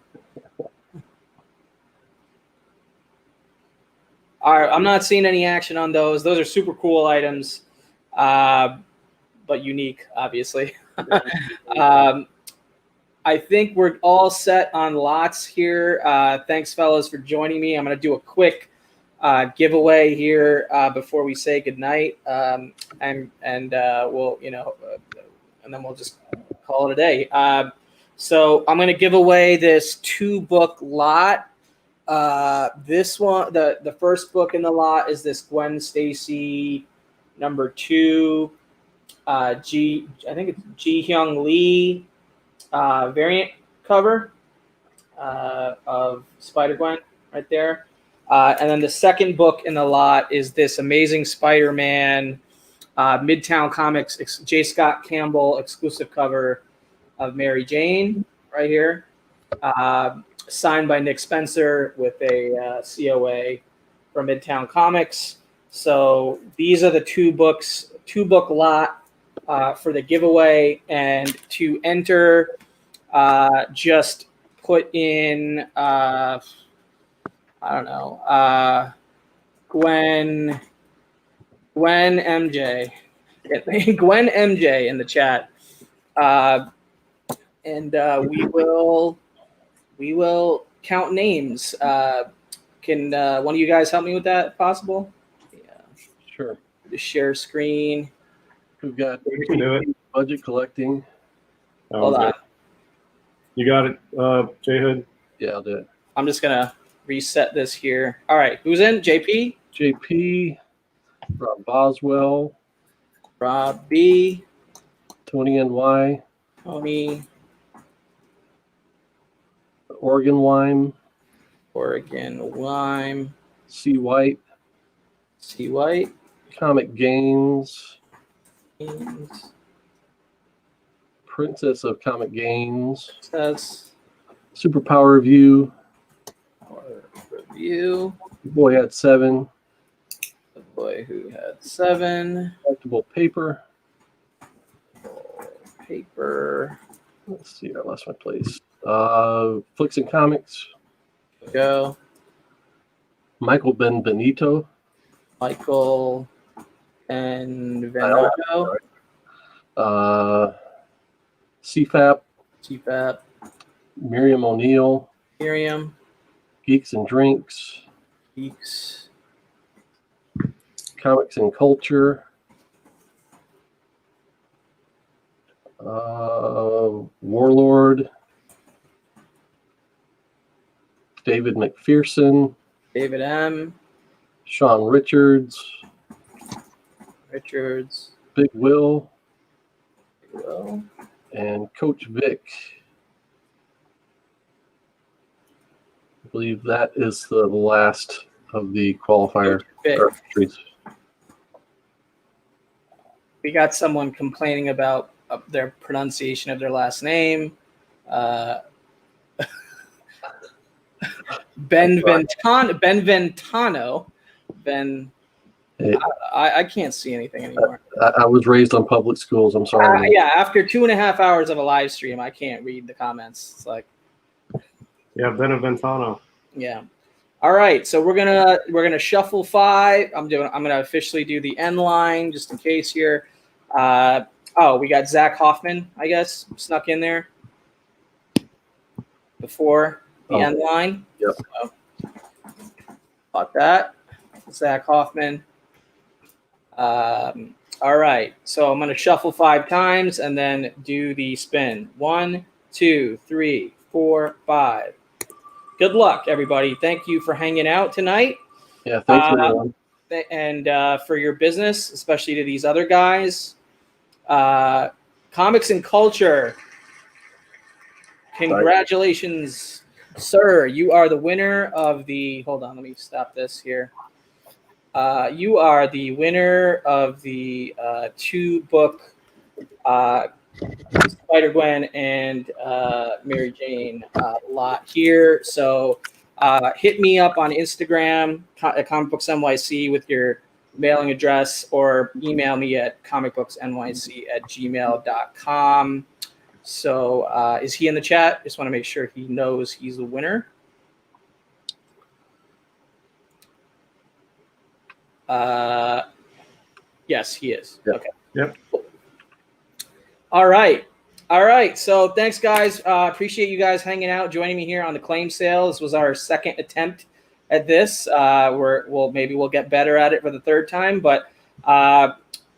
All right, I'm not seeing any action on those. Those are super cool items, but unique, obviously. I think we're all set on lots here. Thanks, fellas, for joining me. I'm going to do a quick giveaway here before we say goodnight, and we'll, and then we'll just call it a day. So I'm going to give away this 2-book lot. This one, the first book in the lot is this Gwen Stacy #2, I think it's Ji Hyung Lee variant cover of Spider-Gwen right there. And then the second book in the lot is this Amazing Spider-Man Midtown Comics J. Scott Campbell exclusive cover of Mary Jane right here, signed by Nick Spencer with a COA from Midtown Comics. So these are the 2-book lot for the giveaway, and to enter, just put in Gwen MJ. Gwen MJ in the chat. And we will count names. Can one of you guys help me with that if possible? Yeah. Sure. Just share screen. We've got You can do it. budget collecting. Hold on. You got it, J Hood? Yeah, I'll do it. I'm just going to reset this here. All right. Who's in? JP? JP, Rob Boswell, Rob B. Tony NY, Tony. Oregon Lime, Oregon Lime. C White, C White. Comic Gains, Princess of Comic Gains, Says Superpower Review, review. Boy Had 7, The boy who had 7. Collectible Paper, paper. Let's see, I lost my place. Flicks and Comics. Go. Michael Benvenuto. Michael and Venato. CFAP. CFAP. Miriam O'Neill. Miriam. Geeks and Drinks. Geeks. Comics and Culture. Warlord. David McPherson. David M. Sean Richards. Richards. Big Will. Well, And Coach Vic. I believe that is the last of the qualifier Vic. entries. We got someone complaining about their pronunciation of their last name. Ben Ventano. Hey, I can't see anything anymore. I was raised on public schools. I'm sorry. Yeah, after 2.5 hours of a live stream, I can't read the comments. It's like, Yeah, Beneventano. yeah. All right, so we're gonna shuffle 5. I'm gonna officially do the end line just in case here. We got Zach Hoffman, I guess, snuck in there before the end line. Yep. So, got that, Zach Hoffman. All right, so I'm gonna shuffle 5 times and then do the spin. 1, 2, 3, 4, 5. Good luck, everybody. Thank you for hanging out tonight. Yeah, thanks everyone. And for your business, especially to these other guys. Comics and Culture. Congratulations, sir. You are the winner of the, hold on, let me stop this here. You are the winner of the 2-book Spider-Gwen and Mary Jane lot here. So hit me up on Instagram at Comic Books NYC with your mailing address, or email me at comicbooksnyc@gmail.com. So is he in the chat? Just want to make sure he knows he's the winner. Yes, he is. Yep. Okay. Yep. All right. So thanks, guys. Appreciate you guys hanging out, joining me here on the claim sale. This was our second attempt at this. We'll get better at it for the third time. But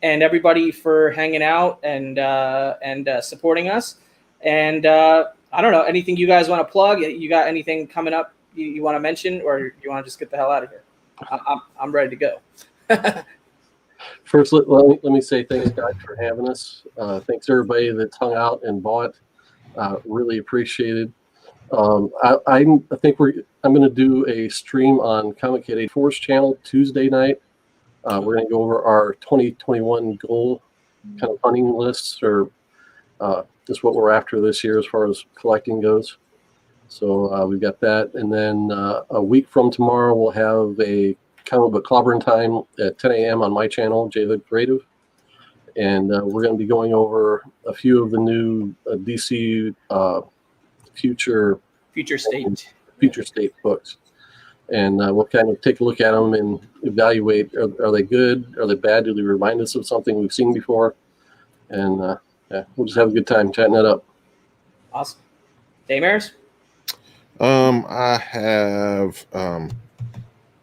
and everybody for hanging out and supporting us. And I don't know, anything you guys want to plug? You got anything coming up you want to mention, or you want to just get the hell out of here? I'm ready to go. First, let me say thanks, guys, for having us. Thanks everybody that's hung out and bought. Really appreciated. I think I'm going to do a stream on Comic Kid 84's channel Tuesday night. We're going to go over our 2021 goal kind of hunting lists, or just what we're after this year as far as collecting goes. So we've got that, and then a week from tomorrow we'll have a comic book clobbering time at 10 a.m. on my channel, J the Creative, and we're going to be going over a few of the new DC future state books, and we'll kind of take a look at them and evaluate: are they good? Are they bad? Do they remind us of something we've seen before? And we'll just have a good time chatting it up. Awesome. Dayymares? I have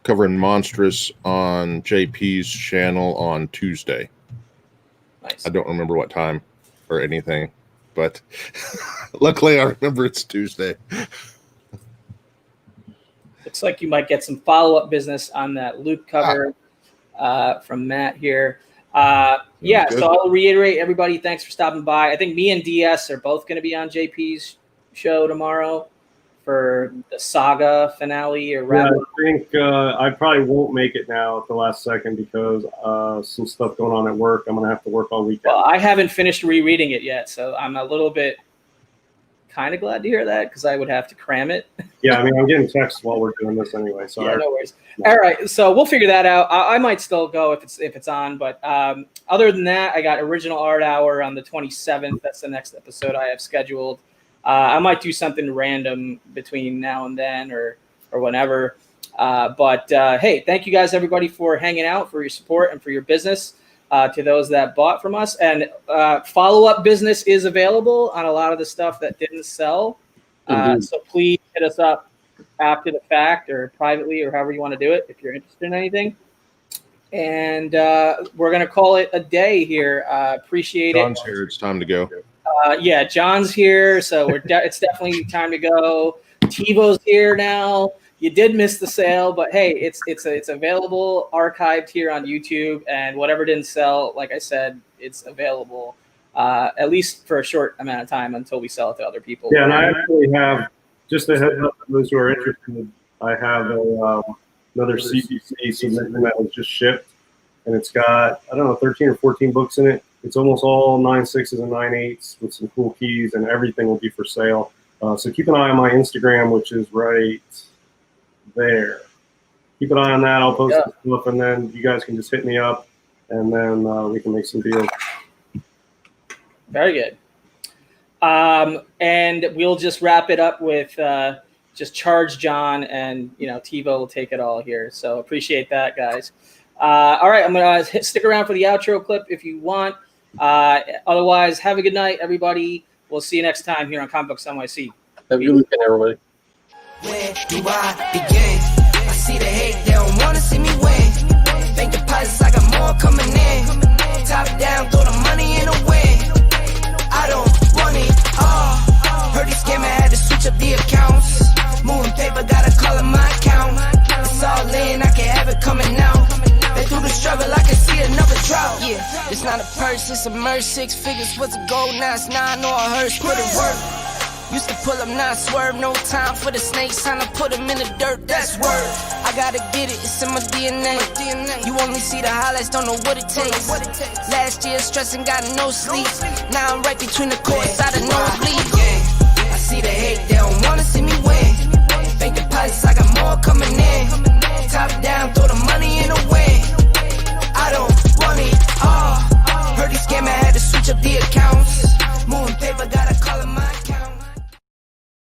covering Monstrous on JP's channel on Tuesday. Nice. I don't remember what time or anything, but luckily I remember it's Tuesday. Looks like you might get some follow-up business on that Luke cover from Matt here. Good. So I'll reiterate, everybody, thanks for stopping by. I think me and DS are both going to be on JP's show tomorrow for the saga finale or wrap. I think I probably won't make it now at the last second because some stuff going on at work. I'm going to have to work all weekend. Well, I haven't finished rereading it yet, so I'm a little bit kind of glad to hear that because I would have to cram it. Yeah, I mean, I'm getting texts while we're doing this anyway. So Yeah, no worries. All right, so we'll figure that out. I might still go if it's on, but other than that, I got Original Art Hour on the 27th. That's the next episode I have scheduled. I might do something random between now and then or whenever. But hey, thank you guys, everybody, for hanging out, for your support, and for your business. To those that bought from us, and follow-up business is available on a lot of the stuff that didn't sell. So please hit us up after the fact or privately or however you want to do it if you're interested in anything. And we're going to call it a day here. Appreciate John's here. It's time to go. Yeah, John's here, so it's definitely time to go. TiVo's here now. You did miss the sale, but hey, it's available, archived here on YouTube, and whatever didn't sell, like I said, it's available at least for a short amount of time until we sell it to other people. Yeah, and I actually have, just a heads up for those who are interested, I have another CBC submission that was just shipped, and it's got, I don't know, 13 or 14 books in it. It's almost all 9/6s and 9/8s with some cool keys, and everything will be for sale. So keep an eye on my Instagram, which is right there. Keep an eye on that. I'll post some stuff, and then you guys can just hit me up, and then we can make some deals. Very good. And we'll just wrap it up with just charge John, and TiVo will take it all here. So appreciate that, guys. All right, I'm gonna stick around for the outro clip if you want. Otherwise, have a good night, everybody. We'll see you next time here on Comic Books NYC. Have a good weekend, everybody. Where do I begin? I see the hate, they don't wanna see me win. Bank deposits, I got more coming in. Top down, throw the money in the wind. I don't want it all. Heard this scammer had to switch up the accounts. Moving paper, gotta call it my account. It's all in, I can have it coming out. Been through the struggle, I can see another drought. Yeah, it's not a purse, it's a merch. 6 figures was a goal, now it's 9 or a hearse. Put it work. Used to pull up, not swerve, no time for the snakes, trying to put them in the dirt, that's word. I gotta get it, it's in my DNA. You only see the highlights, don't know what it takes. Last year stressing, got no sleep. Now I'm right between the courts, I don't know bleed. I see the hate, they don't wanna see me win. Bank deposits, I got more coming in. Top down,